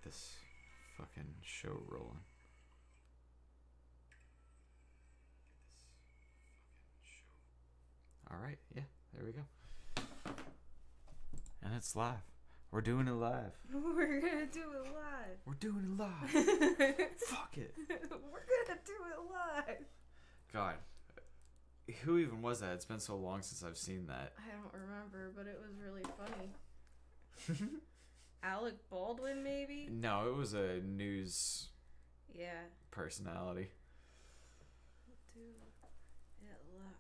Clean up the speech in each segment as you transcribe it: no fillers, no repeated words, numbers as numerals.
this fucking show rolling. All right, yeah, there we go. And it's live. We're doing it live. We're gonna do it live. We're doing it live. Fuck it. We're gonna do it live. God, who even was that? It's been so long since I've seen that. I don't remember, but it was really funny. Alec Baldwin, maybe? No, it was a news personality. Do it live.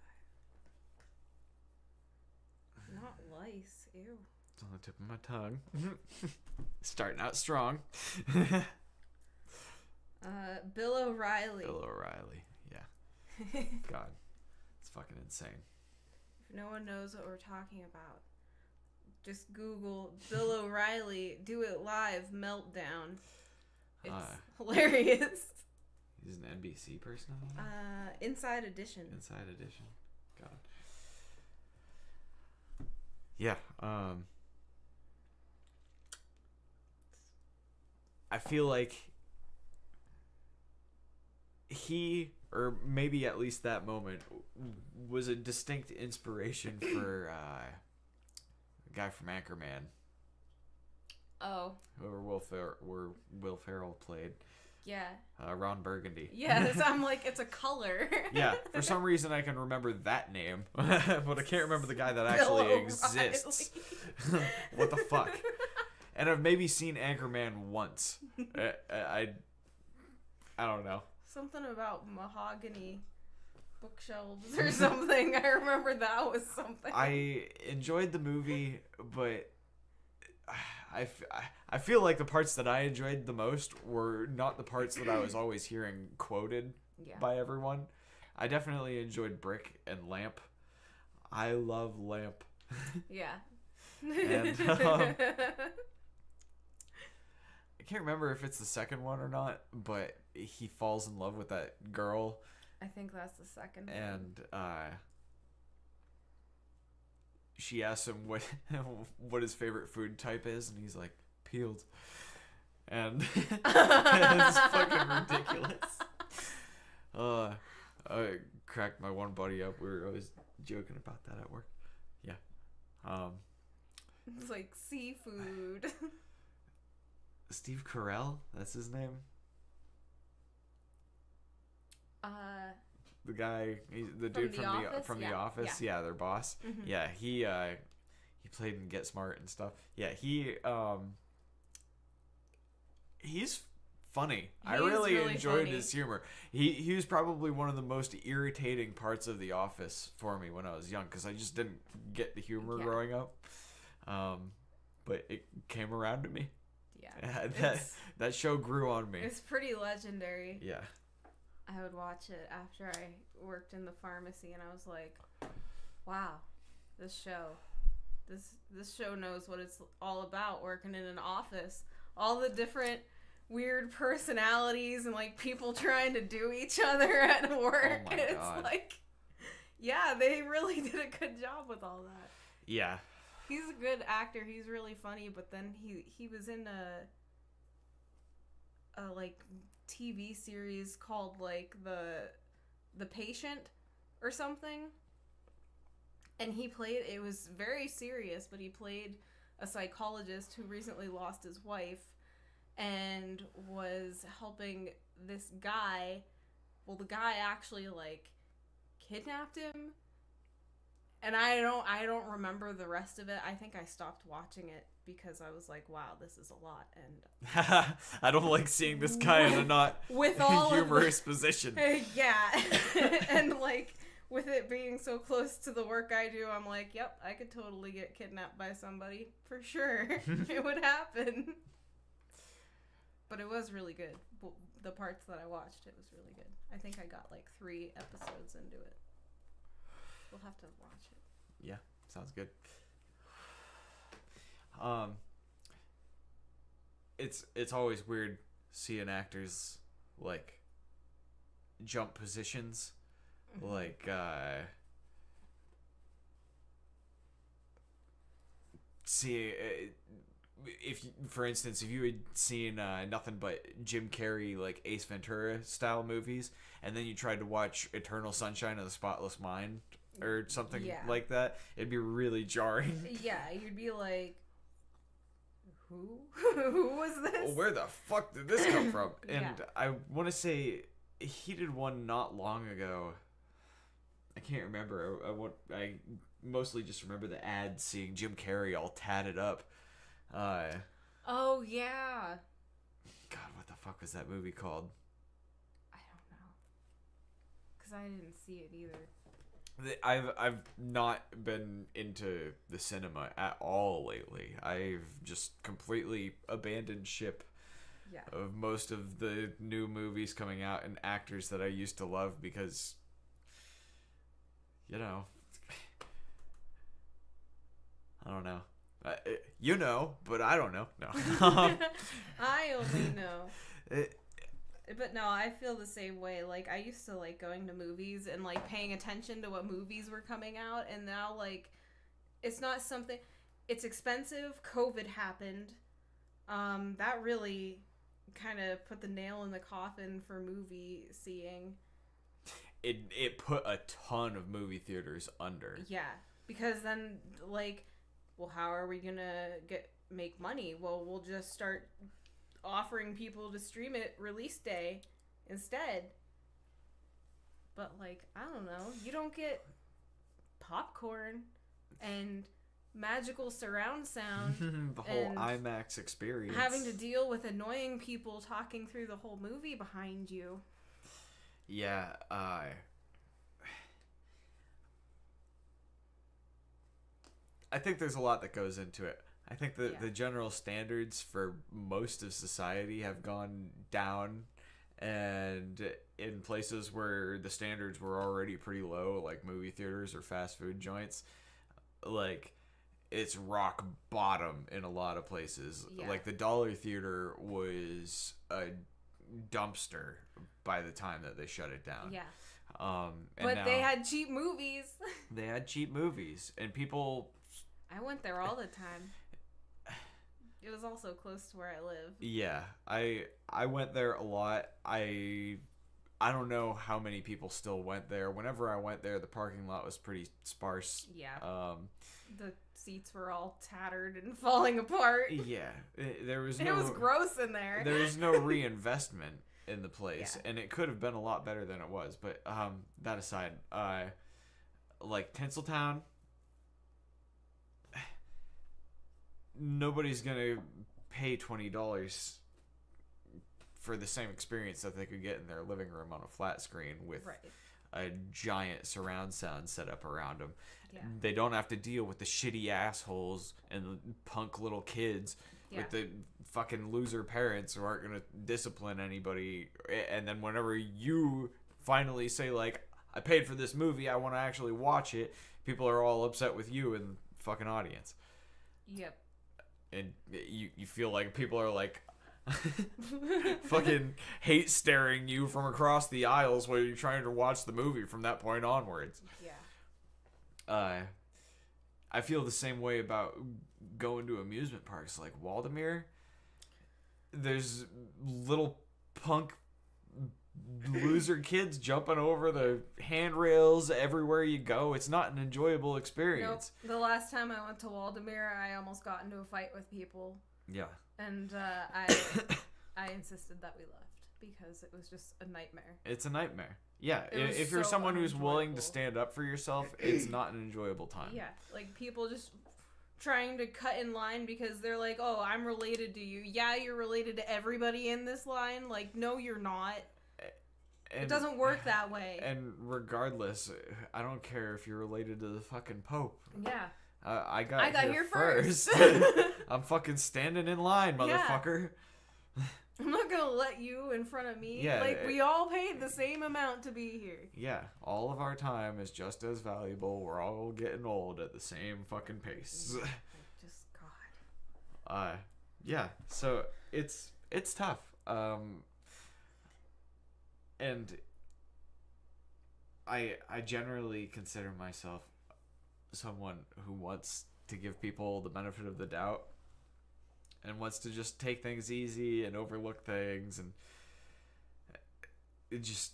Not lice. Ew. It's on the tip of my tongue. Starting out strong. Bill O'Reilly. Bill O'Reilly, yeah. God, it's fucking insane. If no one knows what we're talking about, just Google Bill O'Reilly, do it live, meltdown. It's hilarious. He's an NBC personality? Inside Edition. Inside Edition. God. Yeah, I feel like he, or maybe at least that moment, was a distinct inspiration for the guy from Anchorman. Oh. Whoever Will Ferrell played. Yeah. Ron Burgundy. Yes, I'm like, it's a color. Yeah, for some reason I can remember that name, but I can't remember the guy that actually exists. What the fuck? And I've maybe seen Anchorman once. I don't know. Something about mahogany bookshelves or something. I remember that was something. I enjoyed the movie, but I feel like the parts that I enjoyed the most were not the parts that I was always hearing quoted by everyone. I definitely enjoyed Brick and Lamp. I love Lamp. Yeah. And I can't remember if it's the second one or not, but he falls in love with that girl. I think that's the second one. And she asks him what his favorite food type is, and he's like, peeled. And it's fucking ridiculous. I cracked my one buddy up. We were always joking about that at work. Yeah. It's like seafood. Steve Carell, that's his name. The guy, the dude from the office. Yeah, their boss. Mm-hmm. Yeah, he played in Get Smart and stuff. Yeah, he's funny. I really enjoyed his humor. He was probably one of the most irritating parts of The Office for me when I was young, because I just didn't get the humor growing up. But it came around to me. Yeah, that show grew on me. It's pretty legendary. Yeah. I would watch it after I worked in the pharmacy, and I was like, wow, this show knows what it's all about, working in an office. All the different weird personalities and like people trying to do each other at work. Oh my it's God. Like, yeah, they really did a good job with all that. Yeah. He's a good actor. He's really funny, but then he was in a like TV series called like the Patient or something, and it was very serious, but he played a psychologist who recently lost his wife and was helping this guy. Well, the guy actually like kidnapped him, and I don't remember the rest of it. I think I stopped watching it because I was like, wow, this is a lot. And I don't like seeing this guy in a not with all humorous position. Yeah. And like with it being so close to the work I do, I'm like, yep, I could totally get kidnapped by somebody for sure. It would happen. But it was really good. The parts that I watched, it was really good. I think I got like 3 episodes into it. We'll have to watch it. Yeah, sounds good. It's always weird seeing actors like jump positions, like for instance, if you had seen nothing but Jim Carrey like Ace Ventura style movies, and then you tried to watch Eternal Sunshine of the Spotless Mind or something like that, it'd be really jarring. Yeah, you'd be like, who was this? Where the fuck did this come from? And Yeah. I want to say he did one not long ago. I can't remember. I mostly just remember the ad seeing Jim Carrey all tatted up. Oh yeah. God, what the fuck was that movie called? I don't know, because I didn't see it either. I've not been into the cinema at all lately. I've just completely abandoned ship of most of the new movies coming out and actors that I used to love because, you know, I don't know. You know, but I don't know. No. I only know. But no, I feel the same way. Like, I used to like going to movies and like paying attention to what movies were coming out, and now like it's not something. It's expensive. COVID happened. That really kind of put the nail in the coffin for movie seeing. It put a ton of movie theaters under. Yeah, because then like, well, how are we gonna make money? Well, we'll just start offering people to stream it release day instead. But like, I don't know, you don't get popcorn and magical surround sound the whole IMAX experience, having to deal with annoying people talking through the whole movie behind you. Yeah, I think there's a lot that goes into it. I think the general standards for most of society have gone down, and in places where the standards were already pretty low, like movie theaters or fast food joints, like it's rock bottom in a lot of places. Yeah. Like the Dollar Theater was a dumpster by the time that they shut it down. Yeah. But now, they had cheap movies. They had cheap movies, and people. I went there all the time. It was also close to where I live. Yeah, I went there a lot. I don't know how many people still went there. Whenever I went there, the parking lot was pretty sparse. Yeah. The seats were all tattered and falling apart. Yeah, there was and it was gross in there. There was no reinvestment in the place, and it could have been a lot better than it was. But that aside, like Tinseltown, nobody's gonna pay $20 for the same experience that they could get in their living room on a flat screen with a giant surround sound set up around them. Yeah. They don't have to deal with the shitty assholes and the punk little kids with the fucking loser parents who aren't gonna discipline anybody. And then whenever you finally say like, I paid for this movie, I want to actually watch it, people are all upset with you and the fucking audience. Yep. And you feel like people are like fucking hate staring you from across the aisles while you're trying to watch the movie from that point onwards. Yeah. I feel the same way about going to amusement parks like Waldemere. There's little punk loser kids jumping over the handrails everywhere you go. It's not an enjoyable experience. Nope. The last time I went to Waldemere, I almost got into a fight with people. Yeah. And I insisted that we left because it was just a nightmare. It's a nightmare. Yeah. If you're someone who's willing to stand up for yourself, it's not an enjoyable time. Yeah. Like people just trying to cut in line because they're like, oh, I'm related to you. Yeah, you're related to everybody in this line. Like, no, you're not. And, it doesn't work that way. And regardless, I don't care if you're related to the fucking Pope. Yeah. I got here first. I'm fucking standing in line, motherfucker. Yeah. I'm not gonna let you in front of me. Yeah, like, we all paid the same amount to be here. Yeah, all of our time is just as valuable. We're all getting old at the same fucking pace. Just God. Yeah, so it's tough. And I generally consider myself someone who wants to give people the benefit of the doubt. and wants to just take things easy and overlook things and just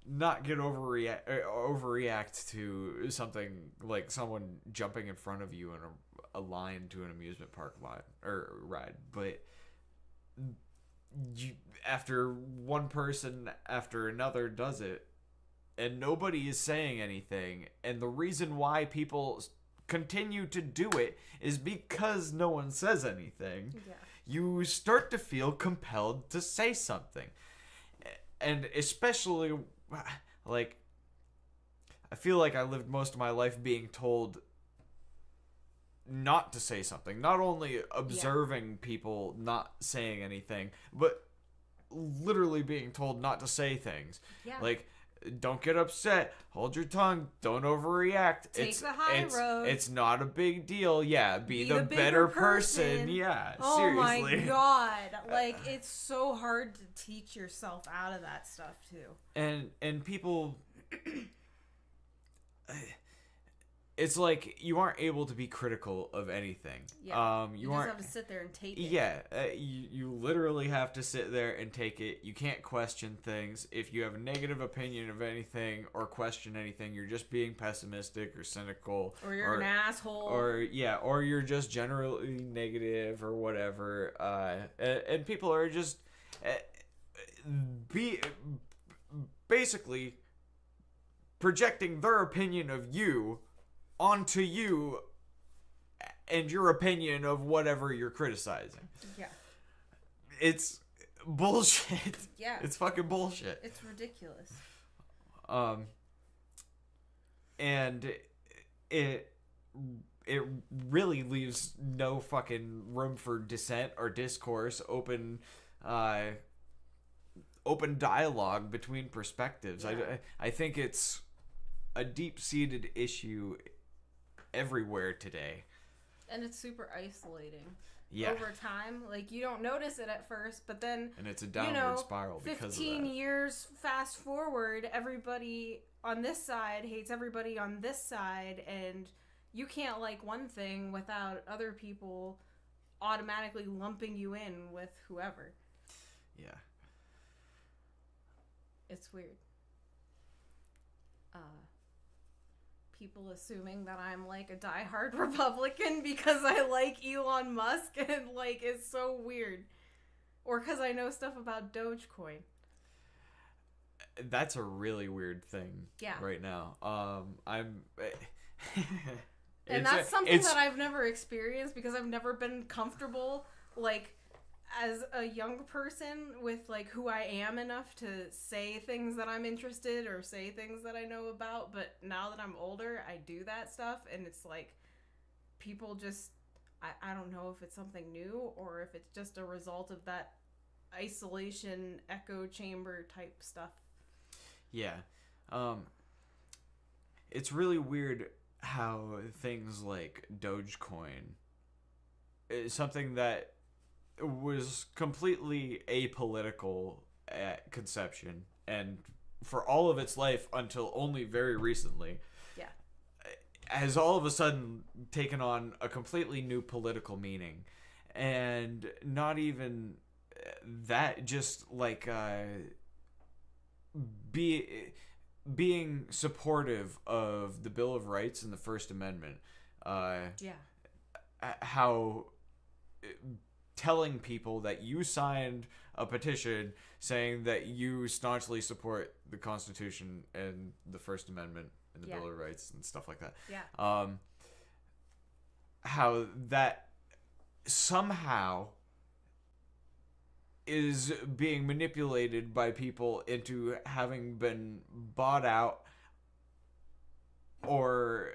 not get overreact to something like someone jumping in front of you in a line to an amusement park ride. But after one person after another does it, and nobody is saying anything, and the reason why people continue to do it is because no one says anything, you start to feel compelled to say something. And especially, like, I feel like I lived most of my life being told not to say something. Not only observing people not saying anything, but literally being told not to say things. Yeah. Like, don't get upset. Hold your tongue. Don't overreact. Take the high road. It's not a big deal. Yeah, be the better person. Yeah, seriously. Oh my god. Like, it's so hard to teach yourself out of that stuff, too. And people... It's like you aren't able to be critical of anything. Yeah. You just have to sit there and take it. Yeah. You literally have to sit there and take it. You can't question things. If you have a negative opinion of anything or question anything, you're just being pessimistic or cynical. Or you're an asshole. Or you're just generally negative or whatever. And people are just basically projecting their opinion of you onto you and your opinion of whatever you're criticizing. Yeah. It's bullshit. Yeah. It's fucking bullshit. It's ridiculous. And it really leaves no fucking room for dissent or discourse, open dialogue between perspectives. Yeah. I think it's a deep-seated issue everywhere today, and it's super isolating. Yeah. Over time, like, you don't notice it at first, but then, and it's a downward spiral because of that. 15 years fast forward, everybody on this side hates everybody on this side, and you can't like one thing without other people automatically lumping you in with whoever. Yeah. It's weird. People assuming that I'm like a diehard Republican because I like Elon Musk, and like, it's so weird. Or because I know stuff about Dogecoin. That's a really weird thing. Yeah. Right now. And that's something that I've never experienced because I've never been comfortable, like, as a young person with like who I am enough to say things that I'm interested or say things that I know about. But now that I'm older, I do that stuff, and it's like people just, I don't know if it's something new or if it's just a result of that isolation echo chamber type stuff. Yeah. It's really weird how things like Dogecoin is something that was completely apolitical at conception, and for all of its life until only very recently, has all of a sudden taken on a completely new political meaning. And not even that, just like being supportive of the Bill of Rights and the First Amendment. How telling people that you signed a petition saying that you staunchly support the Constitution and the First Amendment and the Bill of Rights and stuff like that. Yeah. How that somehow is being manipulated by people into having been bought out or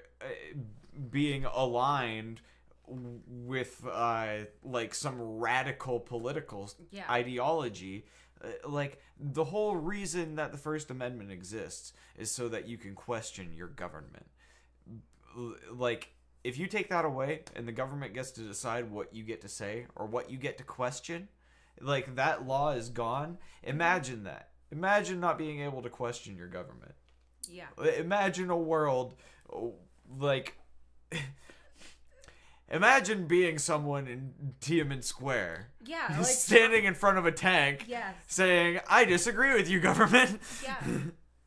being aligned with like some radical political ideology. Like, the whole reason that the First Amendment exists is so that you can question your government. Like, if you take that away and the government gets to decide what you get to say or what you get to question, like, that law is gone. Imagine that. Imagine not being able to question your government. Yeah. Imagine a world like Imagine being someone in Tiananmen Square. Yeah, like standing in front of a tank. Yes. Saying, I disagree with you, government. Yeah.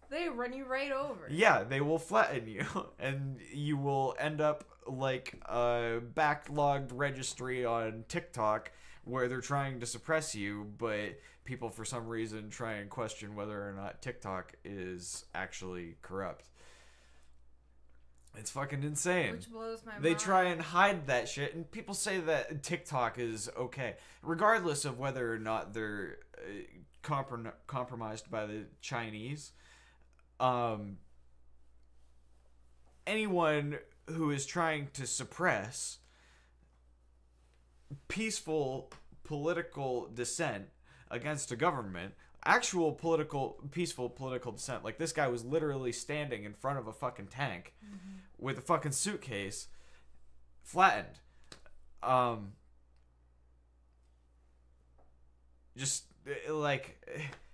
They run you right over. Yeah, they will flatten you. And you will end up like a backlogged registry on TikTok where they're trying to suppress you, but people for some reason try and question whether or not TikTok is actually corrupt. It's fucking insane. Which blows my mind. They try and hide that shit, and people say that TikTok is okay, regardless of whether or not they're compromised by the Chinese. Anyone who is trying to suppress peaceful political dissent against a government, actual peaceful political dissent, like this guy was literally standing in front of a fucking tank with a fucking suitcase, flattened. Just like,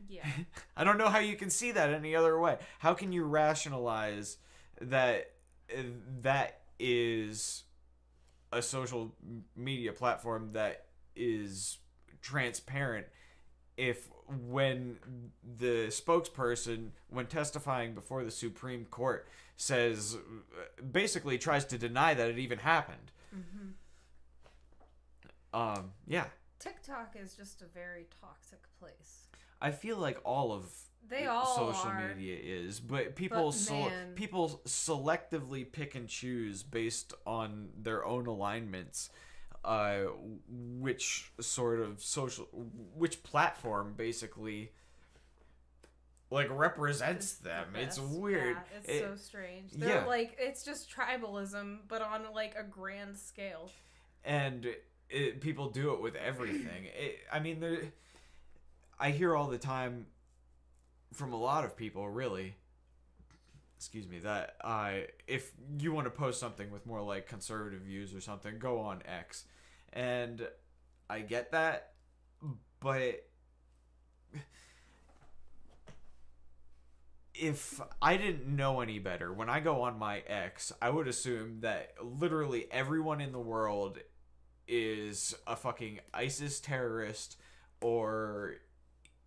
yeah. I don't know how you can see that any other way. How can you rationalize that that is a social media platform that is transparent if when the spokesperson, when testifying before the Supreme Court, says, basically tries to deny that it even happened. Yeah. TikTok is just a very toxic place. I feel like all of social media is, but people selectively pick and choose based on their own alignments, which platform basically like represents them. It's weird. Yeah, it's so strange. They're like, it's just tribalism, but on like a grand scale. And people do it with everything. I hear all the time from a lot of people, really, that if you want to post something with more like conservative views or something, go on X. And I get that, but if I didn't know any better, when I go on my X, I would assume that literally everyone in the world is a fucking ISIS terrorist or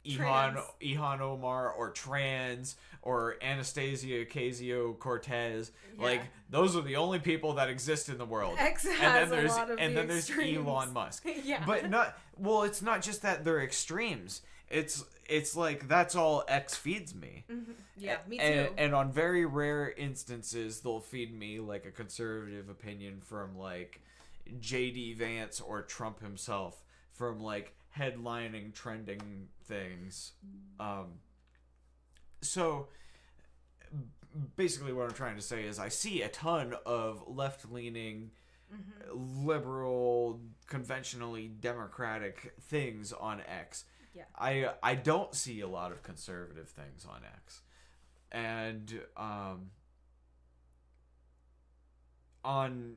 Ilhan Omar or trans or Anastasia Ocasio-Cortez. Yeah. Like, those are the only people that exist in the world. X has and then there's Elon Musk. Yeah. But it's not just that they're extremes. It's like that's all X feeds me. Mm-hmm. Yeah, me too. And on very rare instances, they'll feed me like a conservative opinion from like J.D. Vance or Trump himself, from like headlining trending things. So basically what I'm trying to say is I see a ton of left-leaning, liberal, conventionally democratic things on X. Yeah. I don't see a lot of conservative things on X. And on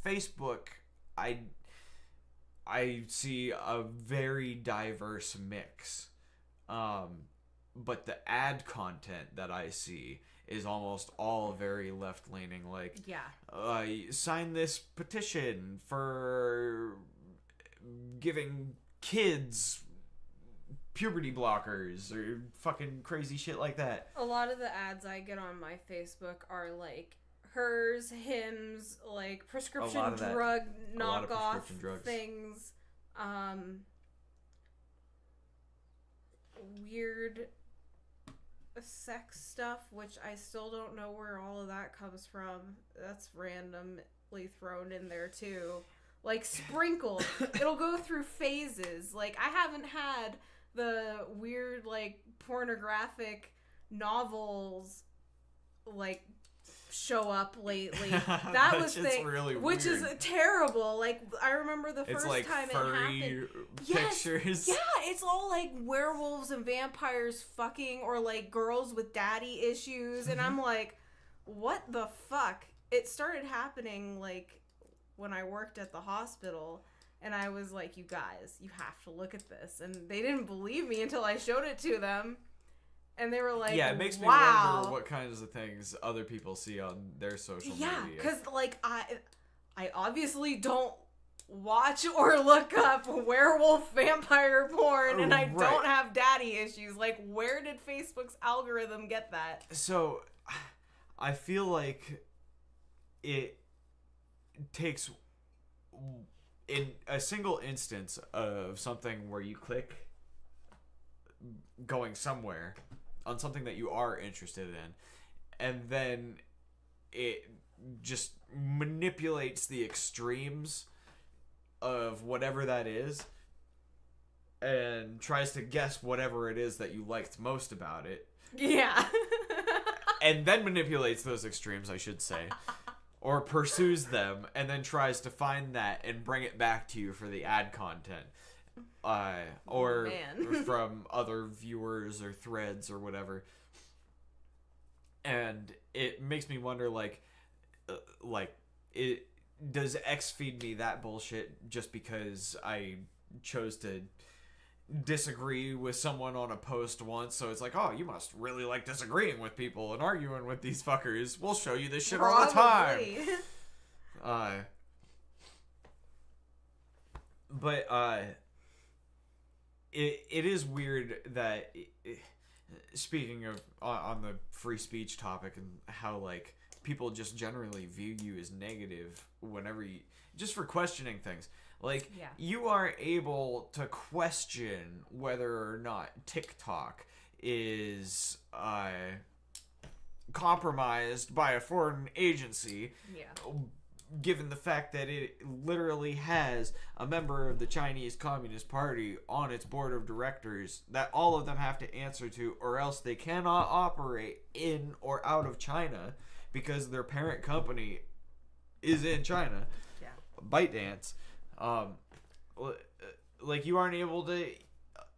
Facebook, I see a very diverse mix. But the ad content that I see is almost all very left-leaning. Like, sign this petition for giving kids puberty blockers or fucking crazy shit like that. A lot of the ads I get on my Facebook are like hers, hims, like prescription drug knockoff things, weird sex stuff, which I still don't know where all of that comes from. That's randomly thrown in there too. Like sprinkled. It'll go through phases. Like, I haven't had the weird like pornographic novels like show up lately. That was really which weird. Is terrible. Like, I remember the first like time it furry happened. Pictures. Yeah, it's all like werewolves and vampires fucking, or like girls with daddy issues, and I'm like, what the fuck? It started happening like when I worked at the hospital. And I was like, you guys, you have to look at this. And they didn't believe me until I showed it to them. And they were like, it makes me wonder what kinds of things other people see on their social media. Yeah, because, like, I obviously don't watch or look up werewolf vampire porn, and I don't have daddy issues. Like, where did Facebook's algorithm get that? So, I feel like it takes, in a single instance of something where you click going somewhere on something that you are interested in, and then it just manipulates the extremes of whatever that is and tries to guess whatever it is that you liked most about it. Yeah. And then manipulates those extremes, I should say. Or pursues them and then tries to find that and bring it back to you for the ad content. Or from other viewers or threads or whatever. And it makes me wonder, does X feed me that bullshit just because I chose to disagree with someone on a post once? So it's like, oh, you must really like disagreeing with people and arguing with these fuckers. We'll show you this shit all the time. It is weird that speaking of on the free speech topic and how like people just generally view you as negative whenever you just for questioning things. Like, you are able to question whether or not TikTok is compromised by a foreign agency. Given the fact that it literally has a member of the Chinese Communist Party on its board of directors that all of them have to answer to, or else they cannot operate in or out of China because their parent company is in China. ByteDance. Like, you aren't able to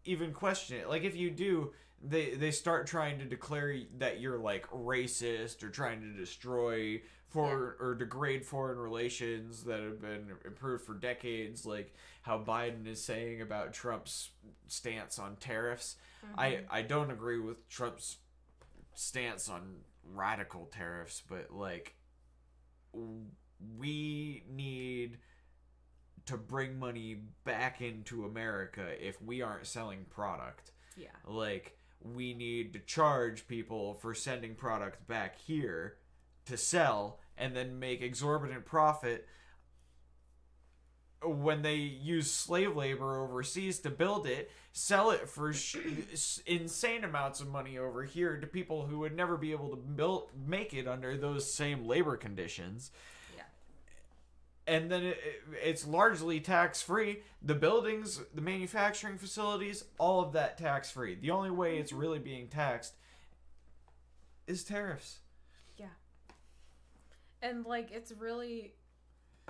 even question it. Like, if you do, they start trying to declare that you're like racist or trying to destroy or degrade foreign relations that have been improved for decades, like how Biden is saying about Trump's stance on tariffs. I don't agree with Trump's stance on radical tariffs, but like, we need to bring money back into America if we aren't selling product. Like, we need to charge people for sending product back here to sell and then make exorbitant profit when they use slave labor overseas to build it, sell it for insane amounts of money over here to people who would never be able to make it under those same labor conditions. And then it's largely tax-free. The buildings, the manufacturing facilities, all of that tax-free. The only way it's really being taxed is tariffs. And, like, it's really,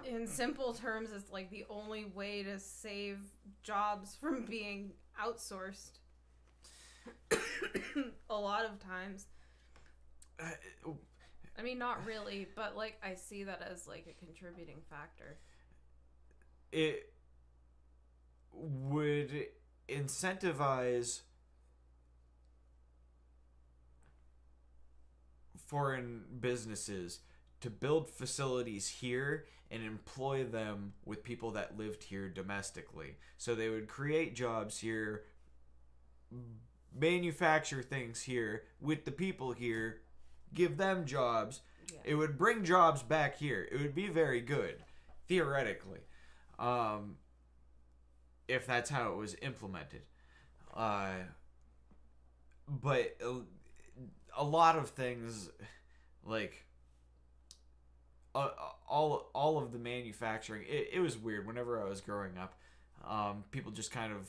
in simple terms, it's, like, the only way to save jobs from being outsourced. A lot of times. I mean, not really, but, like, I see that as, like, a contributing factor. It would incentivize foreign businesses to build facilities here and employ them with people that lived here domestically. So they would create jobs here, manufacture things here with the people here, give them jobs. It would bring jobs back here. It would be very good, theoretically, if that's how it was implemented. But a lot of things, like all of the manufacturing, it was weird. Whenever I was growing up, people just kind of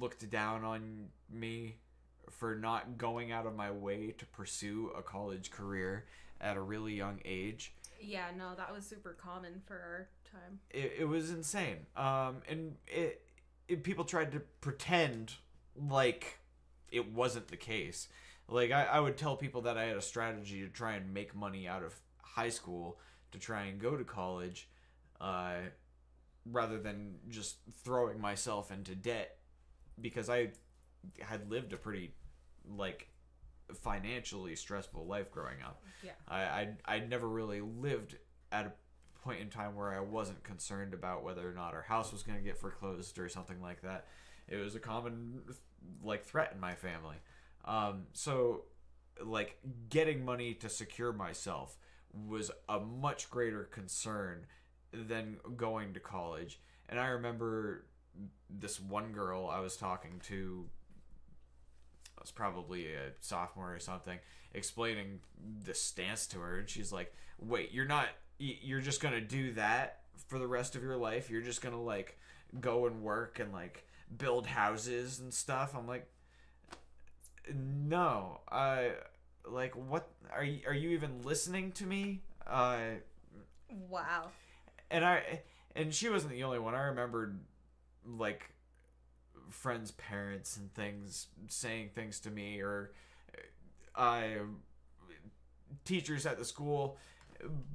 looked down on me for not going out of my way to pursue a college career at a really young age. Yeah, no, that was super common for our time. It was insane. And people tried to pretend like it wasn't the case. Like, I would tell people that I had a strategy to try and make money out of high school to try and go to college, rather than just throwing myself into debt, because I had lived a pretty, like, financially stressful life growing up. Yeah. I'd never really lived at a point in time where I wasn't concerned about whether or not our house was going to get foreclosed or something like that. It was a common like threat in my family. So like getting money to secure myself was a much greater concern than going to college. And I remember this one girl I was talking to, I was probably a sophomore or something, explaining this stance to her, and she's like, wait, you're just gonna do that for the rest of your life? You're just gonna like go and work and like build houses and stuff? I'm like, no. Like, what are you even listening to me? Wow. And she wasn't the only one. I remembered like friends' parents and things saying things to me, or teachers at the school,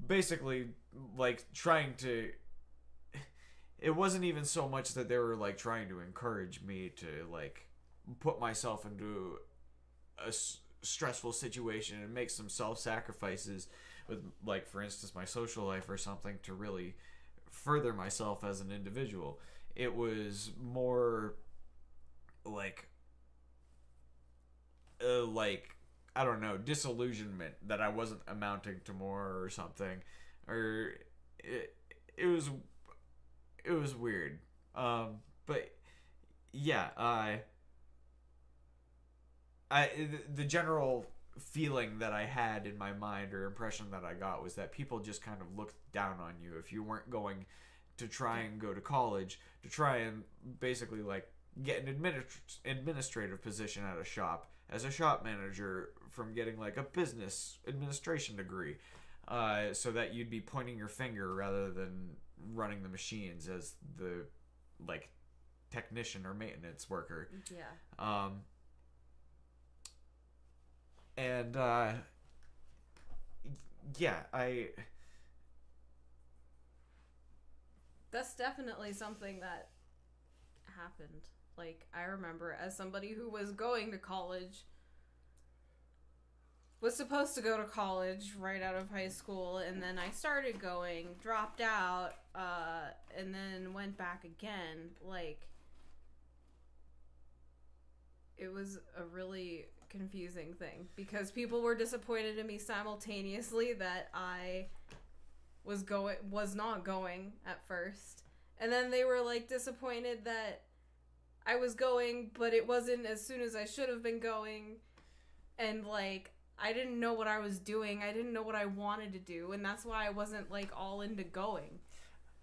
basically like trying to. It wasn't even so much that they were like trying to encourage me to like put myself into a stressful situation and make some self-sacrifices with, like, for instance, my social life or something to really further myself as an individual. It was more like I don't know, disillusionment that I wasn't amounting to more or something, or it was weird. But yeah, the general feeling that I had in my mind, or impression that I got, was that people just kind of looked down on you if you weren't going to try and go to college, to try and basically like get an administrative position at a shop as a shop manager, from getting like a business administration degree, so that you'd be pointing your finger rather than running the machines as the like technician or maintenance worker. Yeah. And yeah, that's definitely something that happened. Like, I remember, as somebody who was going to college, was supposed to go to college right out of high school, and then I started going, dropped out, and then went back again. Like, it was a really confusing thing, because people were disappointed in me simultaneously that I was not going at first, and then they were like disappointed that I was going, but it wasn't as soon as I should have been going, and like I didn't know what I was doing. I didn't know what I wanted to do, and that's why I wasn't like all into going.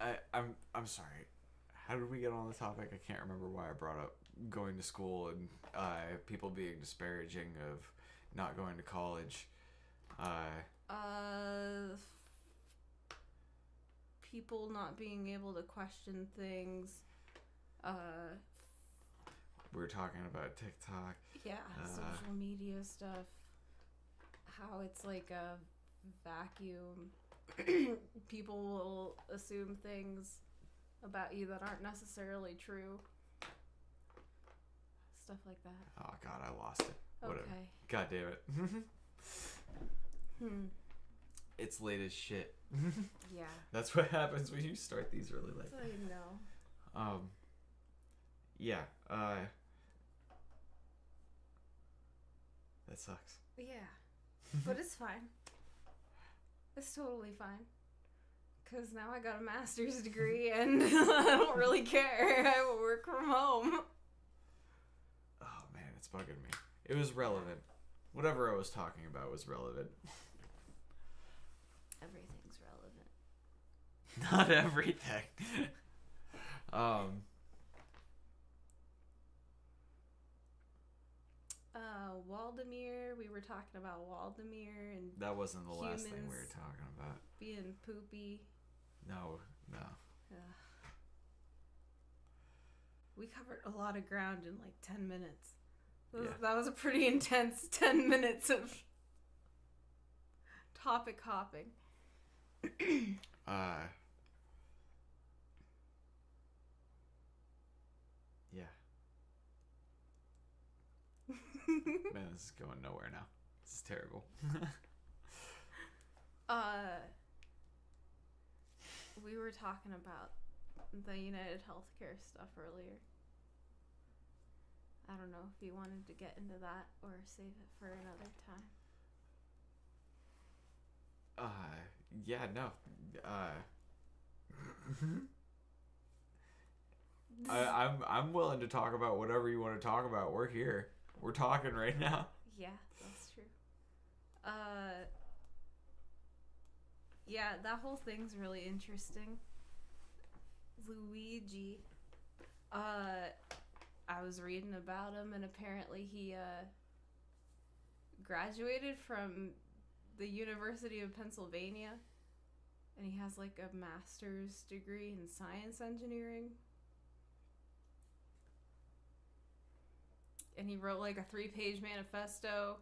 I'm sorry. How did we get on the topic? I can't remember why I brought up going to school and people being disparaging of not going to college. People not being able to question things. We were talking about TikTok. Yeah, social media stuff. How it's like a vacuum. People will assume things about you that aren't necessarily true. Stuff like that. Oh God, I lost it. Whatever. Okay. God damn it. It's late as shit. Yeah. That's what happens when you start these really late. So you know. Yeah. That sucks. Yeah. But it's fine. It's totally fine. Because now I got a master's degree and I don't really care. I will work from home. Oh man, it's bugging me. It was relevant. Whatever I was talking about was relevant. Everything's relevant. Not everything. Waldemir, we were talking about Waldemir and that wasn't the last thing we were talking about. Being poopy. No. We covered a lot of ground in like 10 minutes. Yeah. That was a pretty intense 10 minutes of topic hopping. Yeah. Man, this is going nowhere now. This is terrible. we were talking about the United Healthcare stuff earlier. I don't know if you wanted to get into that or save it for another time. Yeah, no. I'm willing to talk about whatever you want to talk about. We're here. We're talking right now. Yeah, that's true. Yeah, that whole thing's really interesting. Luigi. I was reading about him, and apparently he graduated from the University of Pennsylvania, and he has like a master's degree in science engineering. And he wrote like a 3-page manifesto.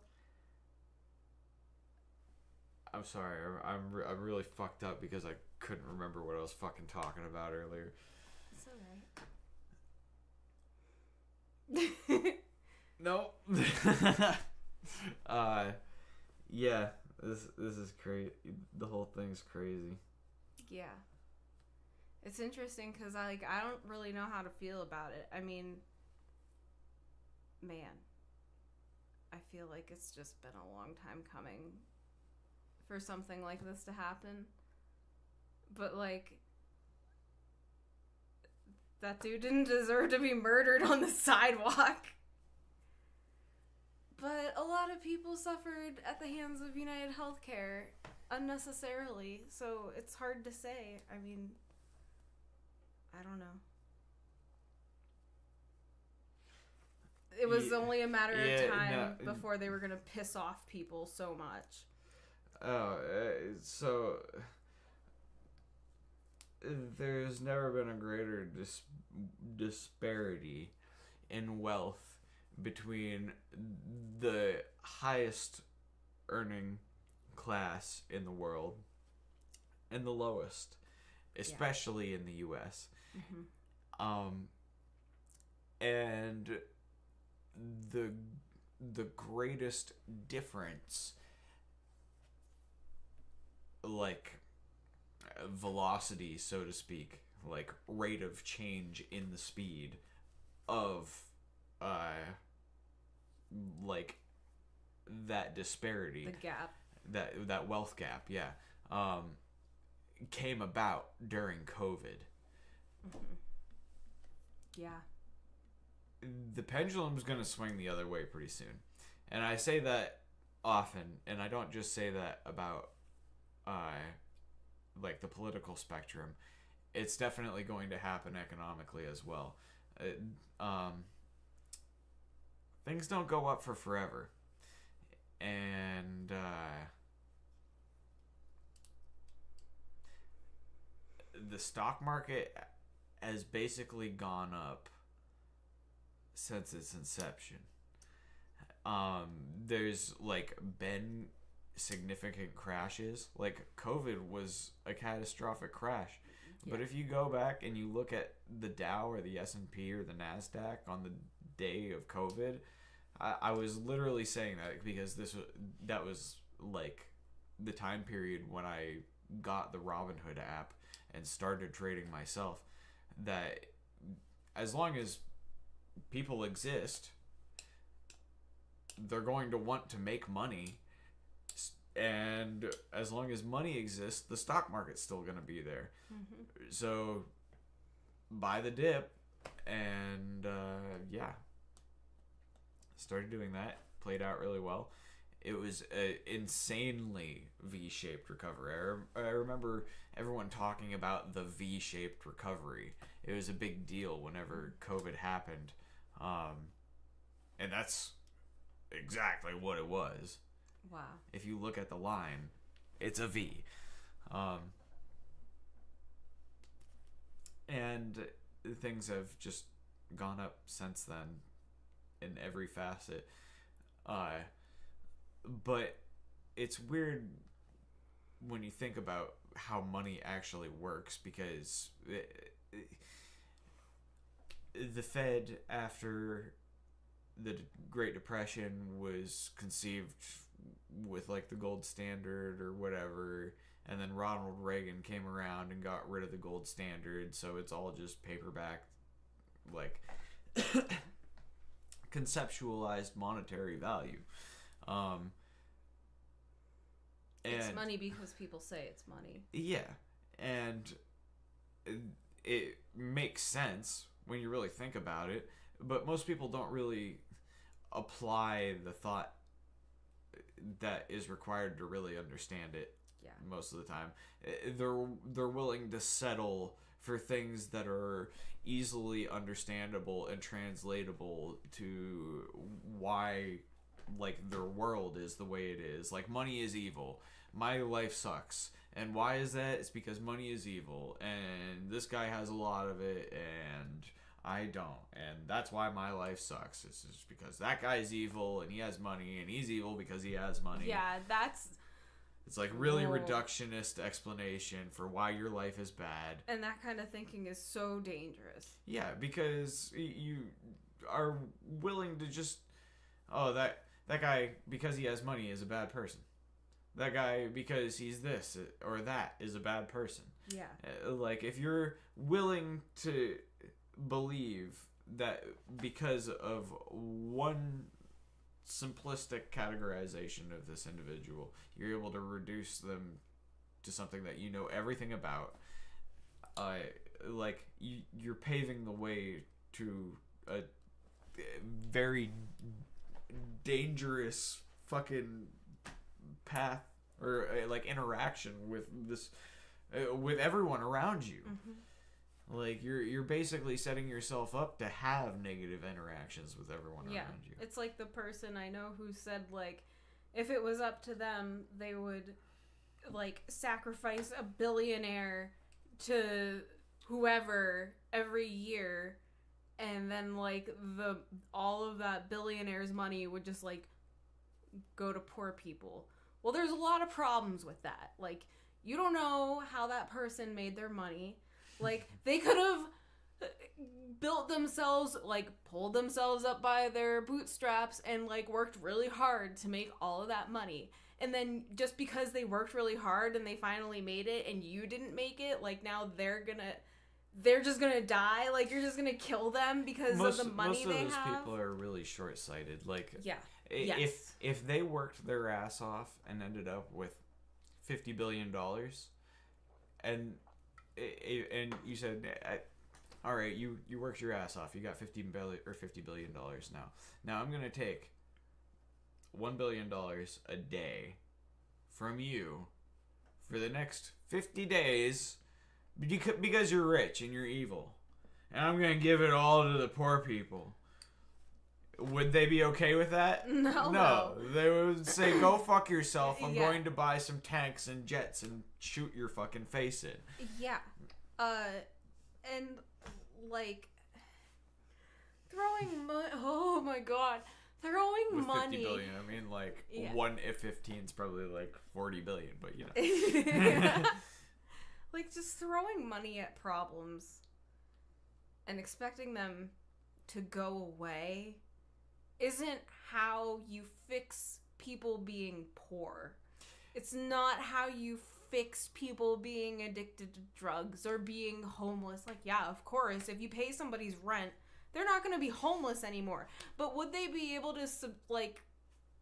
I'm sorry, I'm really fucked up because I couldn't remember what I was fucking talking about earlier. It's alright. Nope. Yeah, this is crazy. The whole thing's crazy. Yeah. It's interesting because I don't really know how to feel about it. I mean, man, I feel like it's just been a long time coming for something like this to happen. But like, that dude didn't deserve to be murdered on the sidewalk. But a lot of people suffered at the hands of United Healthcare unnecessarily, so it's hard to say. I mean, I don't know. It was only a matter of time before they were going to piss off people so much. Oh, so there's never been a greater disparity in wealth between the highest earning class in the world and the lowest, especially in the U.S. Mm-hmm. And the greatest difference, like velocity, so to speak, like rate of change in the speed of like that disparity, the gap, that wealth gap, came about during COVID. Mm-hmm. Yeah. The pendulum's going to swing the other way pretty soon. And I say that often, and I don't just say that about like the political spectrum. It's definitely going to happen economically as well. Things don't go up for forever. And the stock market has basically gone up since its inception. There's like been significant crashes. Like COVID was a catastrophic crash. Yeah. But if you go back and you look at the Dow or the S&P or the NASDAQ on the day of COVID, I was literally saying that because that was like the time period when I got the Robinhood app and started trading myself, that as long as people exist, they're going to want to make money, and as long as money exists, the stock market's still going to be there. Mm-hmm. So buy the dip, and started doing that. Played out really well. It was an insanely V-shaped recovery. I remember everyone talking about the V-shaped recovery. It was a big deal whenever COVID happened. And that's exactly what it was. Wow. If you look at the line, it's a V. And things have just gone up since then in every facet. But it's weird when you think about how money actually works, because the Fed, after the Great Depression, was conceived with like the gold standard or whatever, And then Ronald Reagan came around and got rid of the gold standard, so it's all just paperback, like, conceptualized monetary value. It's money because people say it's money. Yeah, and it makes sense when you really think about it, but most people don't really apply the thought that is required to really understand it. Yeah. Most of the time, they're willing to settle for things that are easily understandable and translatable to why, like, their world is the way it is. Like, money is evil. My life sucks. And why is that? It's because money is evil, and this guy has a lot of it, and I don't, and that's why my life sucks. It's just because that guy's evil, and he has money, and he's evil because he has money. Yeah, that's... It's like really reductionist explanation for why your life is bad. And that kind of thinking is so dangerous. Yeah, because you are willing to just, oh, that guy, because he has money, is a bad person. That guy, because he's this or that, is a bad person. Yeah. Like, if you're willing to believe that because of one simplistic categorization of this individual, you're able to reduce them to something that you know everything about, like, you're paving the way to a very dangerous fucking path or like interaction with this with everyone around you. Mm-hmm. Like, you're basically setting yourself up to have negative interactions with everyone around you. It's like the person I know who said, like, if it was up to them, they would, like, sacrifice a billionaire to whoever every year, and then, like, all of that billionaire's money would just, like, go to poor people. Well, there's a lot of problems with that. Like, you don't know how that person made their money. Like, they could have built themselves, like, pulled themselves up by their bootstraps and, like, worked really hard to make all of that money. And then just because they worked really hard and they finally made it and you didn't make it, like, now they're just gonna die. Like, you're just gonna kill them because of the money they have. Most of those people are really short-sighted. Like, yeah. If they worked their ass off and ended up with $50 billion, and you said, all right, you worked your ass off, you got $50 billion now I'm gonna take $1 billion a day from you for the next 50 days because you're rich and you're evil, and I'm gonna give it all to the poor people. Would they be okay with that? No. They would say, go fuck yourself. I'm going to buy some tanks and jets and shoot your fucking face in. Yeah. And, like, throwing money... Oh, my God. Throwing with money... 50 billion, I mean, like, one F-15 is probably, like, 40 billion, but, you know. Like, just throwing money at problems and expecting them to go away isn't how you fix people being poor. It's not how you fix people being addicted to drugs or being homeless. Like, yeah, of course, if you pay somebody's rent, they're not going to be homeless anymore. But would they be able to, like,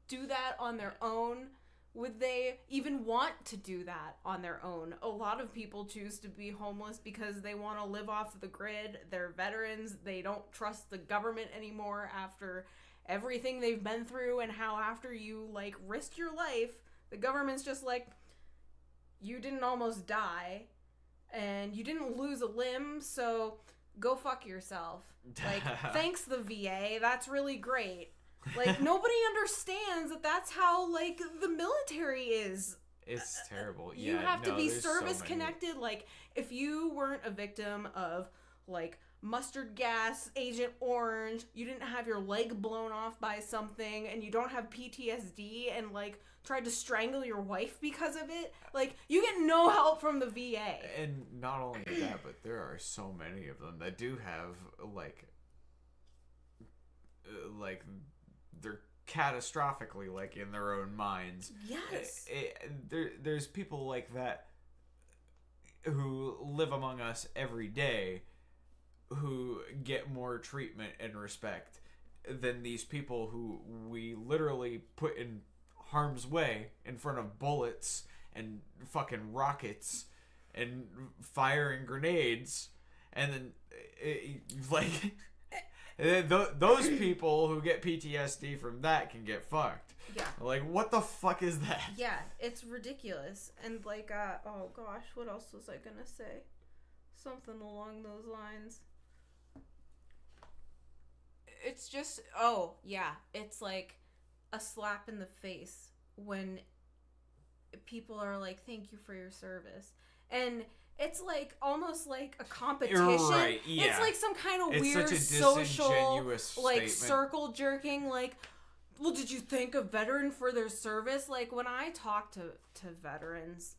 do that on their own? Would they even want to do that on their own? A lot of people choose to be homeless because they want to live off the grid. They're veterans. They don't trust the government anymore after everything they've been through, and how after you, like, risk your life, the government's just like, you didn't almost die and you didn't lose a limb, so go fuck yourself. Like, thanks the VA, that's really great. Like, nobody understands that that's how, like, the military is. It's terrible. You have to be service connected. Like, if you weren't a victim of, like, mustard gas, Agent Orange, you didn't have your leg blown off by something, and you don't have PTSD and, like, tried to strangle your wife because of it, like, you get no help from the VA. And not only that, but there are so many of them that do have, like they're catastrophically, like, in their own minds. Yes. There's people like that who live among us every day who get more treatment and respect than these people who we literally put in harm's way in front of bullets and fucking rockets and firing grenades, and then those people who get PTSD from that can get fucked. Yeah. Like, what the fuck is that? Yeah, it's ridiculous. And like, oh gosh, what else was I gonna say? Something along those lines. It's just, oh yeah, it's like a slap in the face when people are like, thank you for your service. And it's like almost like a competition. Right, yeah. It's like some kind of weird such a social statement. like circle jerking, like, well, did you thank a veteran for their service? Like, when I talk to veterans,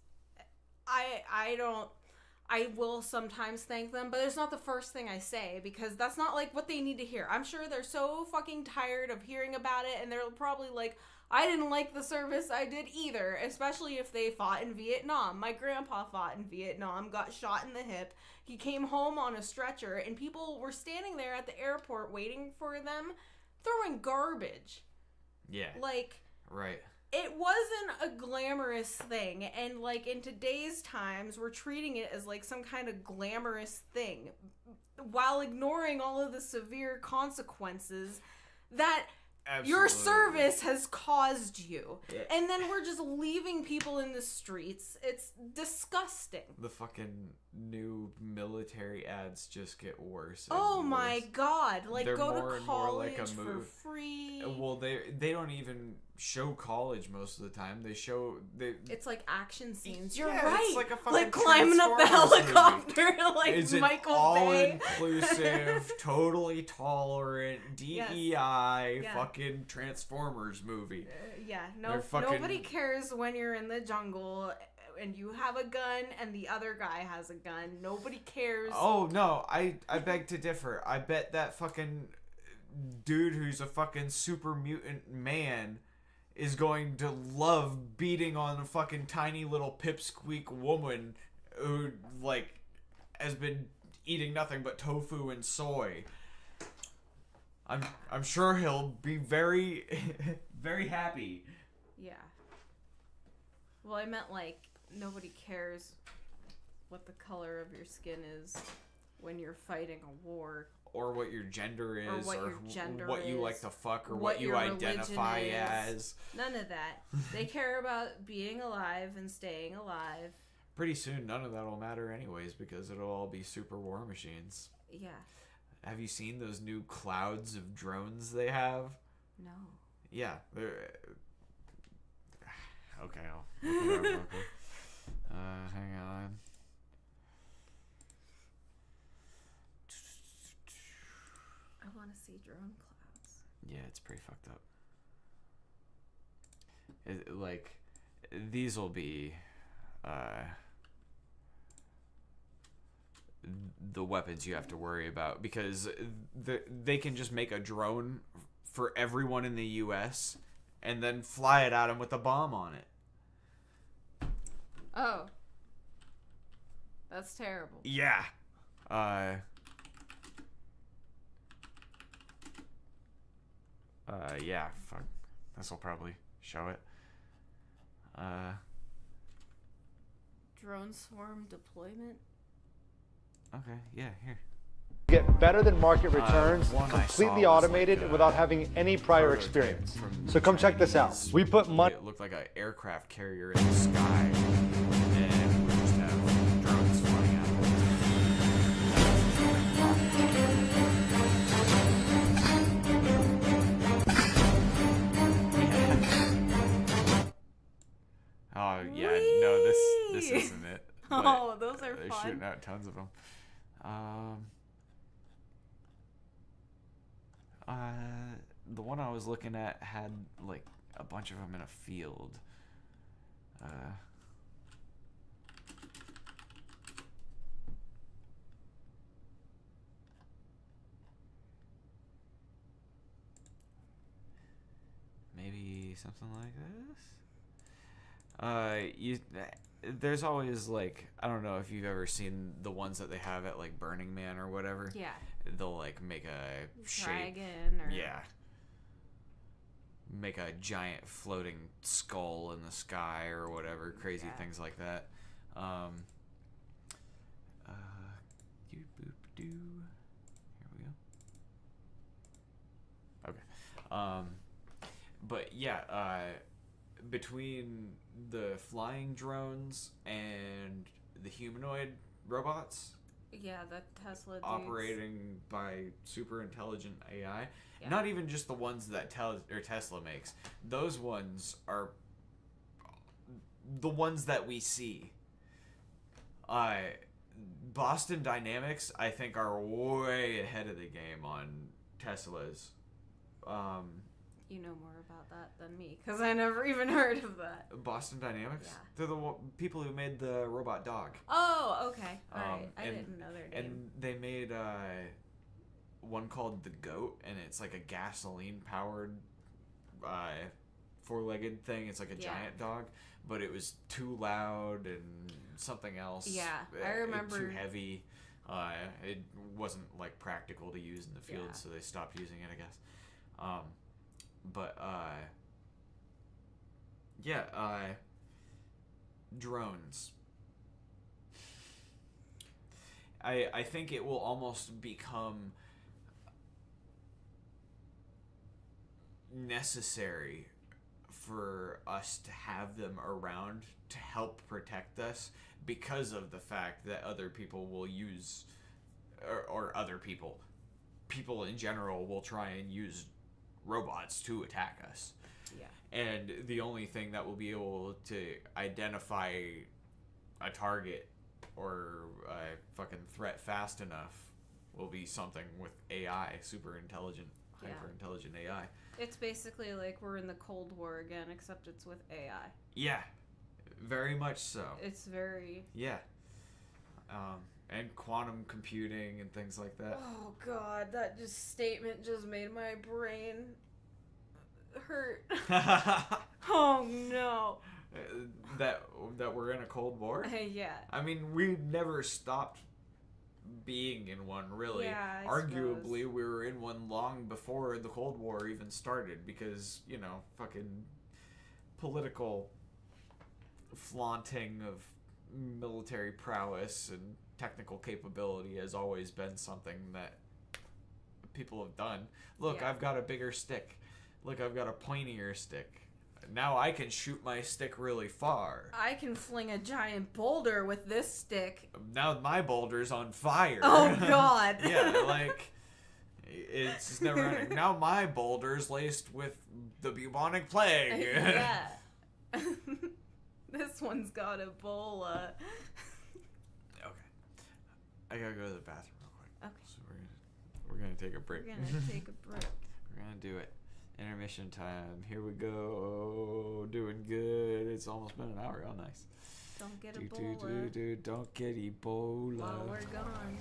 I will sometimes thank them, but it's not the first thing I say, because that's not like what they need to hear. I'm sure they're so fucking tired of hearing about it, and they're probably like, I didn't like the service I did either, especially if they fought in Vietnam. My grandpa fought in Vietnam, got shot in the hip. He came home on a stretcher, and people were standing there at the airport waiting for them, throwing garbage. Yeah. Like, right. It wasn't a glamorous thing, and like in today's times, we're treating it as like some kind of glamorous thing, while ignoring all of the severe consequences that your service has caused you. Yeah. And then we're just leaving people in the streets. It's disgusting. The fucking new military ads just get worse. Oh my god! Like, they're go more to college like for free. Well, they don't even show college most of the time. It's like action scenes. You're right. It's like a fucking like climbing up the helicopter, like it's Michael all Bay. inclusive, totally tolerant, DEI, yes. fucking Transformers movie. Nobody cares when you're in the jungle and you have a gun and the other guy has a gun. Nobody cares. Oh no, I beg to differ. I bet that fucking dude who's a fucking super mutant man is going to love beating on a fucking tiny little pipsqueak woman who, like, has been eating nothing but tofu and soy. I'm sure he'll be very, very happy. Yeah. Well, I meant, like, nobody cares what the color of your skin is when you're fighting a war. Or what your gender is, or what you like to fuck, or what you identify as. None of that. They care about being alive and staying alive. Pretty soon, none of that will matter anyways, because it'll all be super war machines. Yeah. Have you seen those new clouds of drones they have? No. Yeah. Okay, I'll look it up. Hang on. I want to see drone clouds. Yeah, it's pretty fucked up. These will be the weapons you have to worry about, because they can just make a drone for everyone in the U.S. and then fly it at them with a bomb on it. Oh. That's terrible. Yeah. Yeah, fuck. This will probably show it. Drone swarm deployment? Okay, yeah, here. Get better than market returns, completely automated, like without having any prior experience. So come check this out. We put money. It looked like an aircraft carrier in the sky, and we just have drones flying out of it. Oh yeah, Whee! no, this isn't it. Oh, those are they're fun. shooting out tons of them. The one I was looking at had like a bunch of them in a field. Maybe something like this. There's always like, I don't know if you've ever seen the ones that they have at like Burning Man or whatever. Yeah. They'll like make a dragon or make a giant floating skull in the sky or whatever, crazy things like that. Here we go. Okay. But yeah, between the flying drones and the humanoid robots, the Tesla dudes. Operating by super intelligent AI, not even just the ones that Tesla makes. Those ones are the ones that we see. Boston Dynamics, I think, are way ahead of the game on Teslas. You know more about that than me, because I never even heard of that. Boston Dynamics? Yeah. They're the people who made the robot dog. Oh, okay. All right. I didn't know their name. And they made one called the Goat, and it's like a gasoline-powered four-legged thing. It's like a giant dog, but it was too loud and something else. Yeah, I remember. Too heavy. It wasn't like practical to use in the field, so they stopped using it, I guess. Drones. I think it will almost become necessary for us to have them around to help protect us, because of the fact that other people will use, or other people in general will try and use robots to attack us. Yeah. And the only thing that will be able to identify a target or a fucking threat fast enough will be something with AI, super intelligent, hyper intelligent AI. It's basically like we're in the Cold War again, except it's with AI. Yeah, very much so. It's very... Yeah. And quantum computing and things like that. Oh god, that statement just made my brain hurt. Oh no. That we're in a Cold War? Yeah. I mean, we never stopped being in one, really. Yeah, I Arguably, suppose. we were in one long before the Cold War even started, because, fucking political flaunting of military prowess and technical capability has always been something that people have done. Look, I've got a bigger stick. Look, I've got a pointier stick. Now I can shoot my stick really far. I can fling a giant boulder with this stick. Now my boulder's on fire. Oh god. Yeah, like, it's just never ending. Now my boulder's laced with the bubonic plague. Yeah. This one's got Ebola. Okay. I gotta go to the bathroom real quick. Okay. So we're gonna take a break. We're gonna take a break. We're gonna do it. Intermission time. Here we go. Doing good. It's almost been an hour. Oh, nice. Don't get Ebola. Don't get Ebola. While we're gone.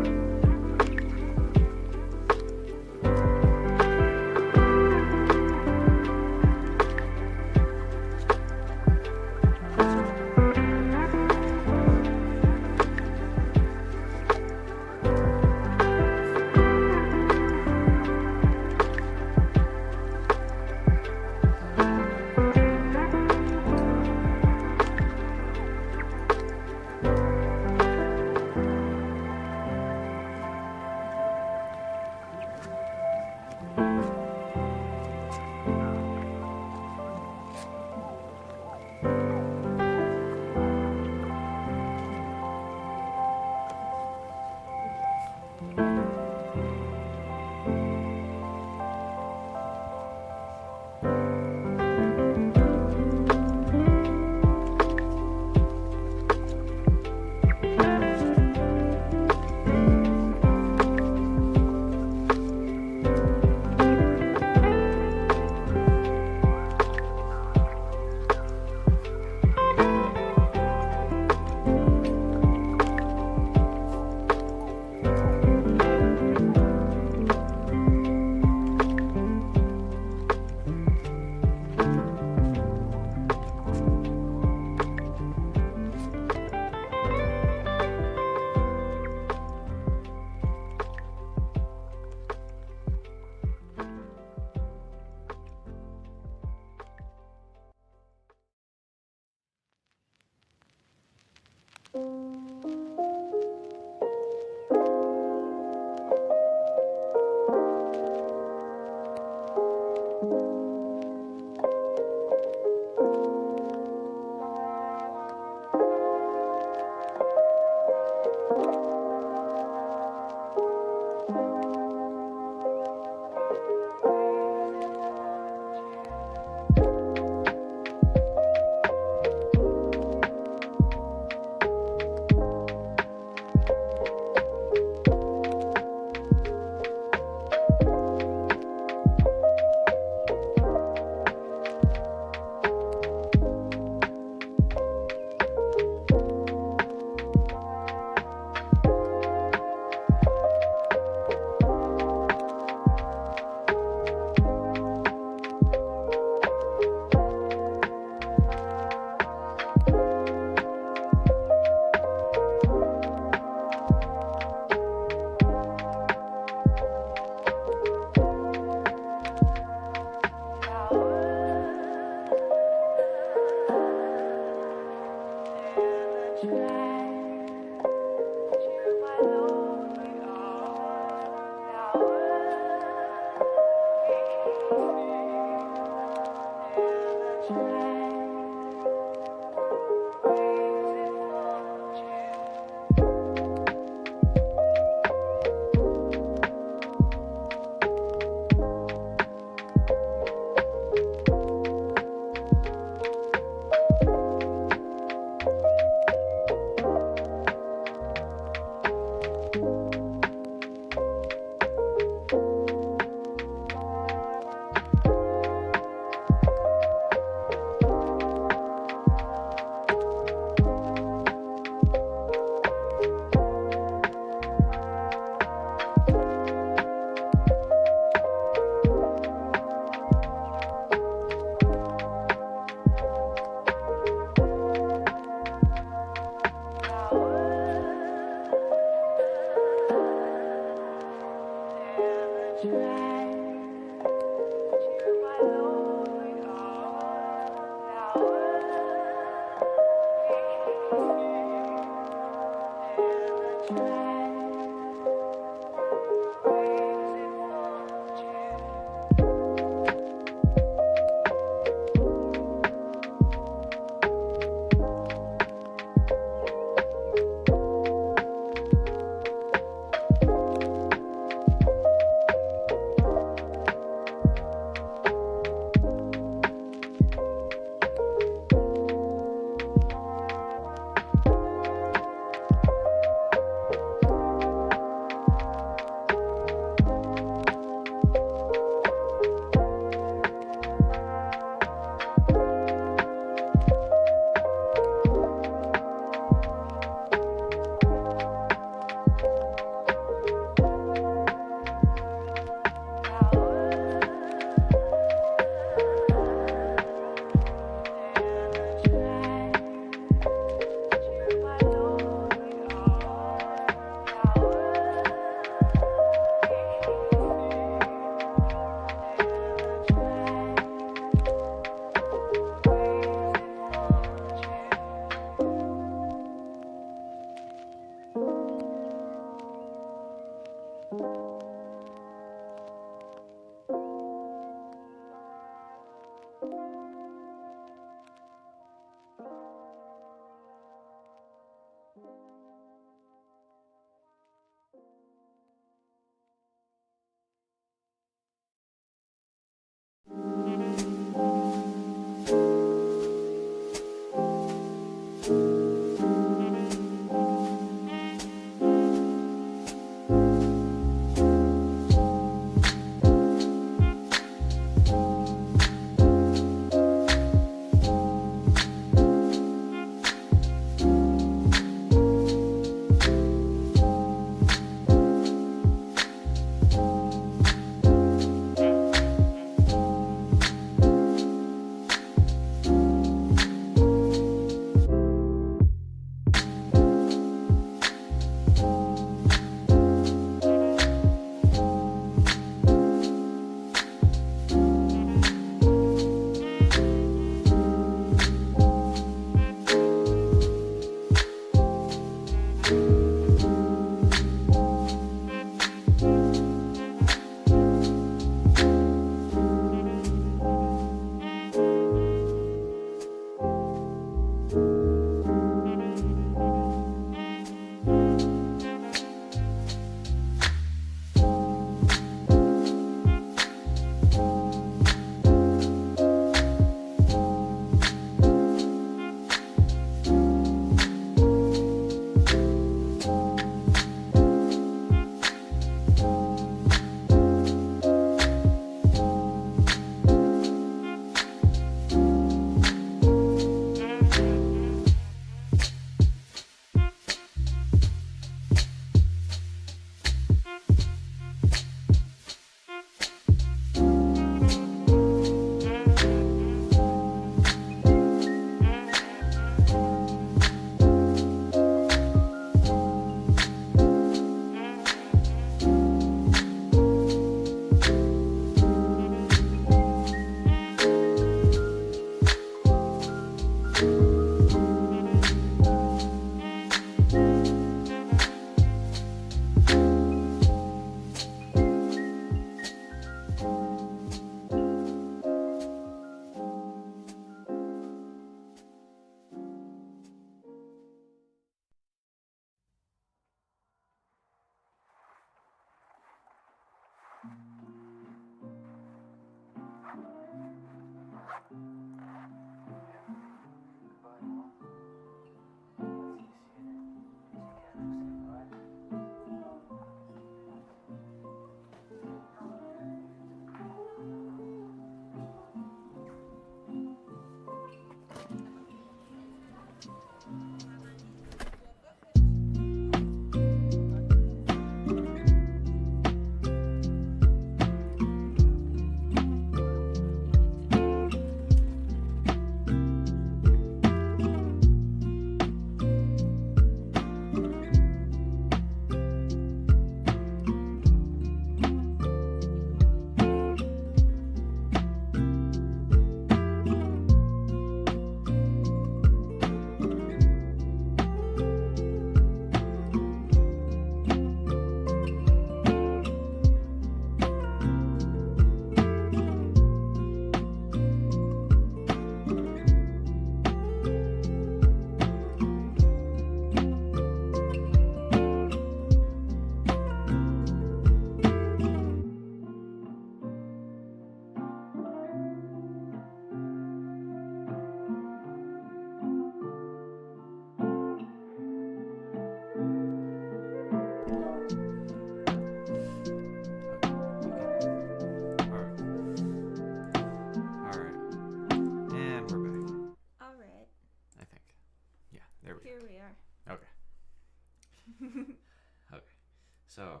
So,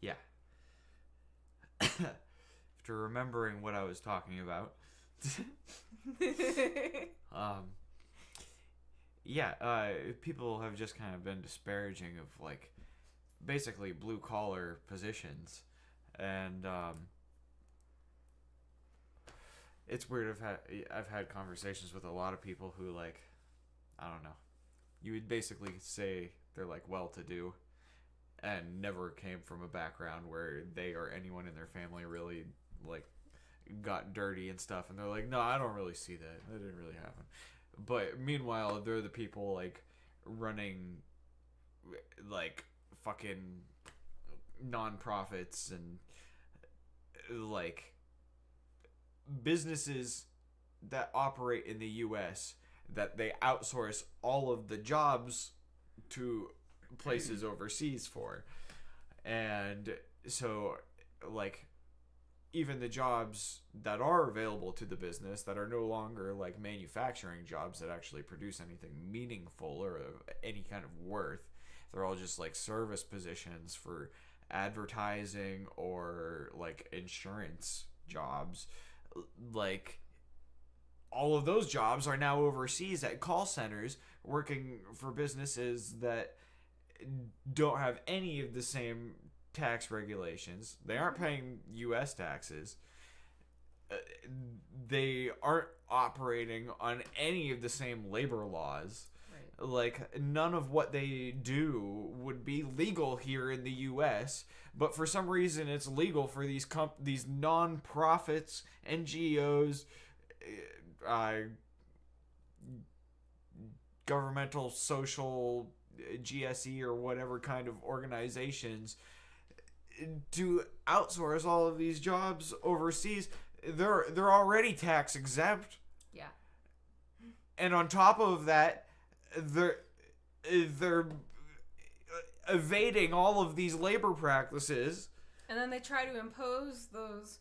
yeah. After remembering what I was talking about, people have just kind of been disparaging of like basically blue collar positions, and it's weird. I've had conversations with a lot of people who like, I don't know, you would basically say they're like well to do and never came from a background where they or anyone in their family really like got dirty and stuff, and they're like, no, I don't really see that didn't really happen. But meanwhile, they're the people like running like fucking nonprofits and like businesses that operate in the US that they outsource all of the jobs to places overseas for. And so like even the jobs that are available to the business that are no longer like manufacturing jobs that actually produce anything meaningful or of any kind of worth, they're all just like service positions for advertising or like insurance jobs. Like all of those jobs are now overseas at call centers working for businesses that don't have any of the same tax regulations. They aren't paying U.S. taxes. They aren't operating on any of the same labor laws. Right. Like none of what they do would be legal here in the U.S., but for some reason it's legal for these these non-profits, NGOs, governmental, social, GSE or whatever kind of organizations to outsource all of these jobs overseas. They're already tax exempt. Yeah. And on top of that, they're evading all of these labor practices. And then they try to impose those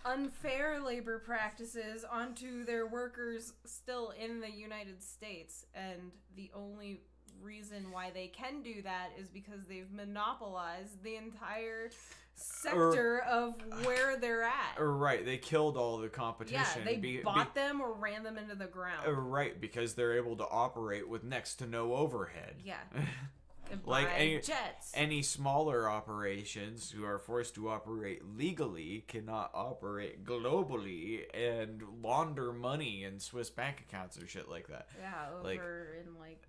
unfair labor practices onto their workers still in the United States. And the only reason why they can do that is because they've monopolized the entire sector of where they're at. Right, they killed all the competition. Yeah, they bought them or ran them into the ground. Right, because they're able to operate with next to no overhead. Yeah. Like any smaller operations who are forced to operate legally cannot operate globally and launder money in Swiss bank accounts or shit like that. Yeah, over in like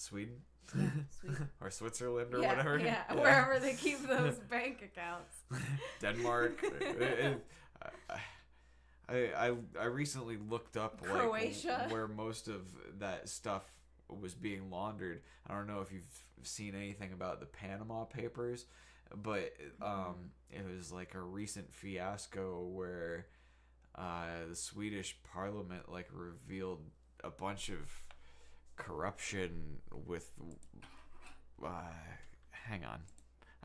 Sweden? Yeah, Sweden. Or Switzerland or whatever. Yeah, wherever they keep those bank accounts. Denmark. I recently looked up Croatia. Like where most of that stuff was being laundered. I don't know if you've seen anything about the Panama Papers, but it was like a recent fiasco where the Swedish Parliament like revealed a bunch of corruption with hang on,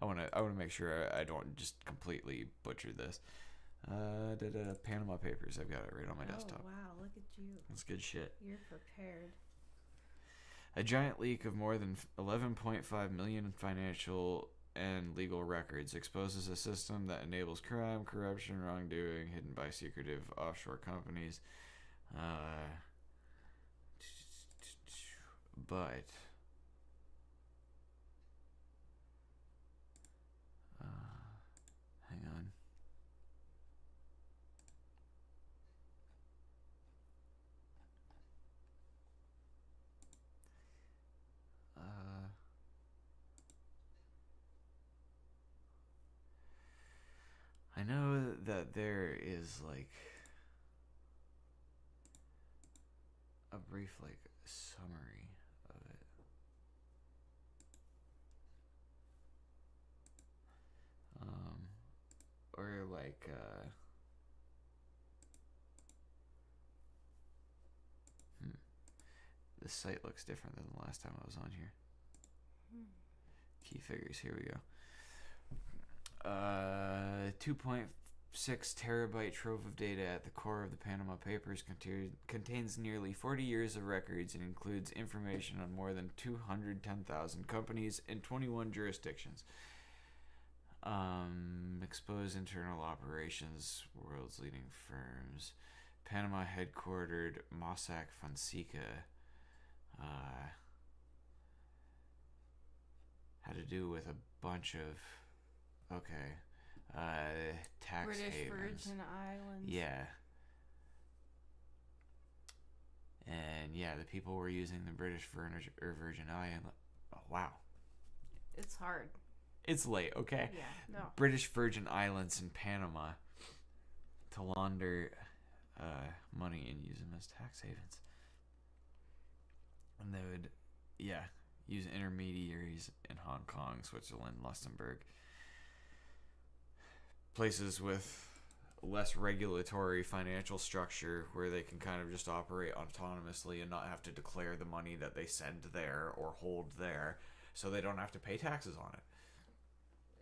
I want to make sure I don't just completely butcher this. Panama Papers, I've got it right on my desktop. Oh wow, look at you. That's good shit. You're prepared. A giant leak of more than 11.5 million financial and legal records exposes a system that enables crime, corruption, wrongdoing hidden by secretive offshore companies. But hang on. I know that there is like a brief like summary of it. Or like this site looks different than the last time I was on here. Key figures, here we go. 2.5 terabyte trove of data at the core of the Panama Papers contains nearly 40 years of records and includes information on more than 210,000 companies in 21 jurisdictions. Expose internal operations, world's leading firms. Panama headquartered Mossack Fonseca. Had to do with a bunch of tax British havens. Virgin Islands. Yeah. And yeah, the people were using the British Virgin Islands. Oh, wow. It's hard. It's late, okay? Yeah, no. British Virgin Islands in Panama to launder money and use them as tax havens. And they would, use intermediaries in Hong Kong, Switzerland, Luxembourg. Places with less regulatory financial structure where they can kind of just operate autonomously and not have to declare the money that they send there or hold there, so they don't have to pay taxes on it.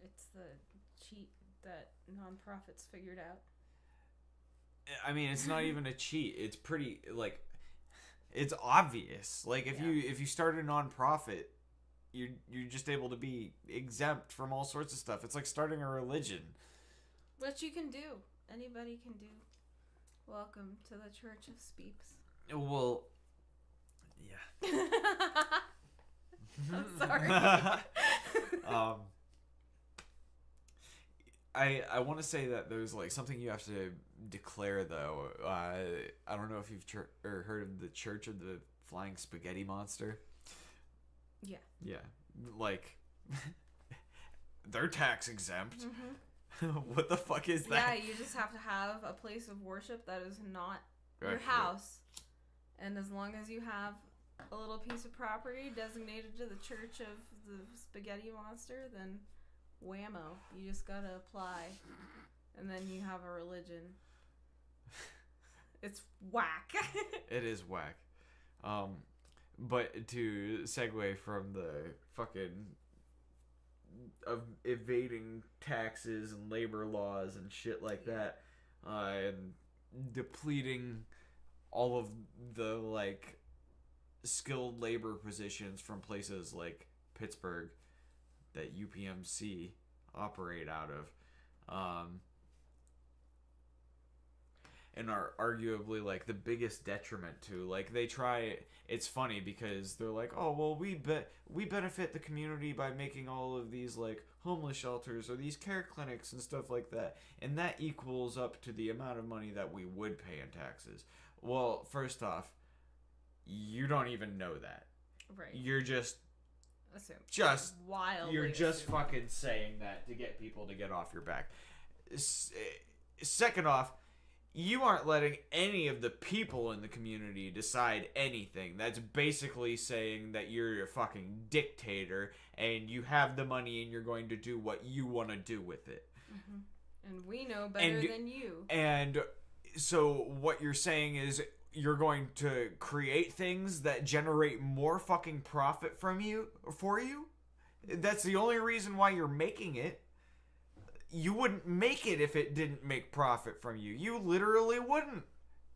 It's the cheat that nonprofits figured out. I mean, it's not even a cheat. It's pretty, it's obvious. If you start a nonprofit, you're just able to be exempt from all sorts of stuff. It's like starting a religion. Which you can do. Anybody can do. Welcome to the Church of Speeps. Well, yeah. I'm sorry. I want to say that there's something you have to declare though. I don't know if you've heard of the Church of the Flying Spaghetti Monster. Yeah. Yeah. They're tax exempt. Mm-hmm. What the fuck is that? Yeah, you just have to have a place of worship that is not your house. And as long as you have a little piece of property designated to the Church of the Spaghetti Monster, then whammo. You just gotta apply. And then you have a religion. It's whack. It is whack. But to segue from the fucking of evading taxes and labor laws and shit like that, and depleting all of the skilled labor positions from places like Pittsburgh that UPMC operate out of, and are arguably the biggest detriment to they try. It's funny because they're oh well, we benefit the community by making all of these homeless shelters or these care clinics and stuff like that, and that equals up to the amount of money that we would pay in taxes. Well, first off, you don't even know that. Right. You're just wildly you're just assuming. fucking saying that to get people to get off your back. Second off, you aren't letting any of the people in the community decide anything. That's basically saying that you're a fucking dictator and you have the money and you're going to do what you want to do with it. Mm-hmm. And we know better than you. And so what you're saying is you're going to create things that generate more fucking profit for you? That's the only reason why you're making it. You wouldn't make it if it didn't make profit from you. You literally wouldn't.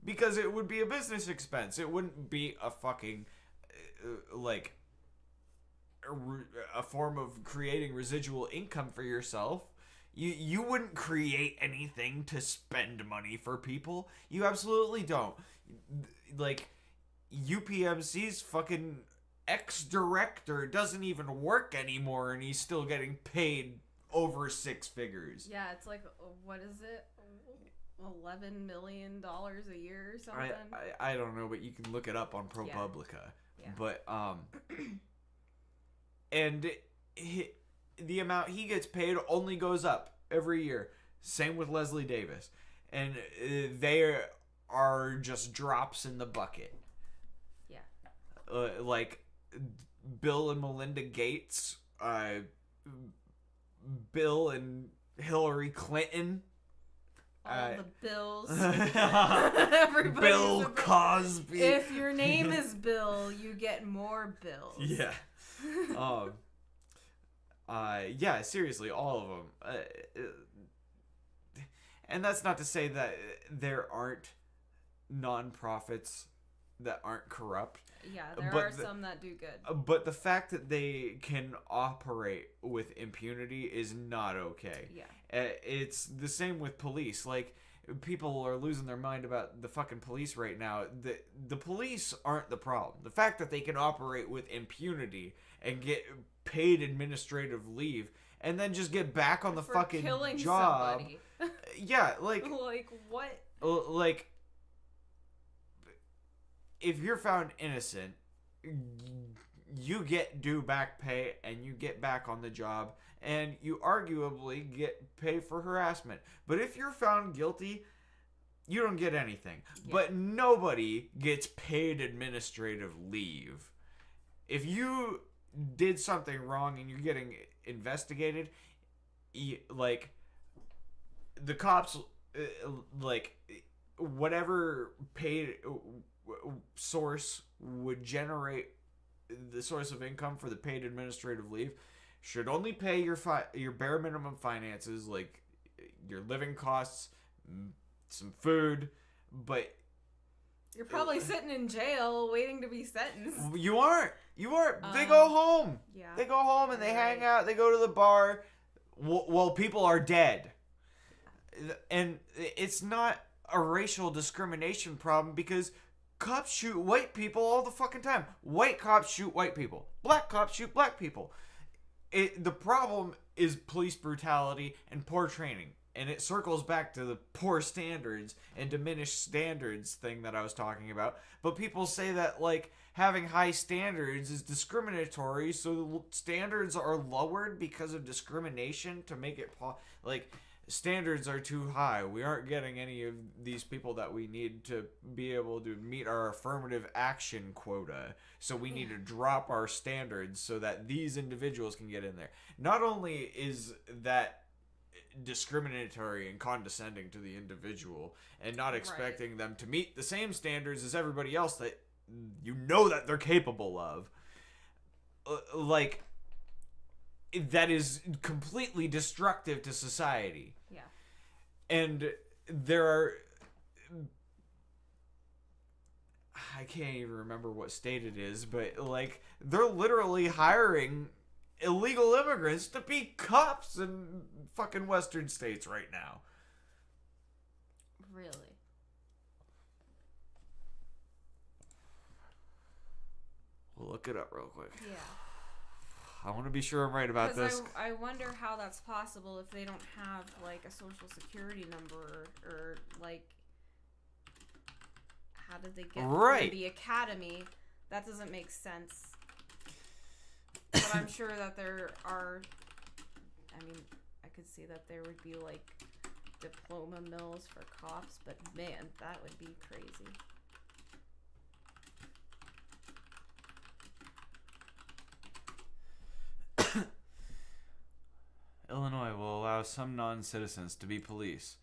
Because it would be a business expense. It wouldn't be a fucking, a form of creating residual income for yourself. You wouldn't create anything to spend money for people. You absolutely don't. UPMC's fucking ex-director doesn't even work anymore and he's still getting paid over six figures. Yeah, it's what is it? $11 million a year or something? I don't know, but you can look it up on ProPublica. Yeah. But, and the amount he gets paid only goes up every year. Same with Leslie Davis. And they are just drops in the bucket. Yeah. Bill and Melinda Gates, Bill and Hillary Clinton. All the Bills. Bill Cosby. If your name is Bill, you get more bills. Yeah. Yeah, seriously, all of them. And that's not to say that there aren't nonprofits that aren't corrupt. Yeah, there are some that do good. But the fact that they can operate with impunity is not okay. Yeah. It's the same with police. Like, people are losing their mind about the fucking police right now. The police aren't the problem. The fact that they can operate with impunity and get paid administrative leave and then just get back on the fucking killing job. Somebody. Yeah, like like what? Like, if you're found innocent, you get due back pay and you get back on the job and you arguably get pay for harassment. But if you're found guilty, you don't get anything. Yeah. But nobody gets paid administrative leave. If you did something wrong and you're getting investigated, like, the cops, like, whatever paid source would generate the source of income for the paid administrative leave should only pay your bare minimum finances, like your living costs, some food, but you're probably sitting in jail waiting to be sentenced. You aren't. They go home. Yeah. They go home and they hang out. They go to the bar while people are dead. And it's not a racial discrimination problem because cops shoot white people all the fucking time. White cops shoot white people. Black cops shoot black people. The problem is police brutality and poor training. And it circles back to the poor standards and diminished standards thing that I was talking about. But people say that, like, having high standards is discriminatory, so standards are lowered because of discrimination to make it like, standards are too high. We aren't getting any of these people that we need to be able to meet our affirmative action quota. So we need to drop our standards so that these individuals can get in there. Not only is that discriminatory and condescending to the individual and not expecting them to meet the same standards as everybody else that you know that they're capable of, like, that is completely destructive to society. Yeah. And there are, I can't even remember what state it is, but, like, they're literally hiring illegal immigrants to be cops in fucking Western states right now. Really? We'll look it up real quick. Yeah. I want to be sure I'm right about this. I wonder how that's possible if they don't have, like, a social security number or like, how did they get through the academy? That doesn't make sense. But I'm sure that there are, I mean, I could see that there would be, like, diploma mills for cops, but man, that would be crazy. Illinois will allow some non-citizens to be police.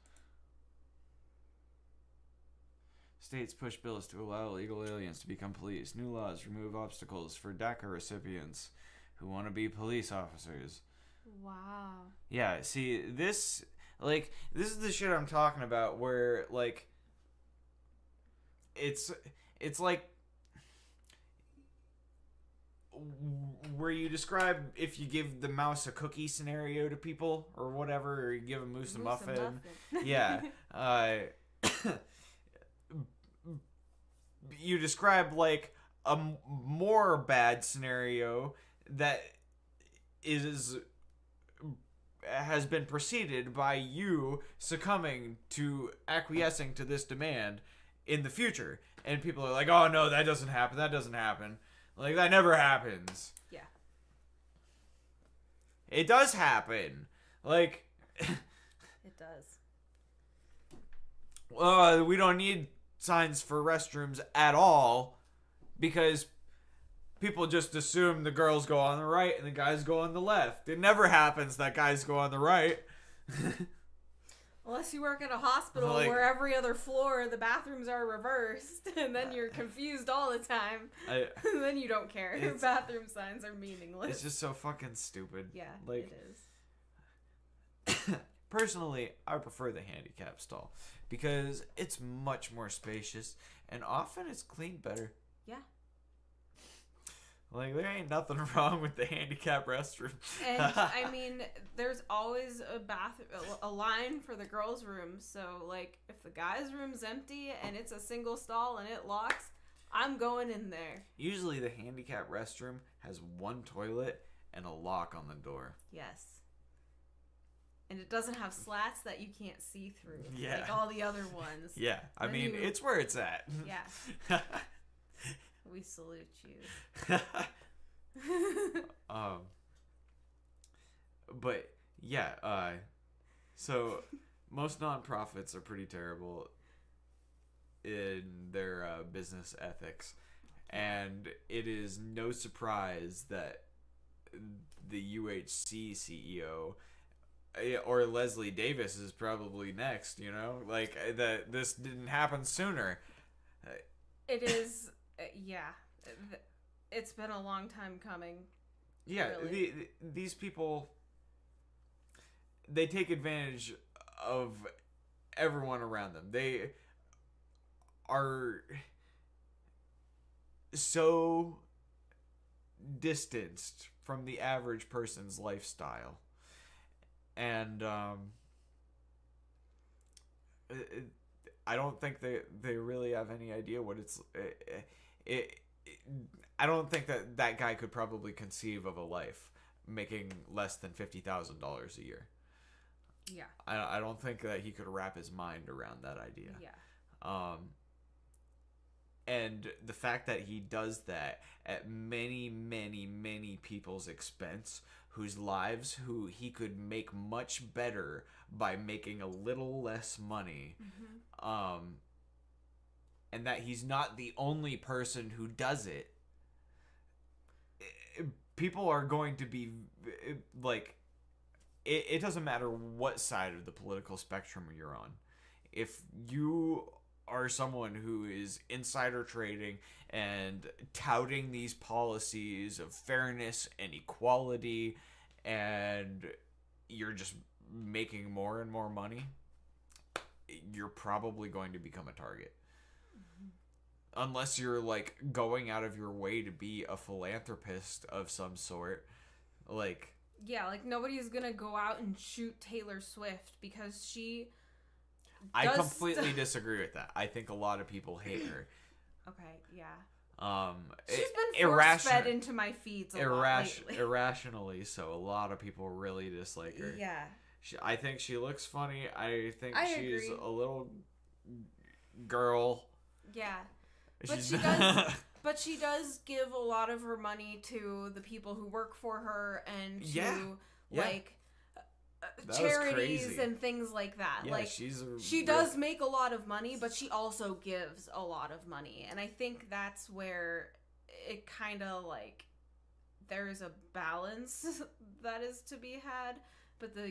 States push bills to allow illegal aliens to become police. New laws remove obstacles for DACA recipients who want to be police officers. Wow. Yeah, see, this is the shit I'm talking about, where, like, it's like where you describe if you give the mouse a cookie scenario to people or whatever, or you give a moose a muffin. Yeah. You describe, like, a more bad scenario that has been preceded by you succumbing to acquiescing to this demand in the future. And people are like, oh no, that doesn't happen. Like, that never happens. Yeah. It does happen. Like, it does. We don't need signs for restrooms at all because people just assume the girls go on the right and the guys go on the left. It never happens that guys go on the right. Unless you work at a hospital, like, where every other floor the bathrooms are reversed, and then you're confused all the time. Then you don't care. Bathroom signs are meaningless. It's just so fucking stupid. Yeah, like, it is. personally, I prefer the handicap stall because it's much more spacious and often it's cleaned better. Yeah. Like, there ain't nothing wrong with the handicap restroom. And I mean, there's always a line for the girls' room. So, like, if the guys' room's empty and it's a single stall and it locks, I'm going in there. Usually, the handicap restroom has one toilet and a lock on the door. Yes. And it doesn't have slats that you can't see through. Yeah. Like all the other ones. Yeah. I mean, it's where it's at. Yeah. We salute you. But yeah, so most nonprofits are pretty terrible in their business ethics, and it is no surprise that the UHC CEO or Leslie Davis is probably next. You know, like that. This didn't happen sooner. It is. Yeah, it's been a long time coming. Yeah, really. These people, they take advantage of everyone around them. They are so distanced from the average person's lifestyle. And I don't think they really have any idea what it's... I don't think that guy could probably conceive of a life making less than $50,000 a year. Yeah. I don't think that he could wrap his mind around that idea. Yeah. And the fact that he does that at many, many, many people's expense, whose lives who he could make much better by making a little less money. Mm-hmm. And that he's not the only person who does it. People are going to be like, it doesn't matter what side of the political spectrum you're on. If you are someone who is insider trading and touting these policies of fairness and equality, and you're just making more and more money, you're probably going to become a target. Unless you're, like, going out of your way to be a philanthropist of some sort. Like... Yeah, like, nobody's gonna go out and shoot Taylor Swift because she... I completely disagree with that. I think a lot of people hate her. Okay, yeah. She's been force fed into my feeds a lot lately. Irrationally, so a lot of people really dislike her. Yeah. I think she looks funny. I think she's agree. A little girl. Yeah. But she does give a lot of her money to the people who work for her and to like charities and things like that. Yeah, like she does make a lot of money, but she also gives a lot of money. And I think that's where it kind of like there's a balance that is to be had. But the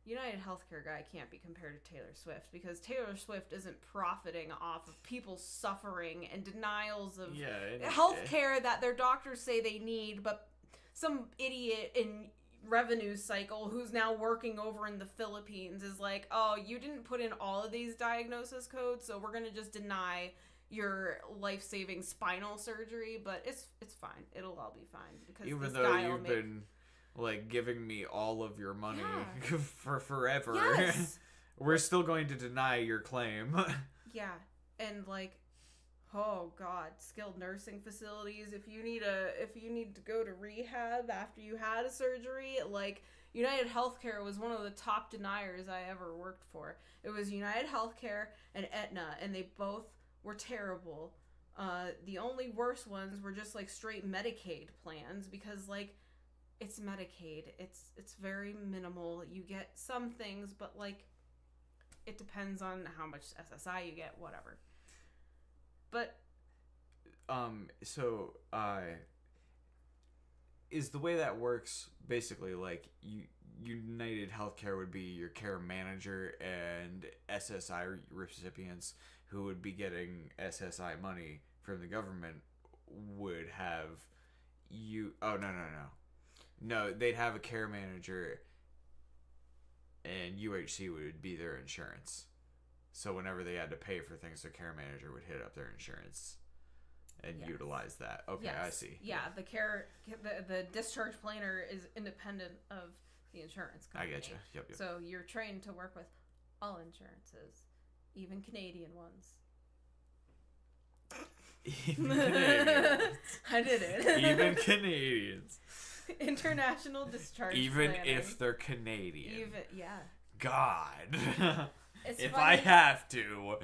United Healthcare guy can't be compared to Taylor Swift because Taylor Swift isn't profiting off of people's suffering and denials of healthcare that their doctors say they need, but some idiot in revenue cycle who's now working over in the Philippines is like, oh, you didn't put in all of these diagnosis codes, so we're going to just deny your life-saving spinal surgery, but it's fine. It'll all be fine because even though you've been like giving me all of your money for forever. Yes. We're still going to deny your claim. Yeah. And like, oh God, skilled nursing facilities. If you need to go to rehab after you had a surgery, like United Healthcare was one of the top deniers I ever worked for. It was United Healthcare and Aetna, and they both were terrible. The only worse ones were just like straight Medicaid plans because like, it's Medicaid. It's very minimal. You get some things, but like it depends on how much SSI you get, whatever. But is the way that works basically like United Healthcare would be your care manager and SSI recipients who would be getting SSI money from the government would have you... Oh, no. No, they'd have a care manager and UHC would be their insurance. So whenever they had to pay for things, the care manager would hit up their insurance and utilize that. Okay, I see. Yeah, the discharge planner is independent of the insurance company. I get you. Yep. So you're trained to work with all insurances, even Canadian ones. Even Canadians. I did it. Even Canadians. International discharge even planning. If they're Canadian. Yeah. God. If funny. I have to.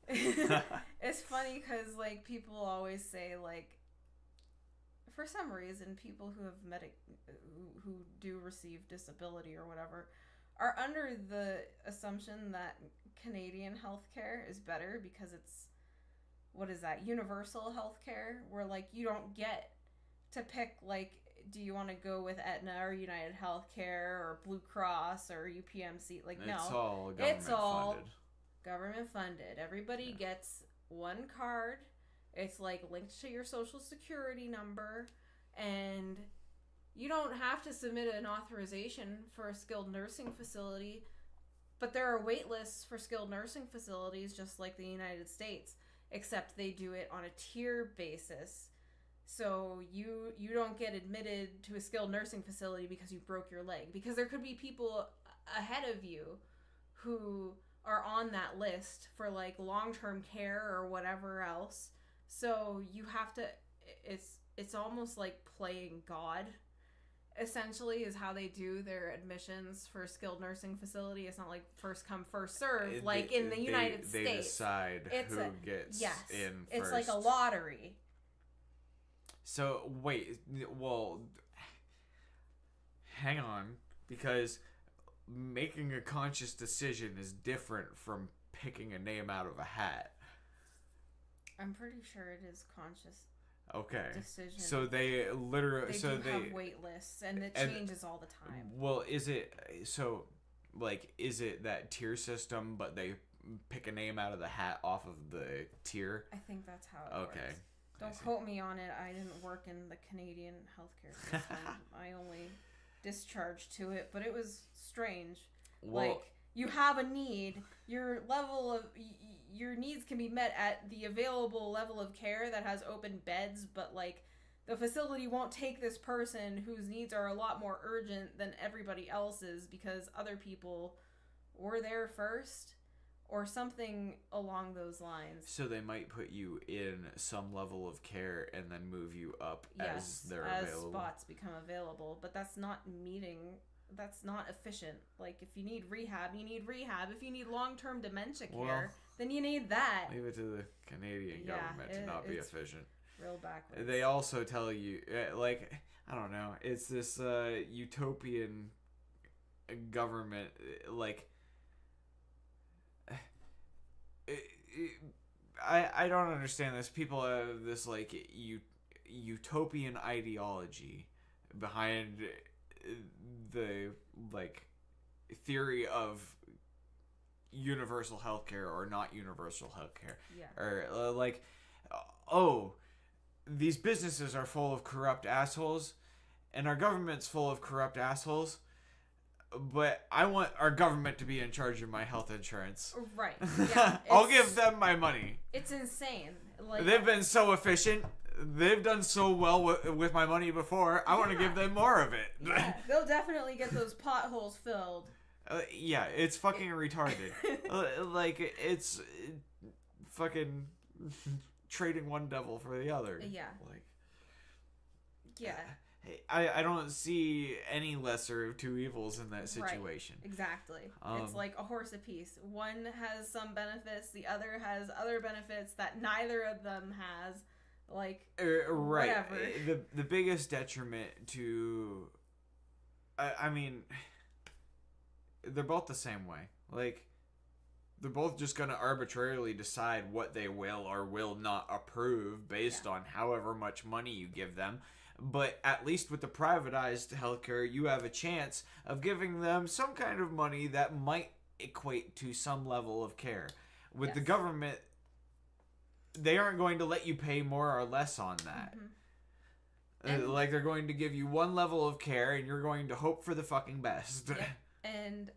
It's funny because, like, people always say, like, for some reason, people who have who do receive disability or whatever are under the assumption that Canadian healthcare is better because it's, what is that, universal healthcare, where, like, you don't get to pick, like, do you want to go with Aetna or United Healthcare or Blue Cross or UPMC? Like, no. It's all government funded. Everybody gets one card. It's, like, linked to your social security number. And you don't have to submit an authorization for a skilled nursing facility. But there are wait lists for skilled nursing facilities just like the United States. Except they do it on a tier basis. So you don't get admitted to a skilled nursing facility because you broke your leg. Because there could be people ahead of you who are on that list for, like, long-term care or whatever else. So you have to, it's almost like playing God, essentially, is how they do their admissions for a skilled nursing facility. It's not like first come, first serve, like in the United States. They decide who gets in first. It's like a lottery. So, wait, well, hang on, because making a conscious decision is different from picking a name out of a hat. I'm pretty sure it is conscious. Okay. Decision. So they literally... They have wait lists, and it changes all the time. Well, is it... So, like, is it that tier system, but they pick a name out of the hat off of the tier? I think that's how it works. Okay. Don't quote me on it. I didn't work in the Canadian healthcare system. I only discharged to it, but it was strange. Well, like, you have a need. Your level of your needs can be met at the available level of care that has open beds, but, like, the facility won't take this person whose needs are a lot more urgent than everybody else's because other people were there first. Or something along those lines. So they might put you in some level of care and then move you up as they're available. As spots become available. But that's not efficient. Like, if you need rehab, you need rehab. If you need long-term dementia care, then you need that. Leave it to the Canadian government to not be efficient. Real backwards. They also tell you, like, I don't know, it's this utopian government, like... I don't understand this. People have this, like, utopian ideology behind the, like, theory of universal healthcare or not universal healthcare. Yeah. Or, like, oh, these businesses are full of corrupt assholes and our government's full of corrupt assholes. But I want our government to be in charge of my health insurance. Right. Yeah. I'll give them my money. It's insane. Like, they've been so efficient. They've done so well with my money before. I want to give them more of it. Yeah, they'll definitely get those potholes filled. Yeah, it's fucking retarded. Like, it's fucking trading one devil for the other. Yeah. Like. Yeah. I don't see any lesser of two evils in that situation. Right. Exactly. It's like a horse apiece. One has some benefits, the other has other benefits that neither of them has. Like, right. Whatever. The biggest detriment to... I mean, they're both the same way. Like, they're both just going to arbitrarily decide what they will or will not approve based on however much money you give them. But at least with the privatized healthcare, you have a chance of giving them some kind of money that might equate to some level of care. With the government, they aren't going to let you pay more or less on that. Mm-hmm. Like, they're going to give you one level of care, and you're going to hope for the fucking best. Yep. And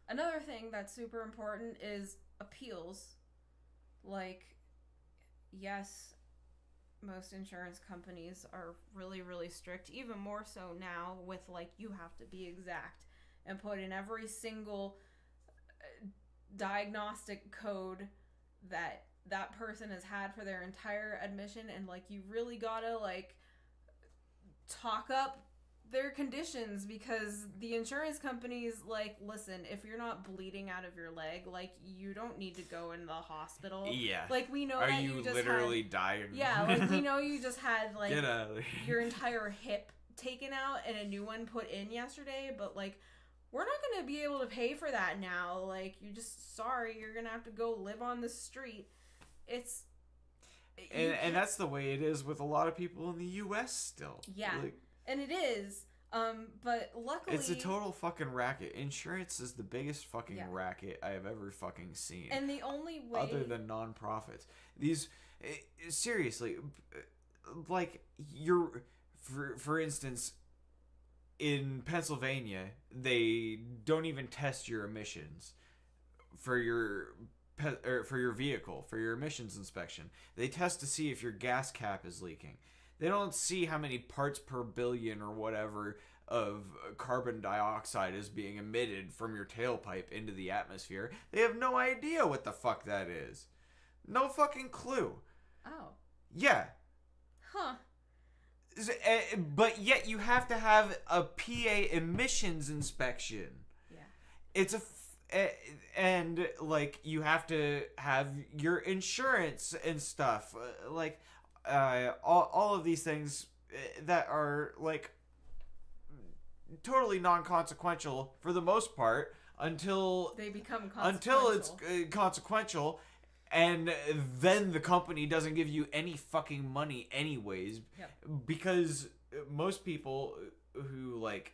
another thing that's super important is appeals. Like, yes, most insurance companies are really, really strict, even more so now with, like, you have to be exact and put in every single diagnostic code that that person has had for their entire admission, and, like, you really gotta, like, talk up their conditions, because the insurance companies, like, listen, if you're not bleeding out of your leg, like, you don't need to go in the hospital. Yeah. Like, we know Are that you just literally had, dying? Yeah, like, we know you just had, like, Get out of here. your entire hip taken out and a new one put in yesterday, but, like, we're not going to be able to pay for that now. Like, you're just sorry, you're going to have to go live on the street. It's... And that's the way it is with a lot of people in the U.S. still. Yeah. Like, and it is, but luckily... It's a total fucking racket. Insurance is the biggest fucking racket I have ever fucking seen. And the only way... Other than non-profits. These... Seriously, like, for instance, in Pennsylvania, they don't even test your emissions for your vehicle, for your emissions inspection. They test to see if your gas cap is leaking. They don't see how many parts per billion or whatever of carbon dioxide is being emitted from your tailpipe into the atmosphere. They have no idea what the fuck that is. No fucking clue. Oh. Yeah. Huh. But yet you have to have a PA emissions inspection. Yeah. It's and, like, you have to have your insurance and stuff. Like... all of these things that are, like, totally non-consequential for the most part until they become consequential. Until it's consequential, and then the company doesn't give you any fucking money anyways. Yep. Because most people who, like,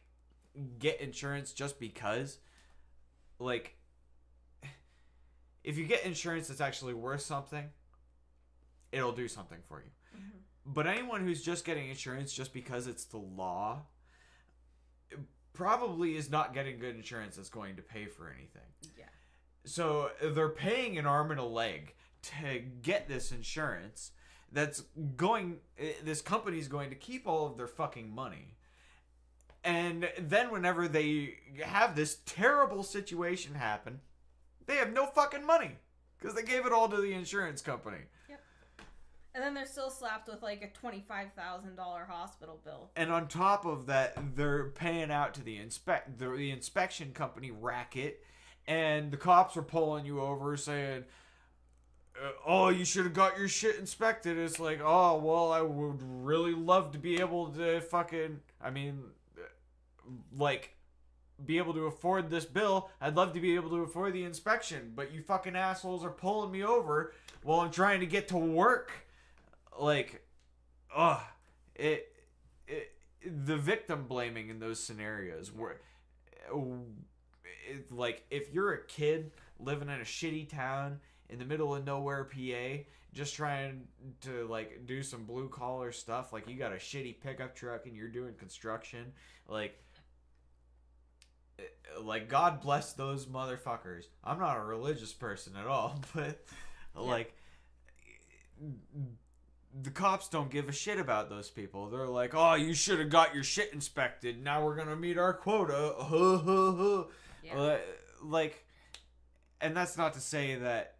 get insurance just because, like, if you get insurance that's actually worth something, it'll do something for you. Mm-hmm. But anyone who's just getting insurance just because it's the law probably is not getting good insurance that's going to pay for anything. Yeah. So they're paying an arm and a leg to get this insurance that's going... This company's going to keep all of their fucking money. And then whenever they have this terrible situation happen, they have no fucking money because they gave it all to the insurance company. And then they're still slapped with, like, a $25,000 hospital bill. And on top of that, they're paying out to the inspection company racket, and the cops are pulling you over saying, oh, you should have got your shit inspected. It's like, oh, well, I would really love to be able to fucking, I mean, like, be able to afford this bill. I'd love to be able to afford the inspection, but you fucking assholes are pulling me over while I'm trying to get to work. Like, the victim blaming in those scenarios where, like, if you're a kid living in a shitty town in the middle of nowhere, PA, just trying to, like, do some blue collar stuff, like, you got a shitty pickup truck and you're doing construction, like, God bless those motherfuckers. I'm not a religious person at all, but, like, the cops don't give a shit about those people. They're like, oh, you should have got your shit inspected. Now we're going to meet our quota. Yeah. Like, and that's not to say that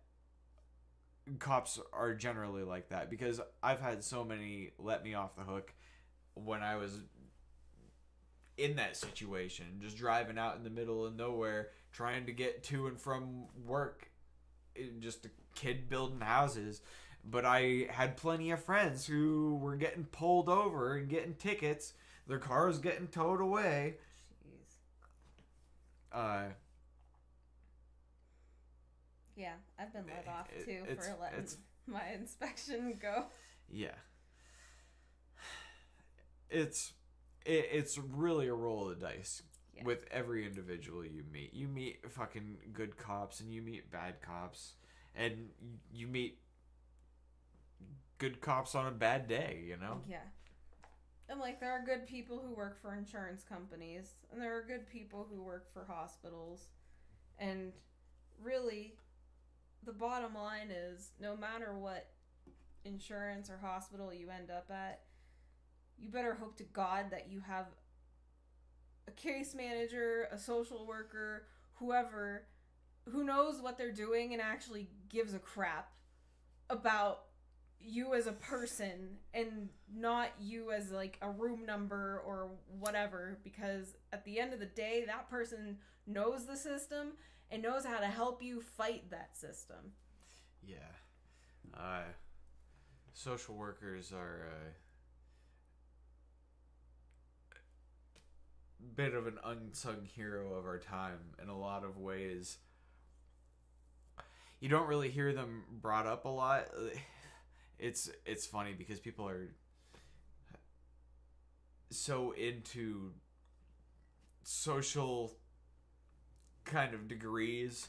cops are generally like that, because I've had so many let me off the hook when I was in that situation, just driving out in the middle of nowhere, trying to get to and from work, just a kid building houses. But I had plenty of friends who were getting pulled over and getting tickets. Their cars getting towed away. Jeez. Yeah, I've been let off too for letting my inspection go. Yeah. It's really a roll of the dice with every individual you meet. You meet fucking good cops and you meet bad cops, and you meet good cops on a bad day, you know? Yeah. And, like, there are good people who work for insurance companies, and there are good people who work for hospitals. And really, the bottom line is, no matter what insurance or hospital you end up at, you better hope to God that you have a case manager, a social worker, whoever, who knows what they're doing and actually gives a crap about you as a person and not you as like a room number or whatever, because at the end of the day, that person knows the system and knows how to help you fight that system. Yeah. Social workers are a bit of an unsung hero of our time in a lot of ways. You don't really hear them brought up a lot. It's funny because people are so into social kind of degrees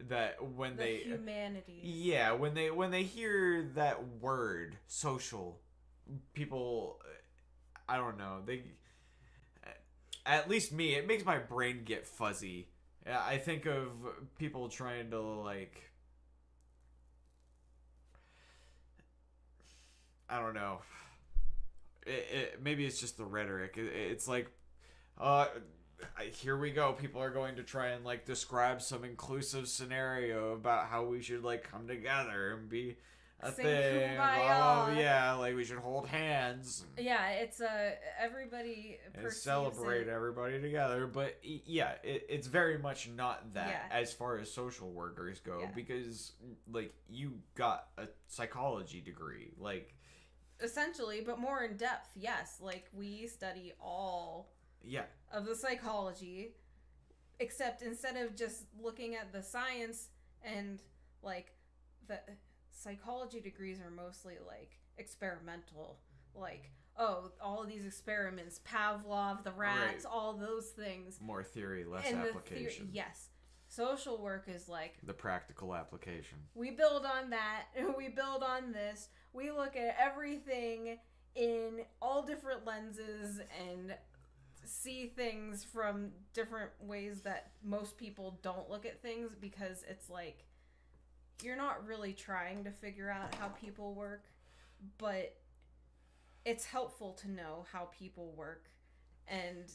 that when the they humanities. when they hear that word social, people, I don't know, they, at least me, it makes my brain get fuzzy. I think of people trying to like, I don't know. Maybe it's just the rhetoric. It's like, here we go. People are going to try and like describe some inclusive scenario about how we should like come together and be a Sing thing. Kumbaya. Blah, yeah, like we should hold hands. Yeah, it's everybody And celebrate everybody together. But yeah, it's very much not that as far as social workers go, because like you got a psychology degree, like. Essentially, but more in depth, yes. Like, we study all of the psychology, except instead of just looking at the science and, like, the psychology degrees are mostly, like, experimental. Like, oh, all of these experiments, Pavlov, the rats, all those things. More theory, less application. Yes. Social work is like... the practical application. We build on that, we build on this. We look at everything in all different lenses and see things from different ways that most people don't look at things, because it's like, you're not really trying to figure out how people work, but it's helpful to know how people work and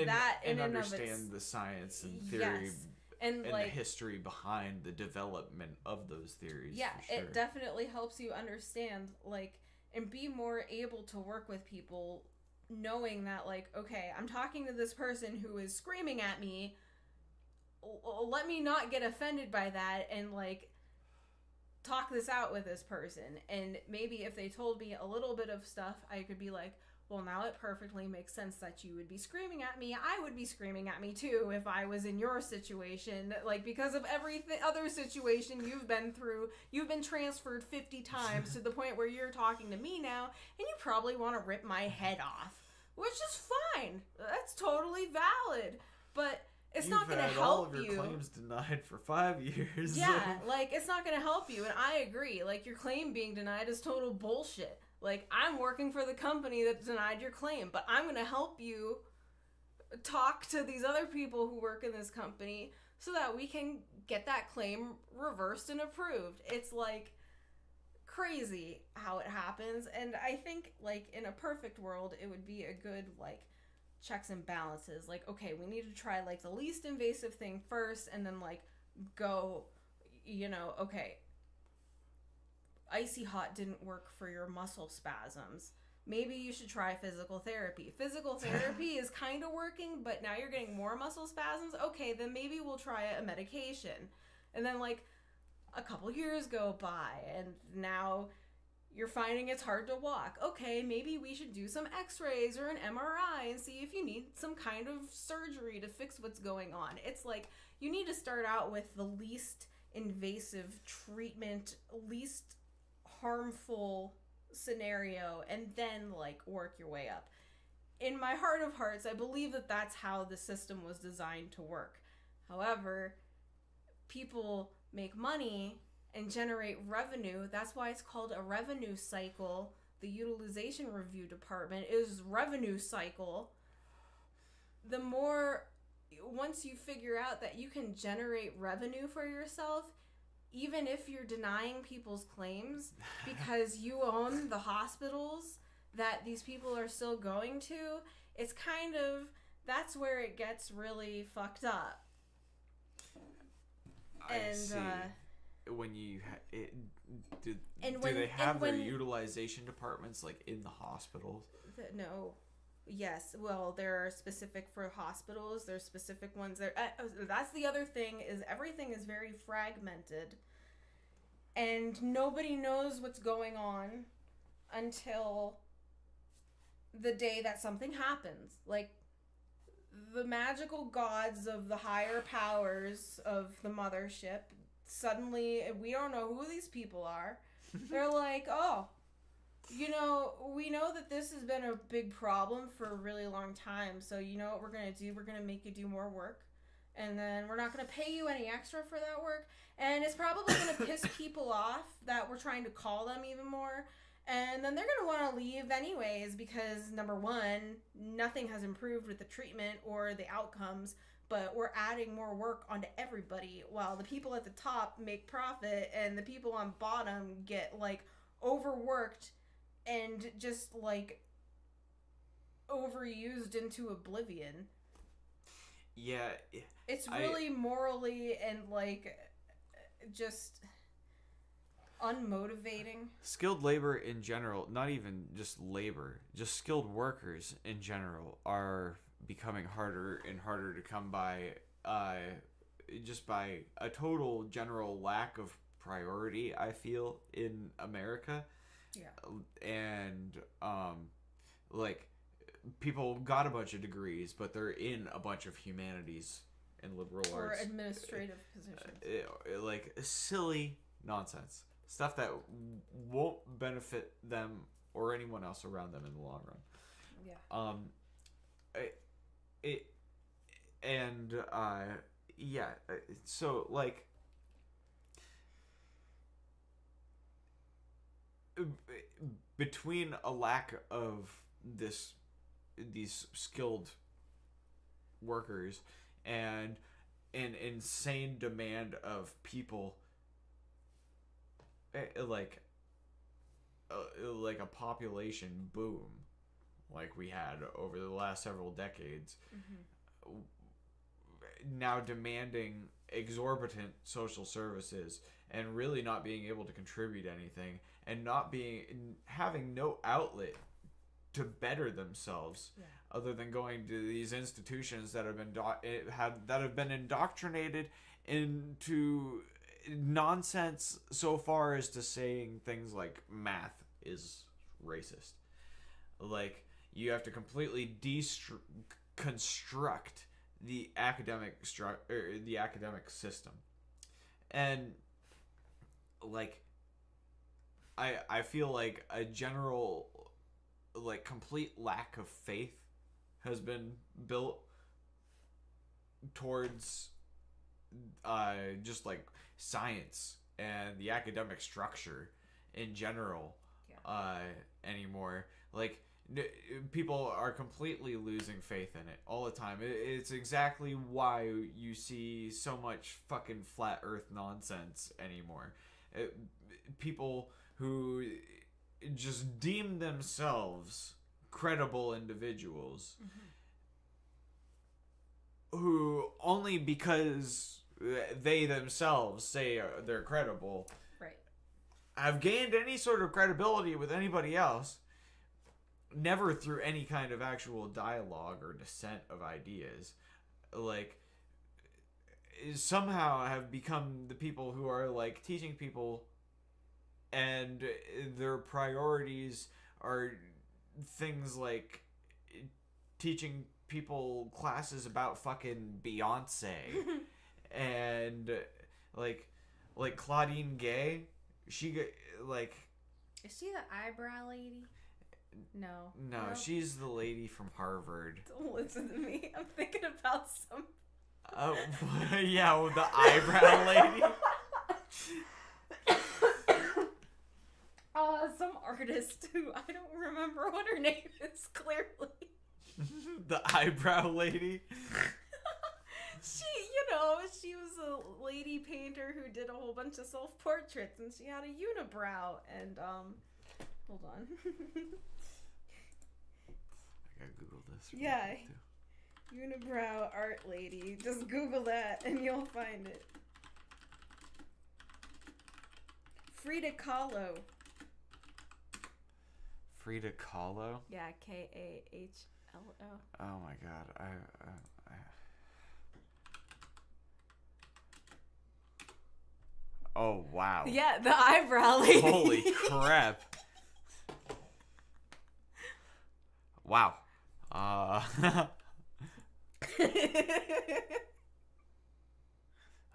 that and understand the science and theory. Yes. And like, the history behind the development of those theories. Yeah, for sure. It definitely helps you understand, like, and be more able to work with people, knowing that, like, okay, I'm talking to this person who is screaming at me. Let me not get offended by that and, like, talk this out with this person. And maybe if they told me a little bit of stuff, I could be like, well, now it perfectly makes sense that you would be screaming at me. I would be screaming at me too if I was in your situation. Like, because of every other situation you've been through, you've been transferred 50 times to the point where you're talking to me now, and you probably want to rip my head off, which is fine. That's totally valid. But it's not going to help you. All of your claims denied for 5 years. Yeah, like, it's not going to help you, and I agree. Like, your claim being denied is total bullshit. Like, I'm working for the company that denied your claim, but I'm going to help you talk to these other people who work in this company so that we can get that claim reversed and approved. It's, like, crazy how it happens, and I think, like, in a perfect world, it would be a good, like, checks and balances. Like, okay, we need to try, like, the least invasive thing first, and then, like, go, you know, okay, icy hot didn't work for your muscle spasms. Maybe you should try physical therapy. Physical therapy is kind of working, but now you're getting more muscle spasms. Okay, then maybe we'll try a medication. And then, like, a couple years go by, and now you're finding it's hard to walk. Okay, maybe we should do some x-rays or an MRI and see if you need some kind of surgery to fix what's going on. It's like, you need to start out with the least invasive treatment, least harmful scenario, and then, like, work your way up. In my heart of hearts, I believe that that's how the system was designed to work. However, people make money and generate revenue. That's why it's called a revenue cycle. the utilization review department is revenue cycle. The more, once you figure out that you can generate revenue for yourself, even if you're denying people's claims because you own the hospitals that these people are still going to, it's kind of, that's where it gets really fucked up. I see. When you do they have their utilization departments like in the hospitals? No. Yes. Well, there are specific for hospitals. There's specific ones there. That's the other thing, is everything is very fragmented, and nobody knows what's going on until the day that something happens. Like, the magical gods of the higher powers of the mothership, suddenly, we don't know who these people are. They're like, oh, you know, we know that this has been a big problem for a really long time, so you know what we're going to do? We're going to make you do more work, and then we're not going to pay you any extra for that work, and it's probably going to piss people off that we're trying to call them even more, and then they're going to want to leave anyways because, number one, nothing has improved with the treatment or the outcomes, but we're adding more work onto everybody while the people at the top make profit and the people on bottom get, like, overworked and just, like, overused into oblivion. Yeah. It's really morally and, like, just unmotivating. Skilled labor in general, not even just labor, just skilled workers in general are becoming harder and harder to come by, just by a total general lack of priority, I feel, in America. Yeah. And like, people got a bunch of degrees, but they're in a bunch of humanities and liberal arts or administrative positions, like silly nonsense stuff that won't benefit them or anyone else around them in the long run. Yeah. So, like, between a lack of these skilled workers and an insane demand of people, like a population boom like we had over the last several decades, now demanding exorbitant social services and really not being able to contribute anything and having no outlet to better themselves, other than going to these institutions that have been indoctrinated into nonsense so far as to saying things like math is racist. Like, you have to completely construct the academic system, and like, I feel like a general, like, complete lack of faith has been built towards just like science and the academic structure in general anymore. Like, people are completely losing faith in it all the time. It's exactly why you see so much fucking flat earth nonsense anymore. People who just deem themselves credible individuals, who, only because they themselves say they're credible, right, have gained any sort of credibility with anybody else, never through any kind of actual dialogue or dissent of ideas, like, somehow have become the people who are, like, teaching people, and their priorities are things like teaching people classes about fucking Beyonce. And like Claudine Gay, she, like, is she the eyebrow lady? No, she's the lady from Harvard. Don't listen to me. I'm thinking about some. Oh, yeah, with the eyebrow lady. Some artist who I don't remember what her name is clearly. The eyebrow lady. She was a lady painter who did a whole bunch of self-portraits, and she had a unibrow, and, hold on. I gotta Google this. Yeah. Unibrow art lady. Just Google that, and you'll find it. Frida Kahlo. Frida Kahlo? Yeah, Kahlo. Oh my god. Oh, wow. Yeah, the eyebrow lady. Holy crap. Wow.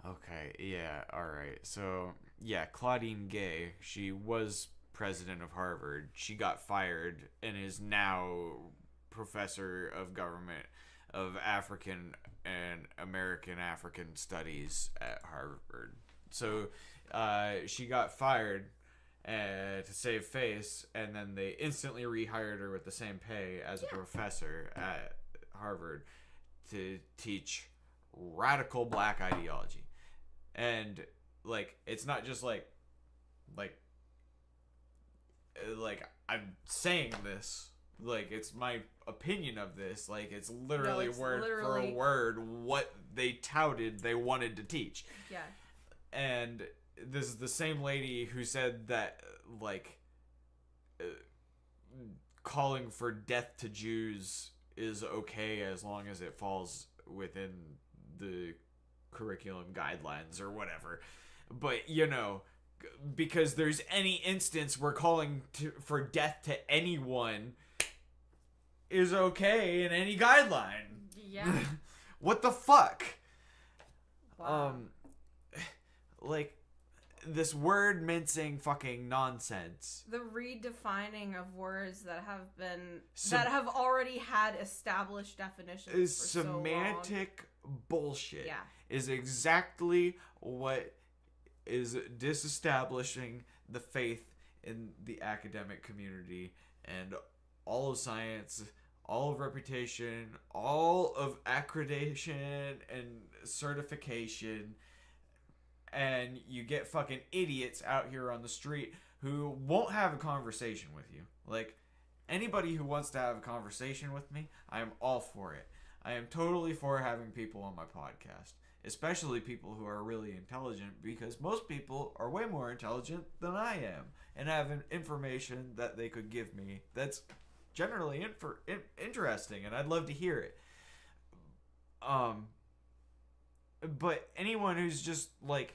Okay, yeah, alright. So, yeah, Claudine Gay, she was president of Harvard. She got fired and is now professor of government of African and African studies at Harvard. So she got fired to save face, and then they instantly rehired her with the same pay as a professor at Harvard to teach radical black ideology. And like, it's not just like I'm saying this, like, it's my opinion of this, like, it's literally word for word what they touted they wanted to teach. Yeah. And this is the same lady who said that, like, calling for death to Jews is okay as long as it falls within the curriculum guidelines or whatever. But, because there's any instance where calling for death to anyone is okay in any guideline. Yeah. What the fuck? Wow. Like, this word mincing fucking nonsense. The redefining of words that have been that have already had established definitions is for so long. Semantic bullshit. Yeah. Is exactly what is disestablishing the faith in the academic community and all of science, all of reputation, all of accreditation and certification. And you get fucking idiots out here on the street who won't have a conversation with you. Like, anybody who wants to have a conversation with me, I am all for it. I am totally for having people on my podcast. Especially people who are really intelligent, because most people are way more intelligent than I am and have information that they could give me that's generally interesting, and I'd love to hear it. But anyone who's just, like,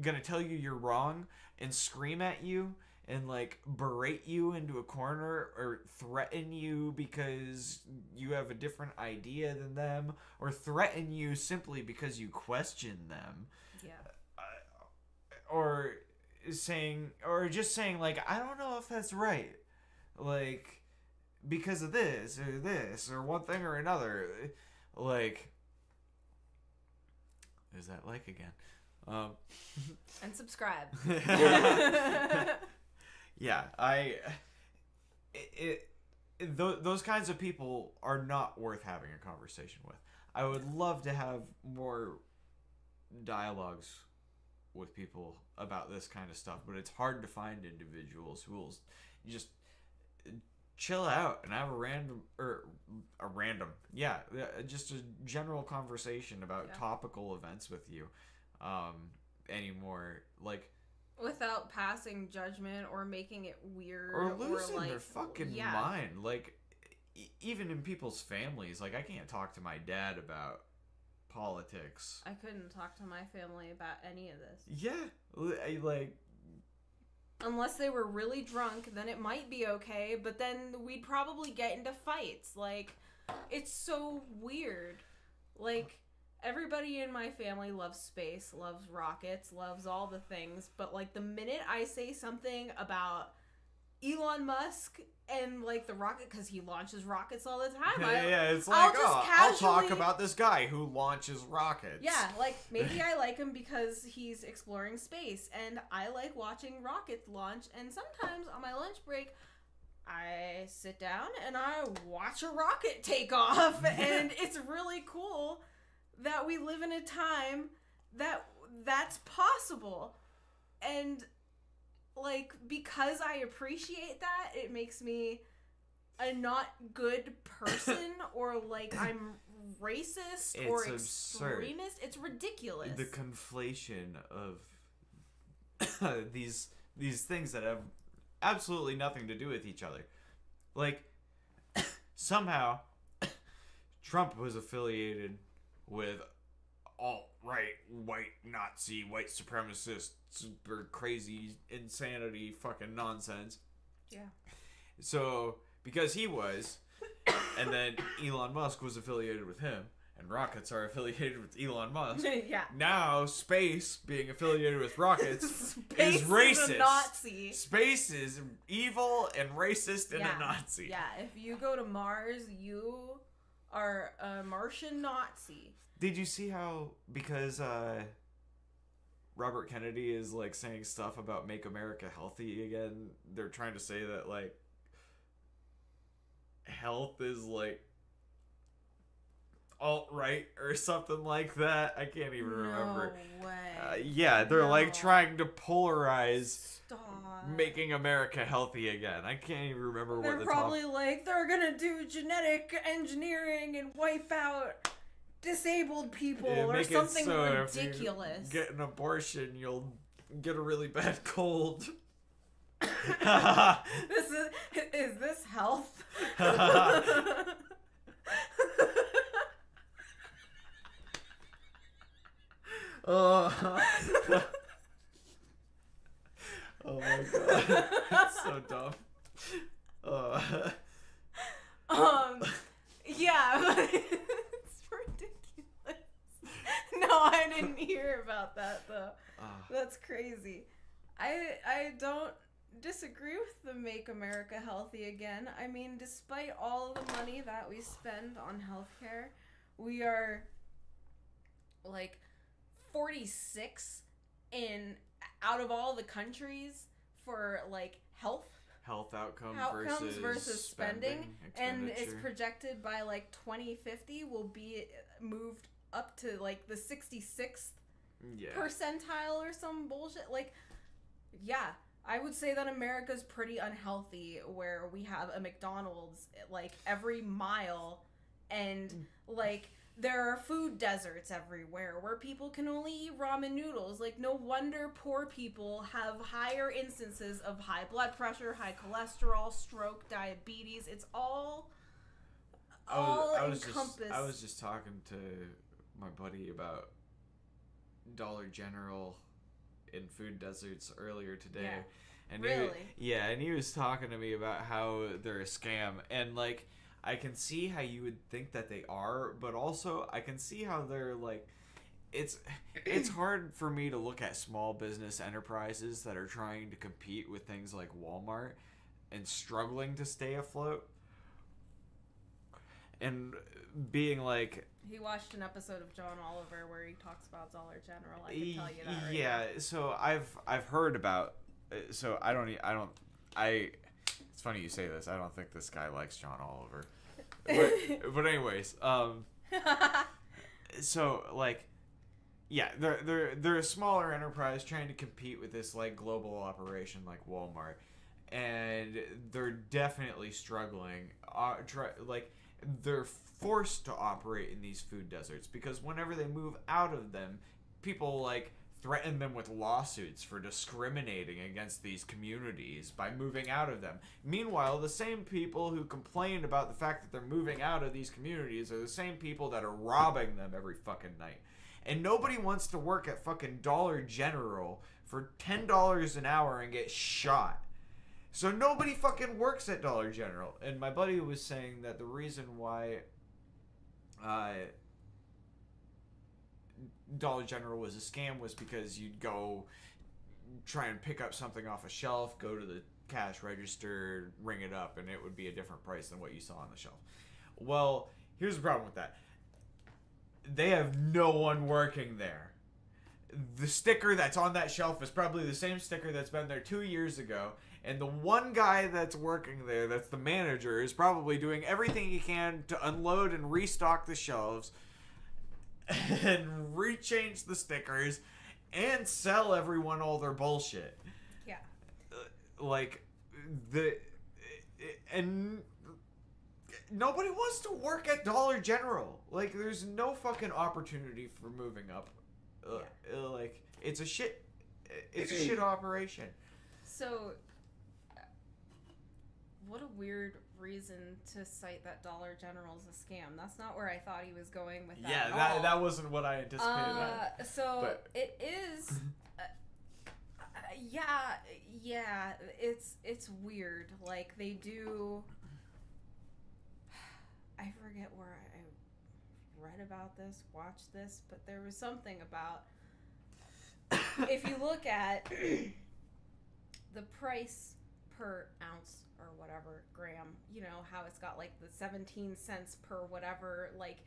gonna tell you you're wrong and scream at you and, like, berate you into a corner or threaten you because you have a different idea than them, or threaten you simply because you question them. Yeah. Or just saying, like, I don't know if that's right. Like, because of this, or one thing or another. Like, there's that like again. And subscribe. Yeah, those kinds of people are not worth having a conversation with. I would love to have more dialogues with people about this kind of stuff, but it's hard to find individuals who will just chill out and have just a general conversation about topical events with you anymore, like, without passing judgment or making it weird or losing like, their fucking mind. Like, even in people's families, like, I can't talk to my dad about politics. I couldn't talk to my family about any of this. Yeah, like, unless they were really drunk, then it might be okay, but then we'd probably get into fights. Like, it's so weird. Like, everybody in my family loves space, loves rockets, loves all the things, but, like, the minute I say something about Elon Musk and like the rocket, because he launches rockets all the time. It's like, I'll talk about this guy who launches rockets. Yeah, like maybe I like him because he's exploring space, and I like watching rockets launch. And sometimes on my lunch break, I sit down and I watch a rocket take off, and it's really cool that we live in a time that's possible. And like, because I appreciate that, it makes me a not good person or like I'm racist or extremist. It's ridiculous. The conflation of these things that have absolutely nothing to do with each other. Like, somehow Trump was affiliated with alt-right, white Nazi, white supremacist, super crazy, insanity, fucking nonsense. Yeah. So, because he was, and then Elon Musk was affiliated with him, and rockets are affiliated with Elon Musk. Yeah. Now, space being affiliated with rockets Space is racist. Is a Nazi. Space is evil and racist and a Nazi. Yeah, if you go to Mars, you are a Martian Nazi. Did you see how, because Robert Kennedy is like saying stuff about make America healthy again, they're trying to say that like health is like alt-right or something like that. I can't even remember. No way. Yeah, they're like trying to polarize Stop. making America healthy again. I can't even remember They're what the probably like, they're gonna do genetic engineering and wipe out disabled people or something ridiculous. If you get an abortion, you'll get a really bad cold. Is this health? Oh my god, that's so dumb. Yeah, it's ridiculous. No, I didn't hear about that though. That's crazy. I don't disagree with the Make America Healthy Again. I mean, despite all the money that we spend on healthcare, we are like 46 out of all the countries for like health outcomes versus spending, and it's projected by like 2050 will be moved up to like the 66th percentile or some bullshit. Like, yeah, I would say that America's pretty unhealthy, where we have a McDonald's like every mile, and like there are food deserts everywhere where people can only eat ramen noodles. Like, no wonder poor people have higher instances of high blood pressure, high cholesterol, stroke, diabetes. It's all encompassed. I was just talking to my buddy about Dollar General in food deserts earlier today. Yeah. And really? and he was talking to me about how they're a scam. And like, I can see how you would think that they are, but also I can see how they're like, it's hard for me to look at small business enterprises that are trying to compete with things like Walmart and struggling to stay afloat and being like... He watched an episode of John Oliver where he talks about Dollar General. I can tell you that right now. So I've heard about... So it's funny you say this. I don't think this guy likes John Oliver. But anyways, so like, yeah, they're a smaller enterprise trying to compete with this like global operation like Walmart, and they're definitely struggling. They're forced to operate in these food deserts because whenever they move out of them, people like threaten them with lawsuits for discriminating against these communities by moving out of them. Meanwhile, the same people who complain about the fact that they're moving out of these communities are the same people that are robbing them every fucking night. And nobody wants to work at fucking Dollar General for $10 an hour and get shot. So nobody fucking works at Dollar General. And my buddy was saying that the reason why Dollar General was a scam was because you'd go try and pick up something off a shelf, go to the cash register, ring it up, and it would be a different price than what you saw on the shelf. Well, here's the problem with that. They have no one working there. The sticker that's on that shelf is probably the same sticker that's been there 2 years ago. And the one guy that's working there, that's the manager, is probably doing everything he can to unload and restock the shelves and rechange the stickers and sell everyone all their bullshit. Yeah. And nobody wants to work at Dollar General. Like, there's no fucking opportunity for moving up. It's a shit operation. So, what a weird reason to cite that Dollar General's a scam. That's not where I thought he was going with that. Yeah, that wasn't what I anticipated. It is. Yeah, it's weird. Like, they do. I forget where I read about this, watched this, but there was something about if you look at the price per ounce or whatever gram, you know how it's got like the 17 cents per whatever, like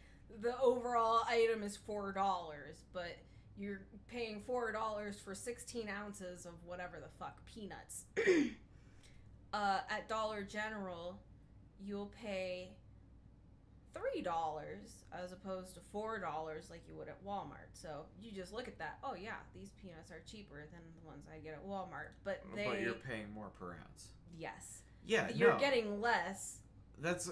the overall item is $4, but you're paying $4 for 16 ounces of whatever the fuck peanuts. At Dollar General, you'll pay $3 as opposed to $4 like you would at Walmart. So you just look at that. Oh yeah, these peanuts are cheaper than the ones I get at Walmart. But you're paying more per ounce. Yes. Yeah, you're getting less. That's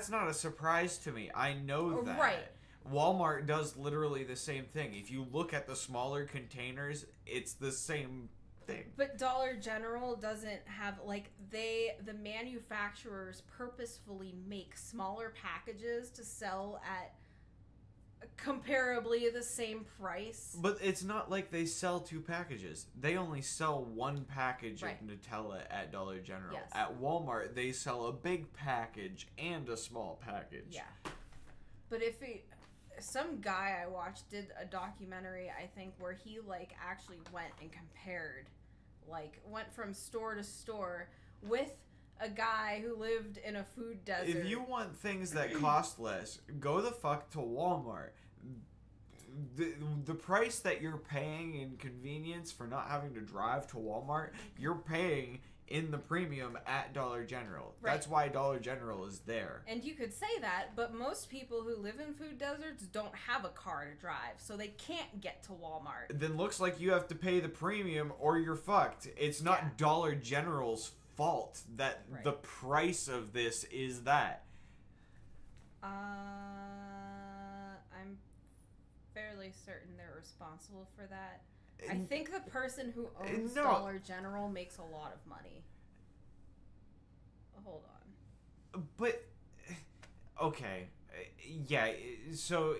not a surprise to me. I know that. Right. Walmart does literally the same thing. If you look at the smaller containers, it's the same thing. But Dollar General doesn't have, like, the manufacturers purposefully make smaller packages to sell at comparably the same price. But it's not like they sell 2 packages. They only sell 1 package right. of Nutella at Dollar General. Yes. At Walmart, they sell a big package and a small package. Yeah. But some guy I watched did a documentary, I think, where he, like, actually went and compared, like, went from store to store with a guy who lived in a food desert. If you want things that cost less, go the fuck to Walmart. The price that you're paying in convenience for not having to drive to Walmart, you're paying in the premium at Dollar General. Right. That's why Dollar General is there. And you could say that, but most people who live in food deserts don't have a car to drive, so they can't get to Walmart. Then looks like you have to pay the premium or you're fucked. It's not Dollar General's fault that right. the price of this is that. I'm fairly certain they're responsible for that. I think the person who owns Dollar General makes a lot of money. Hold on. But, okay. Yeah, so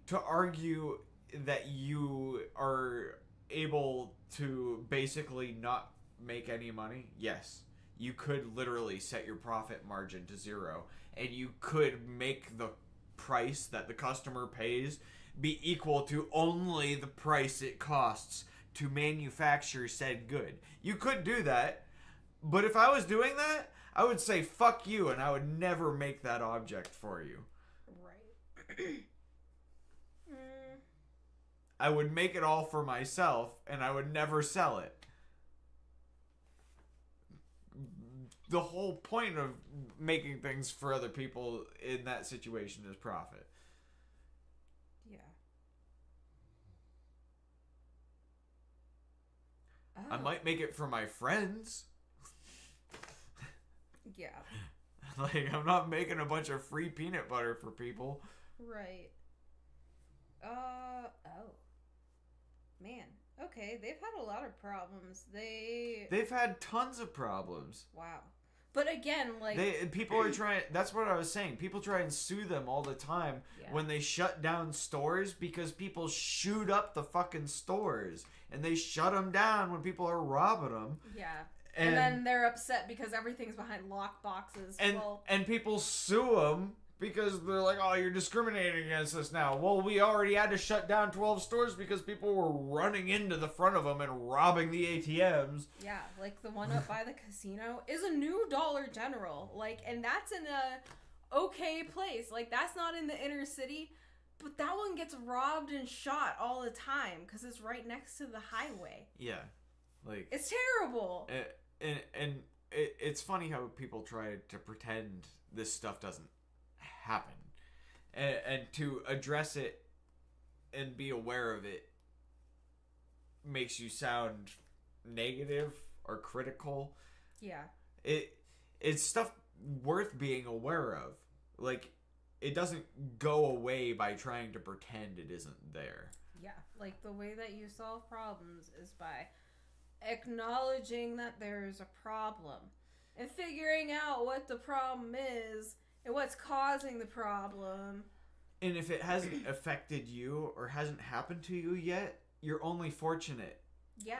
to argue that you are able to basically not make any money, yes. You could literally set your profit margin to 0, and you could make the price that the customer pays be equal to only the price it costs to manufacture said good. You could do that, but if I was doing that, I would say fuck you, and I would never make that object for you. Right. I would make it all for myself, and I would never sell it. The whole point of making things for other people in that situation is profit. Yeah. I might make it for my friends. Yeah. Like, I'm not making a bunch of free peanut butter for people. Right. Oh. Man. Okay, they've had a lot of problems. They've had tons of problems. Wow. But again, like... People are trying... That's what I was saying. People try and sue them all the time when they shut down stores because people shoot up the fucking stores. And they shut them down when people are robbing them. Yeah. And then they're upset because everything's behind locked boxes. And people sue them Because they're like, oh, you're discriminating against us now. Well, we already had to shut down 12 stores because people were running into the front of them and robbing the ATMs. Yeah, like the one up by the casino is a new Dollar General. Like, and that's in a okay place. Like, that's not in the inner city, but that one gets robbed and shot all the time because it's right next to the highway. Yeah. Like, it's terrible. And it's funny how people try to pretend this stuff doesn't happen, and to address it and be aware of it makes you sound negative or critical. Yeah, it's stuff worth being aware of. Like, it doesn't go away by trying to pretend it isn't there. Yeah, like the way that you solve problems is by acknowledging that there's a problem and figuring out what the problem is and what's causing the problem. And if it hasn't affected you or hasn't happened to you yet, you're only fortunate. Yeah.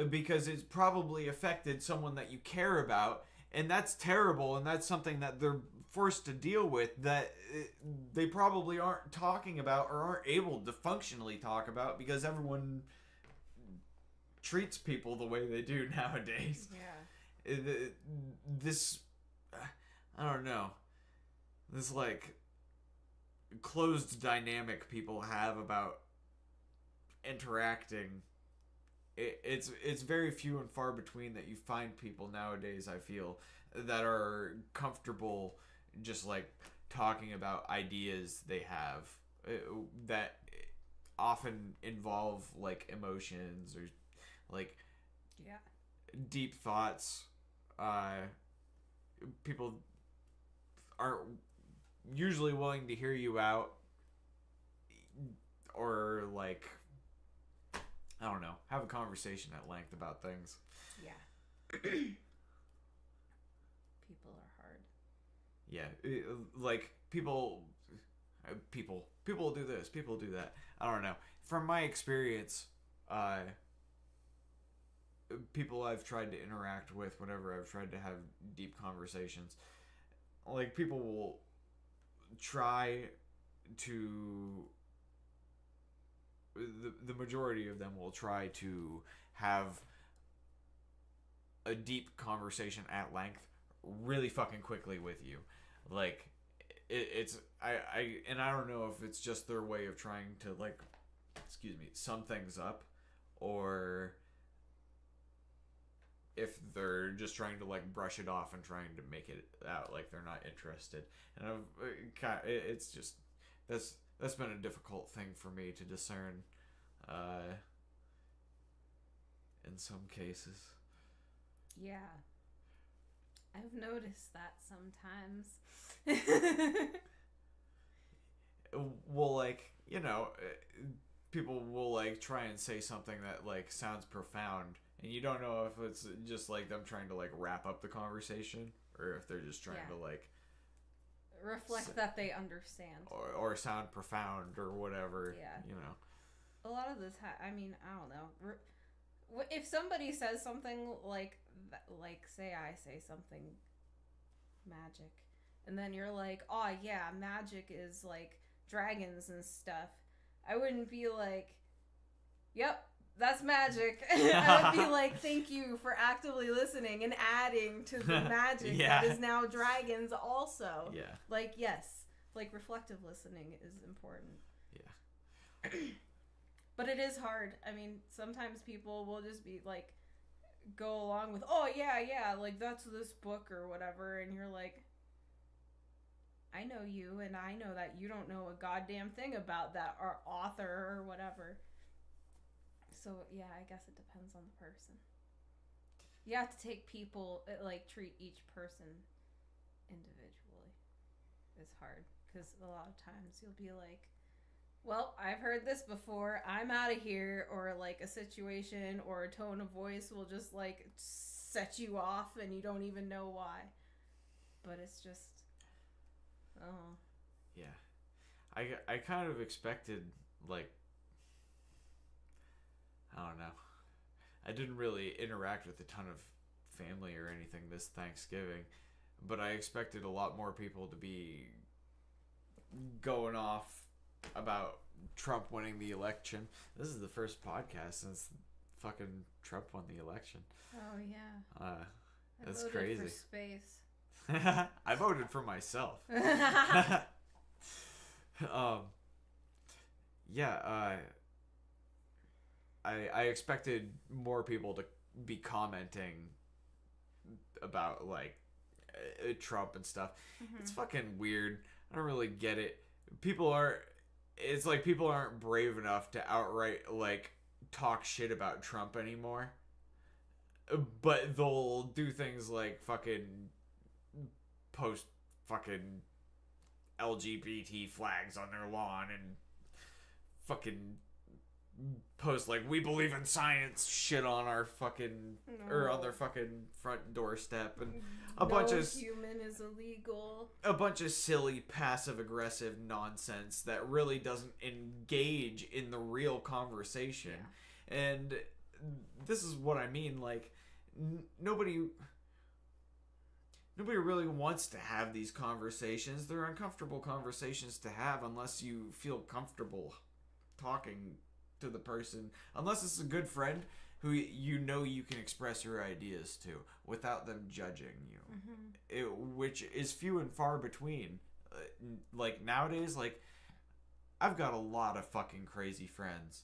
Because it's probably affected someone that you care about, and that's terrible, and that's something that they're forced to deal with that they probably aren't talking about or aren't able to functionally talk about because everyone treats people the way they do nowadays. Yeah. This, I don't know, this like closed dynamic people have about interacting. It's very few and far between that you find people nowadays, I feel, that are comfortable just like talking about ideas they have that often involve like emotions or like deep thoughts. People aren't usually willing to hear you out or like, I don't know, have a conversation at length about things. Yeah. People are hard. Yeah, like people will do this, people will do that. I don't know. From my experience, people I've tried to interact with whenever I've tried to have deep conversations, like people will try to, the majority of them will try to have a deep conversation at length really fucking quickly with you. Like and I don't know if it's just their way of trying to like, sum things up, or if they're just trying to like brush it off and trying to make it out like they're not interested. And it's just, that's been a difficult thing for me to discern in some cases. Yeah. I've noticed that sometimes. Well, like, people will like try and say something that like sounds profound, and you don't know if it's just like them trying to like wrap up the conversation or if they're just trying to like reflect that they understand or sound profound or whatever. A lot of the time, I mean, I don't know, if somebody says something like say I say something magic, and then you're like, oh yeah, magic is like dragons and stuff, I wouldn't be like, yep, that's magic. I would be like, thank you for actively listening and adding to the magic that is now dragons also. Yeah. Like, yes, like reflective listening is important. Yeah. But it is hard. I mean, sometimes people will just be like, go along with, oh yeah, like that's this book or whatever, and you're like, I know you, and I know that you don't know a goddamn thing about that or author or whatever. So yeah, I guess it depends on the person. You have to take people, like treat each person individually. It's hard because a lot of times you'll be like, well, I've heard this before, I'm out of here, or like a situation or a tone of voice will just like set you off and you don't even know why. But it's just, Yeah. I kind of expected, like, I don't know, I didn't really interact with a ton of family or anything this Thanksgiving. but I expected a lot more people to be going off about Trump winning the election. This is the first podcast since fucking Trump won the election. Oh yeah. That's I voted crazy. For space. I voted for myself. I expected more people to be commenting about like Trump and stuff. Mm-hmm. It's fucking weird. I don't really get it. It's like people aren't brave enough to outright like talk shit about Trump anymore. But they'll do things like fucking post fucking LGBT flags on their lawn and fucking post like we believe in science shit on our fucking or on their fucking front doorstep and a bunch of human is illegal. A bunch of silly passive aggressive nonsense that really doesn't engage in the real conversation. Yeah. And this is what I mean, like nobody really wants to have these conversations. They're uncomfortable conversations to have unless you feel comfortable talking to the person, unless it's a good friend who you know you can express your ideas to without them judging you, which is few and far between. Like nowadays, like I've got a lot of fucking crazy friends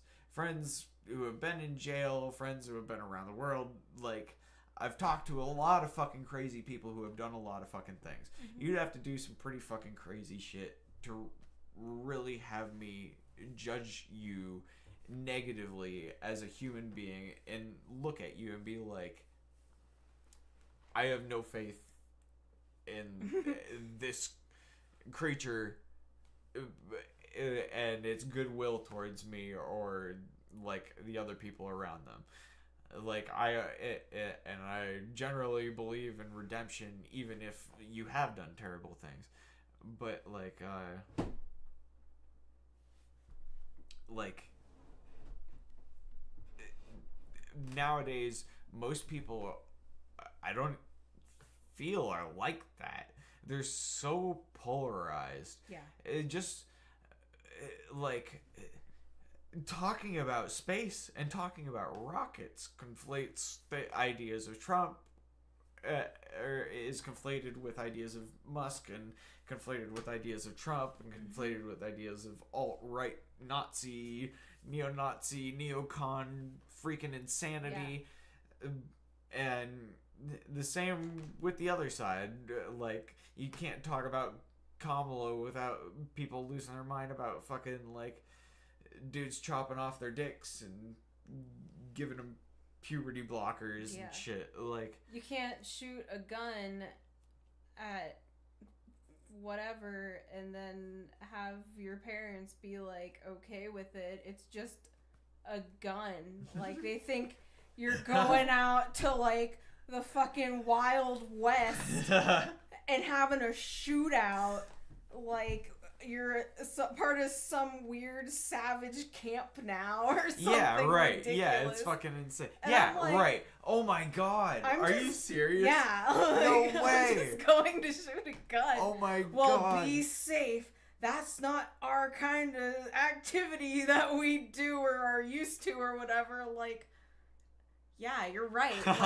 who have been in jail, friends who have been around the world. Like I've talked to a lot of fucking crazy people who have done a lot of fucking things. You'd have to do some pretty fucking crazy shit to really have me judge you negatively as a human being and look at you and be like, I have no faith in this creature and its goodwill towards me or like the other people around them. Like I generally believe in redemption even if you have done terrible things, but like nowadays most people I don't feel are like that. They're so polarized. Yeah. It just like talking about space and talking about rockets conflates the ideas of Trump is conflated with ideas of Musk and conflated with ideas of Trump and conflated with ideas of alt-right Nazi, neo-Nazi, neocon freaking insanity. Yeah. And the same with the other side. Like, you can't talk about Kamala without people losing their mind about fucking, like, dudes chopping off their dicks and giving them puberty blockers and shit. Like, you can't shoot a gun at whatever and then have your parents be like okay with it. It's just a gun. Like, they think you're going out to like the fucking Wild West and having a shootout like you're part of some weird savage camp now or something. Yeah, right. Ridiculous. Yeah, it's fucking insane. And yeah, like, right. Oh my god. Are you serious? Yeah. No like, way. I'm just going to shoot a gun. Oh my god. Well, be safe. That's not our kind of activity that we do or are used to or whatever. Like, yeah, you're right. Like,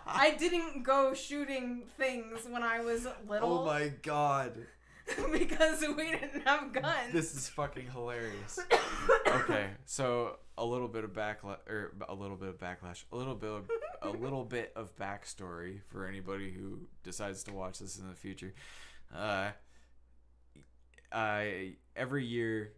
I didn't go shooting things when I was little. Oh my god. Because we didn't have guns. This is fucking hilarious. Okay, so a little bit of backlash, a little bit of backstory for anybody who decides to watch this in the future. Every year,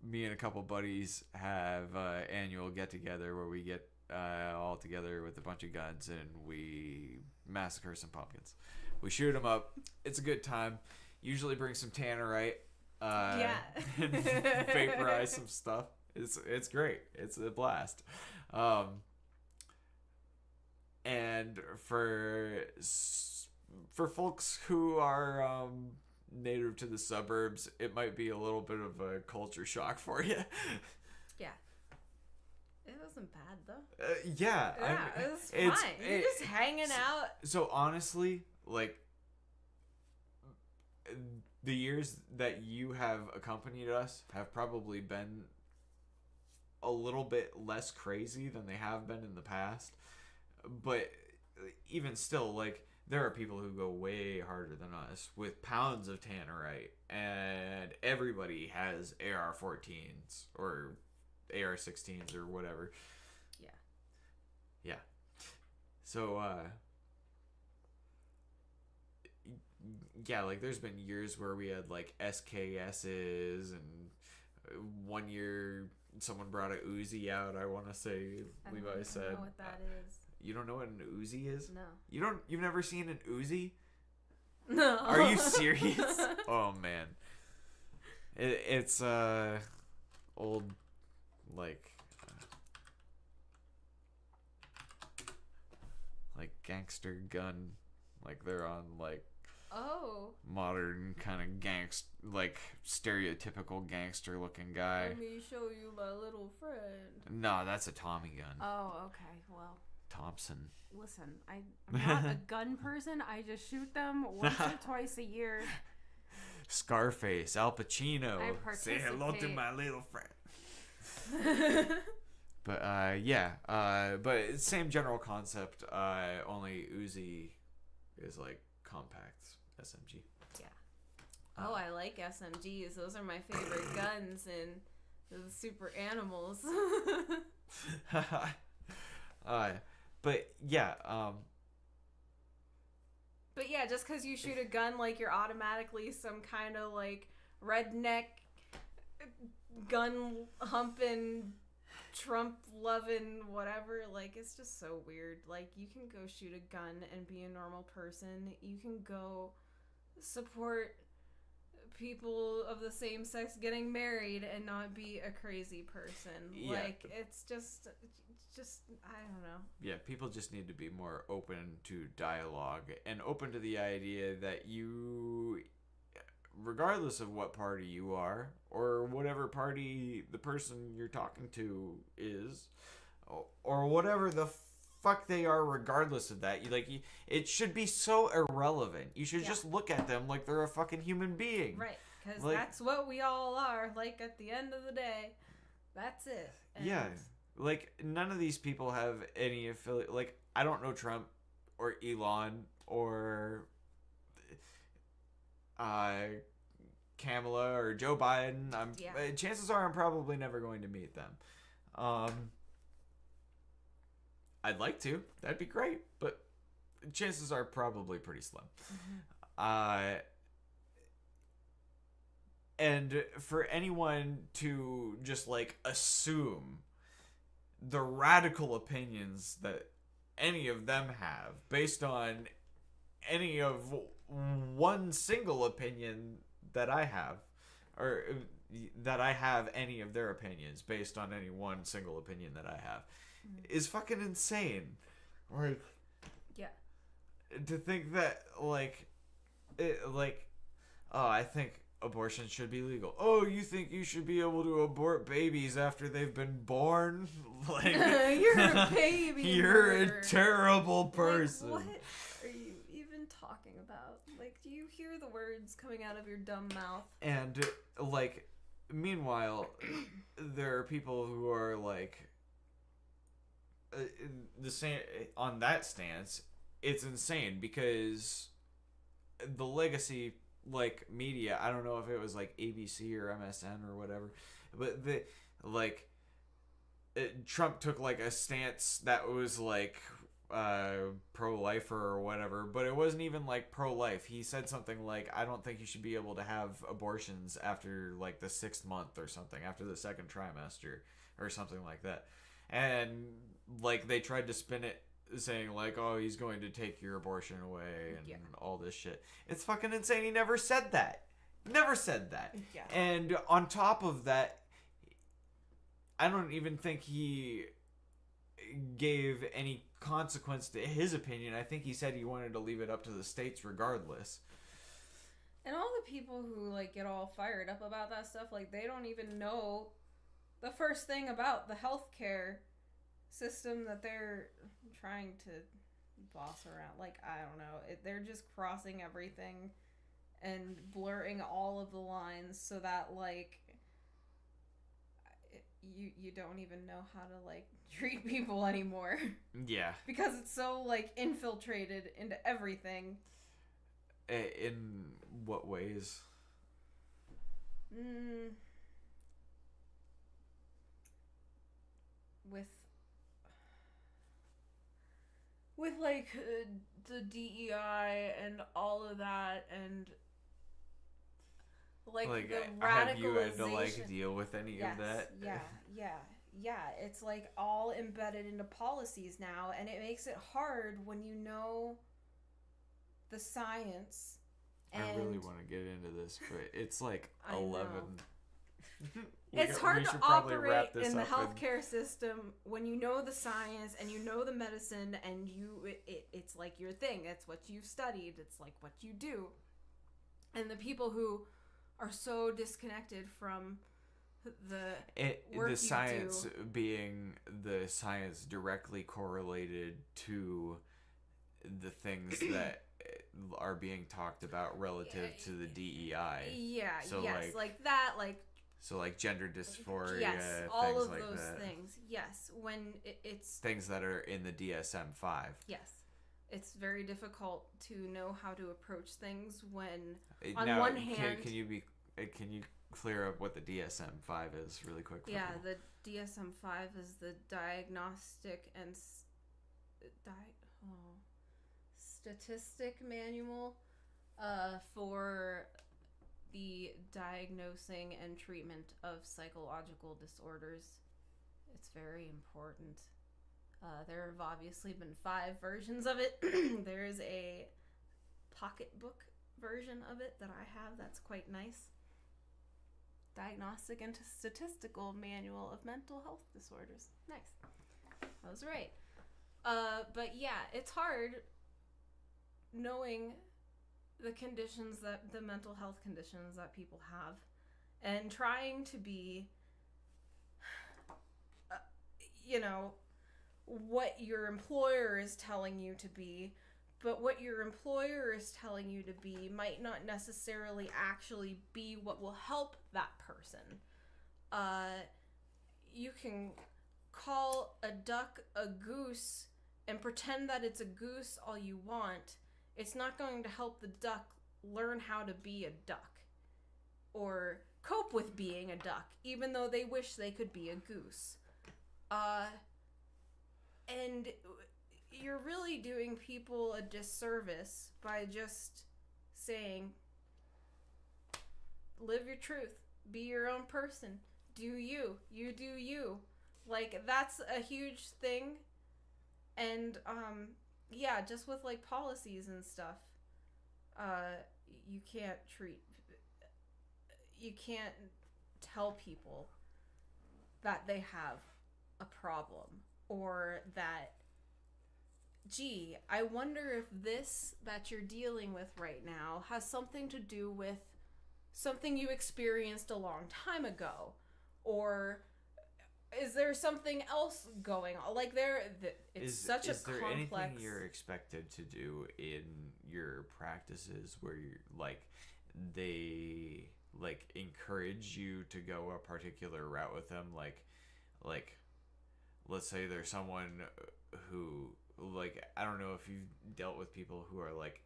me and a couple buddies have annual get together where we get all together with a bunch of guns and we massacre some pumpkins. We shoot them up. It's a good time. Usually bring some tannerite. And vaporize some stuff. It's great. It's a blast. And for folks who are native to the suburbs, it might be a little bit of a culture shock for you. Yeah. It wasn't bad though. Yeah, it was fine. You're just hanging out. So honestly, like, the years that you have accompanied us have probably been a little bit less crazy than they have been in the past. But even still, like, there are people who go way harder than us with pounds of tannerite, and everybody has AR-14s or AR-16s or whatever. Yeah. So, yeah, like, there's been years where we had, like, SKSs, and one year someone brought a Uzi out, I want to say, Levi said. I don't know what that is. You don't know what an Uzi is? No. You've never seen an Uzi? No. Are you serious? Oh, man. It's, old, like gangster gun. Like, they're on, like, modern kind of like, stereotypical gangster looking guy. Let me show you my little friend. No, that's a Tommy gun. Oh, okay. Well, Thompson. Listen, I'm not a gun person. I just shoot them once or twice a year. Scarface, Al Pacino. I participate. Say hello to my little friend. But yeah, but same general concept. Only Uzi is like compact SMG. Yeah. Oh, I like SMGs. Those are my favorite guns in the super animals. But yeah, But yeah, just because you shoot a gun, like, you're automatically some kind of, like, redneck, gun humping, Trump loving, whatever. Like, it's just so weird. Like, you can go shoot a gun and be a normal person. You can go support people of the same sex getting married and not be a crazy person. Yeah. Like, it's just I don't know. Yeah, people just need to be more open to dialogue and open to the idea that you, regardless of what party you are or whatever party the person you're talking to is, or whatever the fuck they are, regardless of that, it should be so irrelevant. You should just look at them like they're a fucking human being. Right, because that's what we all are. Like, at the end of the day, that's it. And yeah. Like, none of these people have any affiliate. Like, I don't know Trump or Elon or Kamala or Joe Biden. Chances are I'm probably never going to meet them. I'd like to. That'd be great. But chances are probably pretty slim. Mm-hmm. And for anyone to just, like, assume the radical opinions that any of them have based on any of one single opinion that I have, or that I have any of their opinions based on any one single opinion that I have, is fucking insane. Like, yeah, to think that, like, I think abortion should be legal. Oh, you think you should be able to abort babies after they've been born? Like, you're a baby. You're a terrible person. Like, what are you even talking about? Like, do you hear the words coming out of your dumb mouth? And, like, meanwhile, there are people who are, like, the same on that stance. It's insane because the legacy, like, media, I don't know if it was like ABC or MSN or whatever, but Trump took, like, a stance that was like pro-lifer or whatever, but it wasn't even like pro-life. He said something like, I don't think you should be able to have abortions after, like, the 6th month or something, after the 2nd trimester or something like that. And, like, they tried to spin it saying, like, oh, he's going to take your abortion away and all this shit. It's fucking insane. He never said that. Never said that. Yeah. And on top of that, I don't even think he gave any consequence to his opinion. I think he said he wanted to leave it up to the states regardless. And all the people who, like, get all fired up about that stuff, like, they don't even know the first thing about the healthcare system that they're trying to boss around. Like, I don't know. They're just crossing everything and blurring all of the lines so that, like, you don't even know how to, like, treat people anymore. Yeah. Because it's so, like, infiltrated into everything. In what ways? With like the DEI and all of that, and like the radicalization. Have you had to like deal with any of that? Yeah. It's like all embedded into policies now, and it makes it hard when you know the science. I really want to get into this, but it's like 11. It's hard to operate in the healthcare system when you know the science and you know the medicine, and it's like your thing. It's what you've studied. It's like what you do. And the people who are so disconnected from the science being the science directly correlated to the things that are being talked about relative to the DEI. Yeah, so yes, like that, like... So, like, gender dysphoria, yes, all things of like those that. things. Yes, when it's... Things that are in the DSM-5. Yes. It's very difficult to know how to approach things when, one hand... Can you clear up what the DSM-5 is really quick? Yeah, the DSM-5 is the Diagnostic and Statistic Manual for the diagnosing and treatment of psychological disorders. It's very important. There have obviously been 5 versions of it. There's a pocketbook version of it that I have that's quite nice. Diagnostic and Statistical Manual of Mental Health Disorders. Nice. I was right. But yeah, it's hard knowing the conditions the mental health conditions that people have, and trying to be, what your employer is telling you to be, but what your employer is telling you to be might not necessarily actually be what will help that person. You can call a duck a goose and pretend that it's a goose all you want. It's not going to help the duck learn how to be a duck or cope with being a duck, even though they wish they could be a goose. And you're really doing people a disservice by just saying, live your truth, be your own person, do you do you. Like, that's a huge thing. And yeah, just with like policies and stuff, you can't tell people that they have a problem, or that, gee, I wonder if this that you're dealing with right now has something to do with something you experienced a long time ago, or is there something else going on? Like, it's such a complex... Is there anything you're expected to do in your practices where you're, like, they, like, encourage you to go a particular route with them? Like, let's say there's someone who, like, I don't know if you've dealt with people who are, like,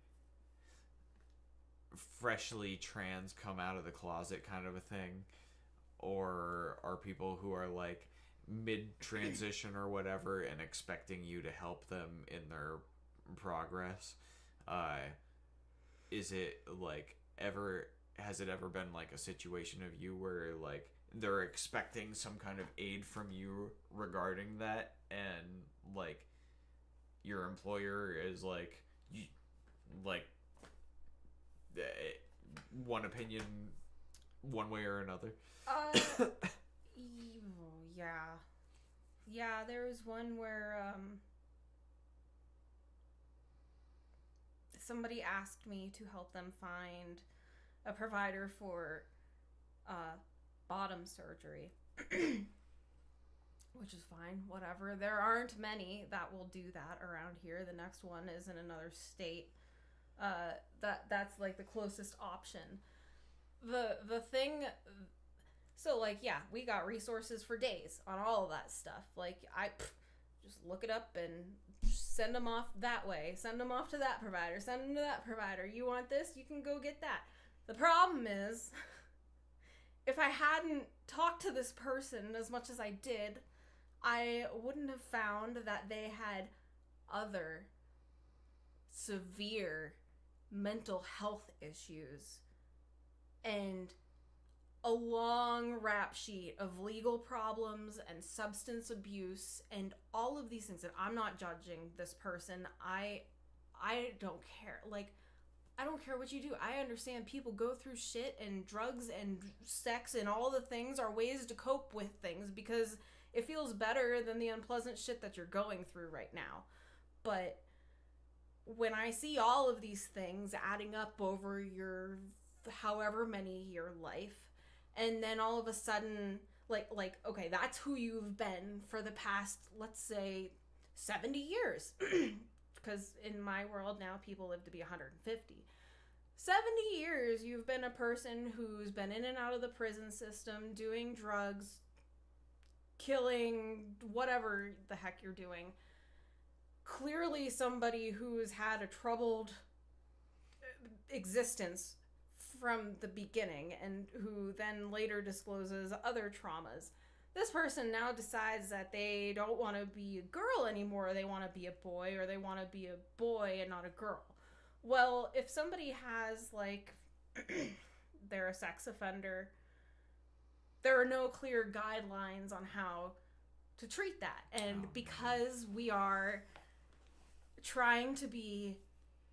freshly trans, come out of the closet kind of a thing, or are people who are, like, mid-transition or whatever and expecting you to help them in their progress. Is it, like, has it ever been, like, a situation of you where, like, they're expecting some kind of aid from you regarding that, and, like, your employer is like one opinion one way or another? Yeah, there was one where somebody asked me to help them find a provider for bottom surgery. Which is fine, whatever. There aren't many that will do that around here. The next one is in another state. That's like the closest option. The thing, so like, yeah, we got resources for days on all of that stuff. Like, just look it up and send them off that way, send them off to that provider, send them to that provider. You want this, you can go get that. The problem is, if I hadn't talked to this person as much as I did, I wouldn't have found that they had other severe mental health issues and a long rap sheet of legal problems and substance abuse and all of these things. And I'm not judging this person. I don't care. Like, I don't care what you do. I understand people go through shit, and drugs and sex and all the things are ways to cope with things because it feels better than the unpleasant shit that you're going through right now. But when I see all of these things adding up over your however many year life, and then all of a sudden, like okay, that's who you've been for the past, let's say, 70 years. Because in my world now, people live to be 150. 70 years you've been a person who's been in and out of the prison system, doing drugs, killing, whatever the heck you're doing. Clearly somebody who's had a troubled existence from the beginning and who then later discloses other traumas. This person now decides that they don't want to be a girl anymore, they want to be a boy, or they want to be a boy and not a girl. Well, if somebody has, like, they're a sex offender, there are no clear guidelines on how to treat that. And because we are trying to be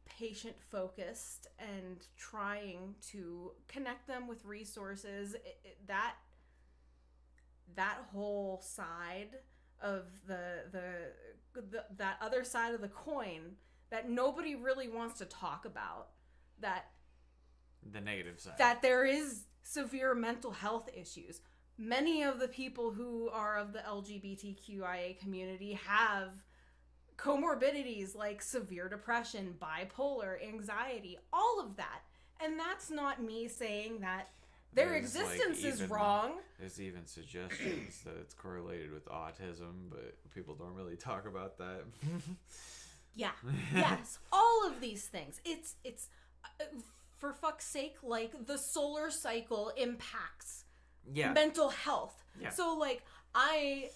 patient-focused and trying to connect them with resources, that whole side of that other side of the coin that nobody really wants to talk about, that the negative side, that there is severe mental health issues. Many of the people who are of the LGBTQIA community have comorbidities like severe depression, bipolar, anxiety, all of that. And that's not me saying that their existence is wrong. There's even suggestions that it's correlated with autism, but people don't really talk about that. Yeah. Yes. All of these things. It's for fuck's sake, like, the solar cycle impacts mental health. Yeah. So, like, I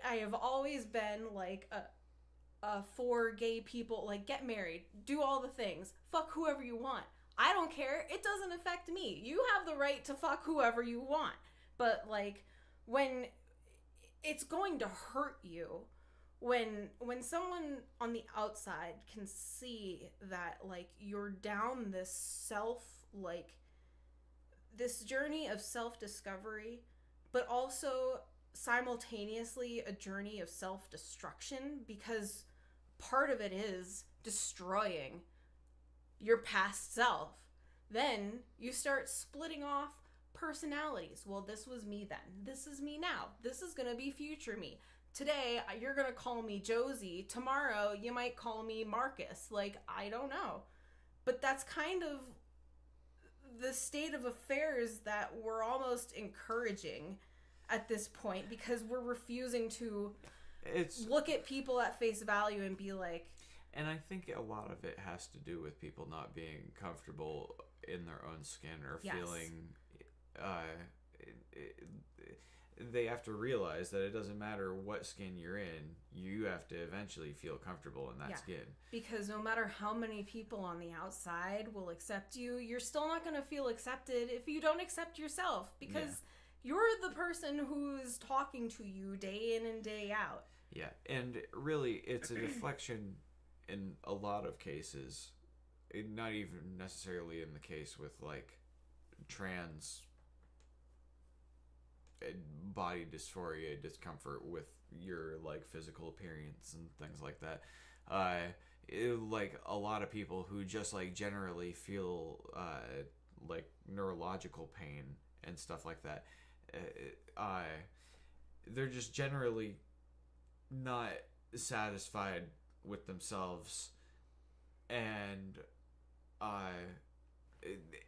have always been like for gay people, like, get married, do all the things, fuck whoever you want. I don't care. It doesn't affect me. You have the right to fuck whoever you want. But, like, when it's going to hurt you, when someone on the outside can see that, like, you're down this this journey of self-discovery, but also simultaneously a journey of self-destruction, because part of it is destroying your past self. Then you start splitting off personalities. Well, this was me then. This is me now. This is going to be future me. Today, you're going to call me Josie. Tomorrow, you might call me Marcus. Like, I don't know. But that's kind of the state of affairs that we're almost encouraging at this point, because we're refusing to look at people at face value and be like... And I think a lot of it has to do with people not being comfortable in their own skin, or feeling... they have to realize that it doesn't matter what skin you're in, you have to eventually feel comfortable in that skin. Because no matter how many people on the outside will accept you, you're still not going to feel accepted if you don't accept yourself, because you're the person who's talking to you day in and day out. Yeah, and really, it's a deflection in a lot of cases, not even necessarily in the case with, like, trans body dysphoria, discomfort with your, like, physical appearance and things like that. Like, a lot of people who just, like, generally feel like neurological pain and stuff like that, they're just generally not satisfied with themselves and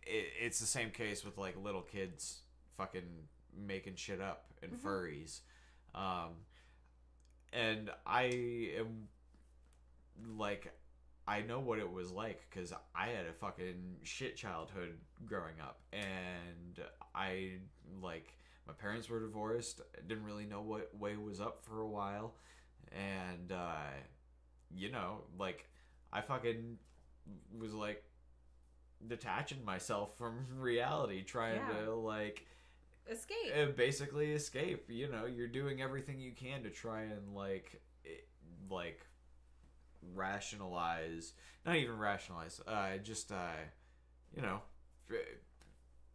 it's the same case with like little kids fucking making shit up and furries. And I am like, I know what it was like because I had a fucking shit childhood growing up, and I like, my parents were divorced. I didn't really know what way was up for a while, and you know, like, I fucking was like detaching myself from reality, trying to like escape, basically escape. You know, you're doing everything you can to try and like rationalize, not even rationalize, just you know,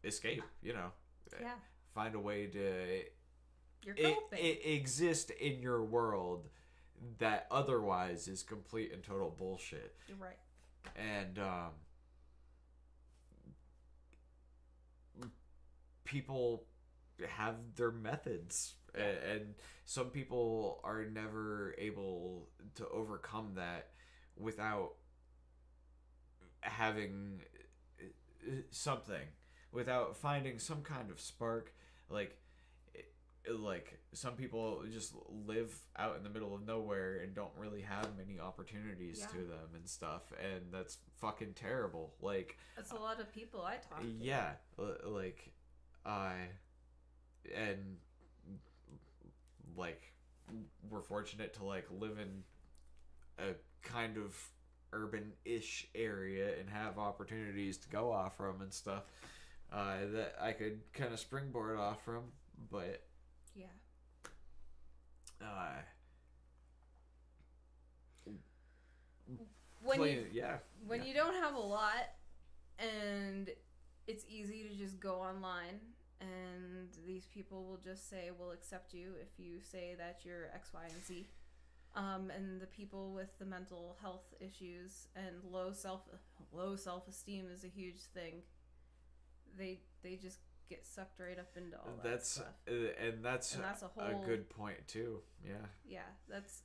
escape, you know, find a way to exist in your world that otherwise is complete and total bullshit. You're right. And people have their methods, and some people are never able to overcome that without having something, without finding some kind of spark. Like some people just live out in the middle of nowhere and don't really have many opportunities to them and stuff, and that's fucking terrible. Like, that's a lot of people I talk to. Yeah, like and like, we're fortunate to like live in a kind of urban-ish area and have opportunities to go off from and stuff that I could kind of springboard off from, but when you don't have a lot and it's easy to just go online, and these people will just say we'll accept you if you say that you're X, Y, and Z. And the people with the mental health issues and low self-esteem is a huge thing. They just get sucked right up into all that stuff. And that's a good point too. Yeah, that's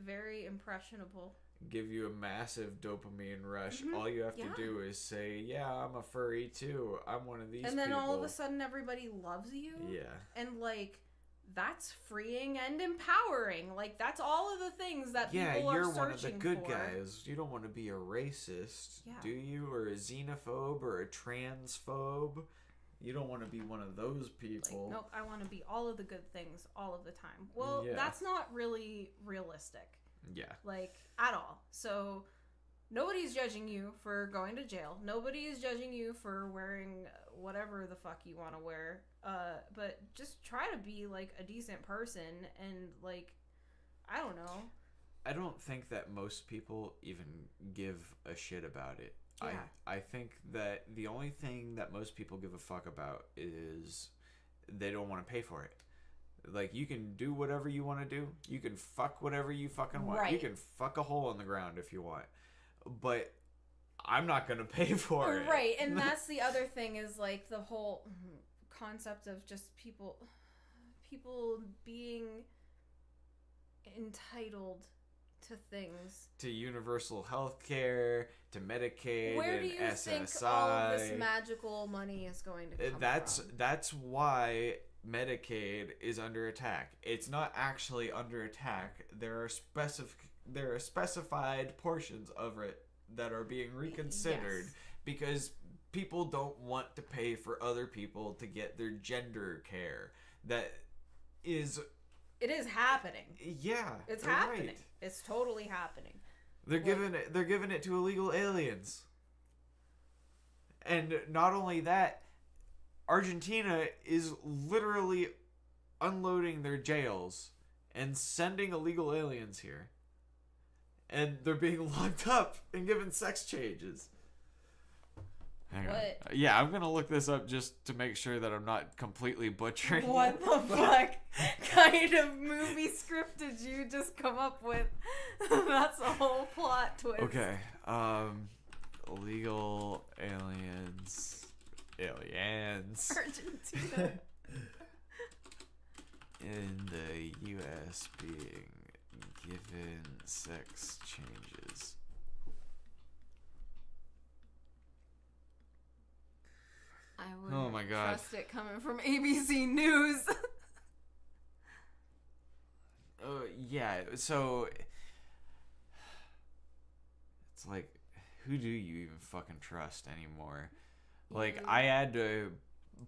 very impressionable. Give you a massive dopamine rush. All you have to do is say, yeah, I'm a furry too, I'm one of these and then people. All of a sudden everybody loves you. And like, that's freeing and empowering. Like, that's all of the things that people are searching for. Yeah, you're one of the good guys. You don't want to be a racist, do you? Or a xenophobe or a transphobe. You don't want to be one of those people. Like, nope, I want to be all of the good things all of the time. Well, that's not really realistic. Yeah. Like, at all. So, nobody's judging you for going to jail. Nobody is judging you for wearing whatever the fuck you want to wear. But just try to be, like, a decent person and, like, I don't know. I don't think that most people even give a shit about it. Yeah. I think that the only thing that most people give a fuck about is they don't want to pay for it. Like, you can do whatever you want to do. You can fuck whatever you fucking want. Right. You can fuck a hole in the ground if you want. But I'm not going to pay for it. Right, and that's the other thing is, like, the whole concept of just people being entitled to things. To universal health care, to Medicaid, where do you and think SSI. all this magical money is going to come from? That's why Medicaid is under attack. It's not actually under attack. There are specified portions of it that are being reconsidered because people don't want to pay for other people to get their gender care. It is happening. Yeah, it's happening. Right. It's totally happening. They're giving it to illegal aliens. And not only that, Argentina is literally unloading their jails and sending illegal aliens here. And they're being locked up and given sex changes. Hang on. Yeah, I'm going to look this up just to make sure that I'm not completely butchering What the fuck kind of movie script did you just come up with? That's a whole plot twist. Okay. Illegal aliens. Argentina. In the U.S. being given sex changes. God. Trust it coming from ABC News. Yeah, so it's like, who do you even fucking trust anymore? Like, I had to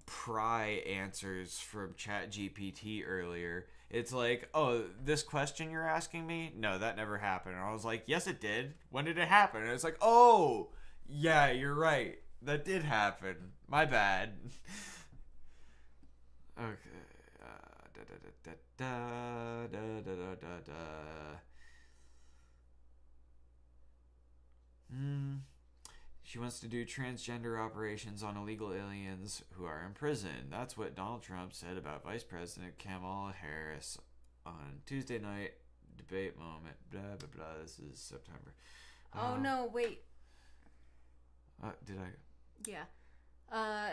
pry answers from ChatGPT earlier. It's like, oh, this question you're asking me? No, that never happened. And I was like, yes, it did. When did it happen? And it's like, oh, yeah, you're right. That did happen. My bad. Okay. She wants to do transgender operations on illegal aliens who are in prison. That's what Donald Trump said about Vice President Kamala Harris on Tuesday night debate moment. Blah, blah, blah. This is September. Oh, no, wait. Did I? Yeah.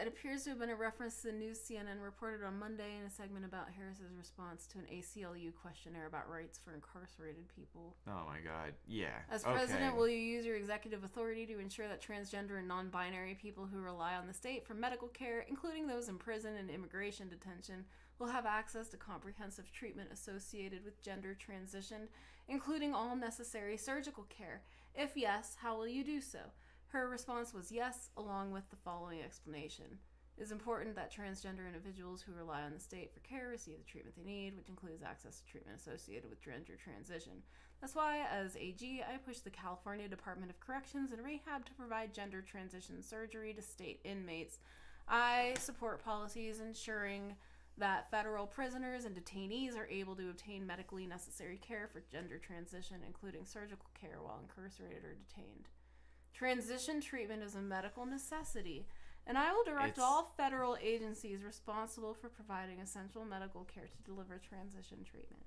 It appears to have been a reference to the news CNN reported on Monday in a segment about Harris's response to an ACLU questionnaire about rights for incarcerated people. Oh my God, yeah. As president, will you use your executive authority to ensure that transgender and non-binary people who rely on the state for medical care, including those in prison and immigration detention, will have access to comprehensive treatment associated with gender transition, including all necessary surgical care? If yes, how will you do so? Her response was yes, along with the following explanation. It is important that transgender individuals who rely on the state for care receive the treatment they need, which includes access to treatment associated with gender transition. That's why, as AG, I pushed the California Department of Corrections and Rehab to provide gender transition surgery to state inmates. I support policies ensuring that federal prisoners and detainees are able to obtain medically necessary care for gender transition, including surgical care while incarcerated or detained. Transition treatment is a medical necessity, and I will direct all federal agencies responsible for providing essential medical care to deliver transition treatment.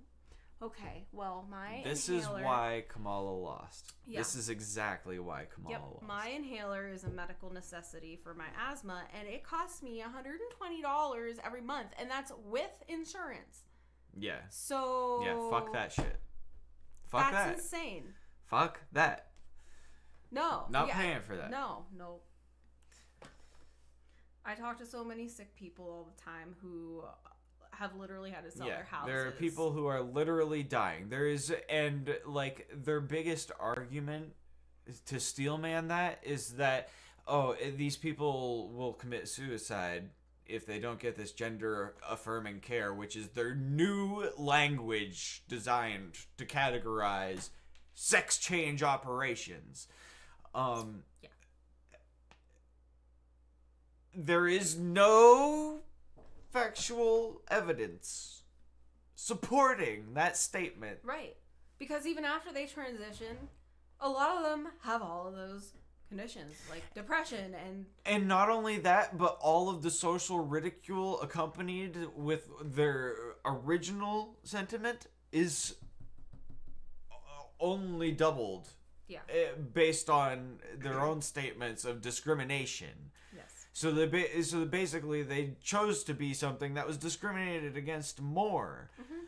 Okay, well, This inhaler... is why Kamala lost. Yeah. This is exactly why Kamala lost. My inhaler is a medical necessity for my asthma, and it costs me $120 every month, and that's with insurance. Yeah. So... Yeah, fuck that shit. Fuck that. That's insane. Fuck that. No. Not paying for that. No. I talk to so many sick people all the time who have literally had to sell their houses. There are people who are literally dying. Their biggest argument to steelman that is that, these people will commit suicide if they don't get this gender affirming care, which is their new language designed to categorize sex change operations. There is no factual evidence supporting that statement. Right. Because even after they transition, a lot of them have all of those conditions, like depression And not only that, but all of the social ridicule accompanied with their original sentiment is only doubled. Yeah. Based on their own statements of discrimination. Yes. So basically they chose to be something that was discriminated against more. Mm-hmm.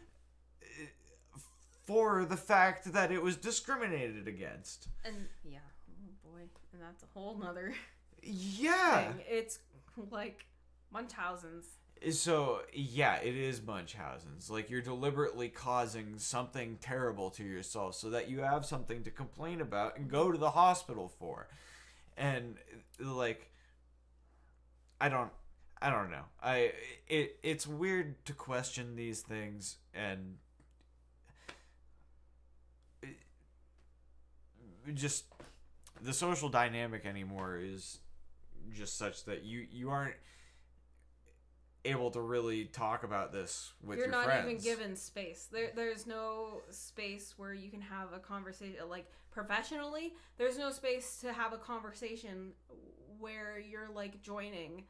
For the fact that it was discriminated against. And yeah, oh boy, and that's a whole nother thing. It's like Munchausen's. So, yeah, it is Munchausen's. Like, you're deliberately causing something terrible to yourself so that you have something to complain about and go to the hospital for. And, like, I don't know. It's weird to question these things, and just the social dynamic anymore is just such that you aren't able to really talk about this with your friends. You're not even given space. There's no space where you can have a conversation, like professionally. There's no space to have a conversation where you're like joining,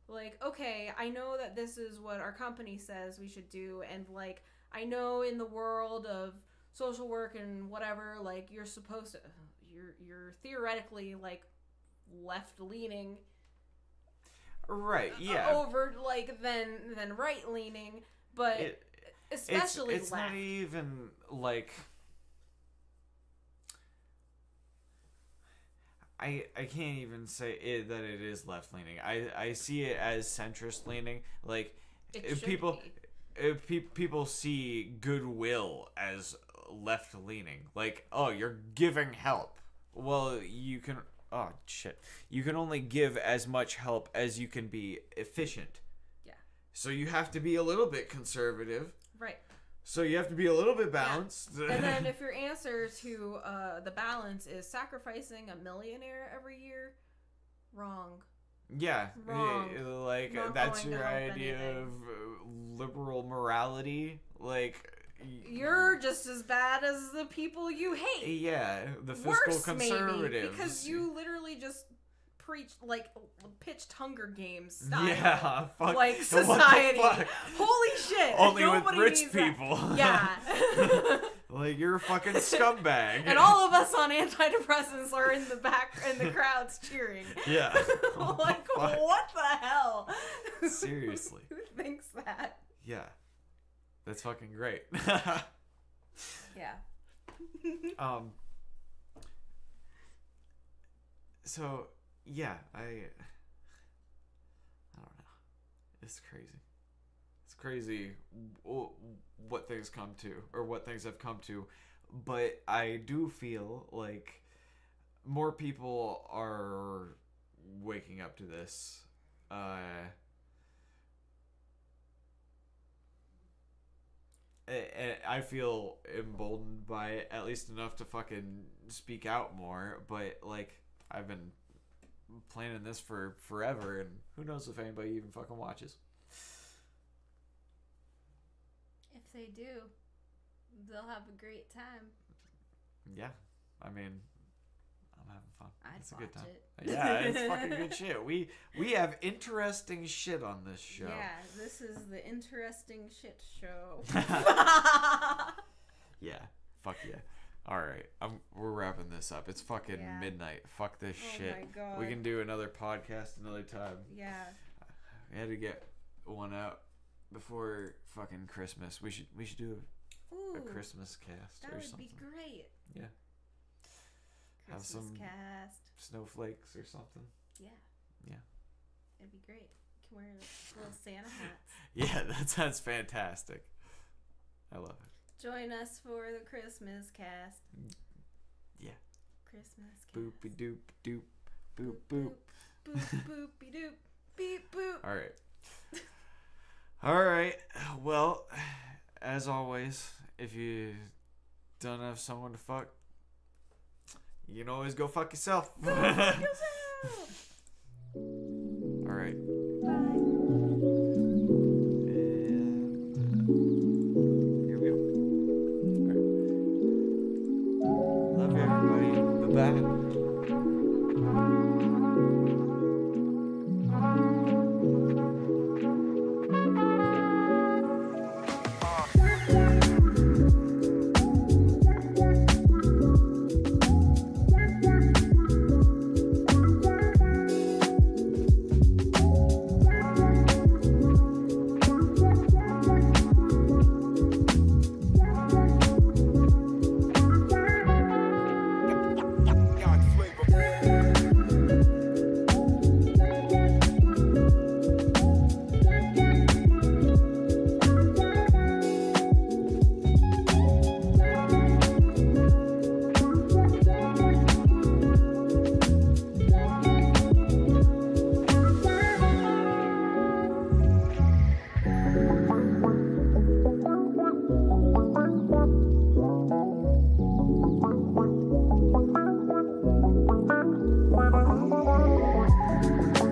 like, okay, I know that this is what our company says we should do, and like I know in the world of social work and whatever, like you're supposed to, you're theoretically like left leaning. Right, yeah. Over, like, than right-leaning, but especially it's left. Not even, like... I can't even say that it is left leaning. I see it as centrist leaning. Like people see goodwill as left leaning. Like, oh, you're giving help. Well, you can only give as much help as you can be efficient. Yeah. So you have to be a little bit conservative. Right. So you have to be a little bit balanced. Yeah. And then if your answer to the balance is sacrificing a millionaire every year, wrong. Yeah. Wrong. Like, not that's your idea of liberal morality. Like, you're just as bad as the people you hate. Yeah, the fiscal conservative. Maybe, because you literally just pitched Hunger Games style. Yeah, fuck. Like society. Holy shit. Only with rich people. That. Yeah. Like, you're a fucking scumbag. And all of us on antidepressants are in the back, in the crowds cheering. Yeah. Like, what the hell? Seriously. Who thinks that? Yeah. That's fucking great. Yeah. So, yeah, I don't know. It's crazy. It's crazy what things come to, or what things have come to. But I do feel like more people are waking up to this. And I feel emboldened by it, at least enough to fucking speak out more. But, like, I've been planning this for forever, and who knows if anybody even fucking watches. If they do, they'll have a great time. Yeah, I mean, I'm having fun. It's a good time. Yeah, it's fucking good shit. We have interesting shit on this show. Yeah, this is the interesting shit show. Yeah, fuck yeah. All right, we're wrapping this up. It's fucking midnight. Fuck this shit. My God. We can do another podcast another time. Yeah. We had to get one out before fucking Christmas. We should do a Christmas cast or something. That would be great. Yeah. Christmas have some cast. Snowflakes or something. Yeah. Yeah. It'd be great. You can wear little Santa hats. Yeah, that sounds fantastic. I love it. Join us for the Christmas cast. Yeah. Christmas cast. Boopy doop doop boop boop. Boop boopy doop beep boop. All right. All right. Well, as always, if you don't have someone to fuck, you can always go fuck yourself. Go fuck yourself. All right. Bye. And here we go. All right. Love you, everybody. Bye-bye.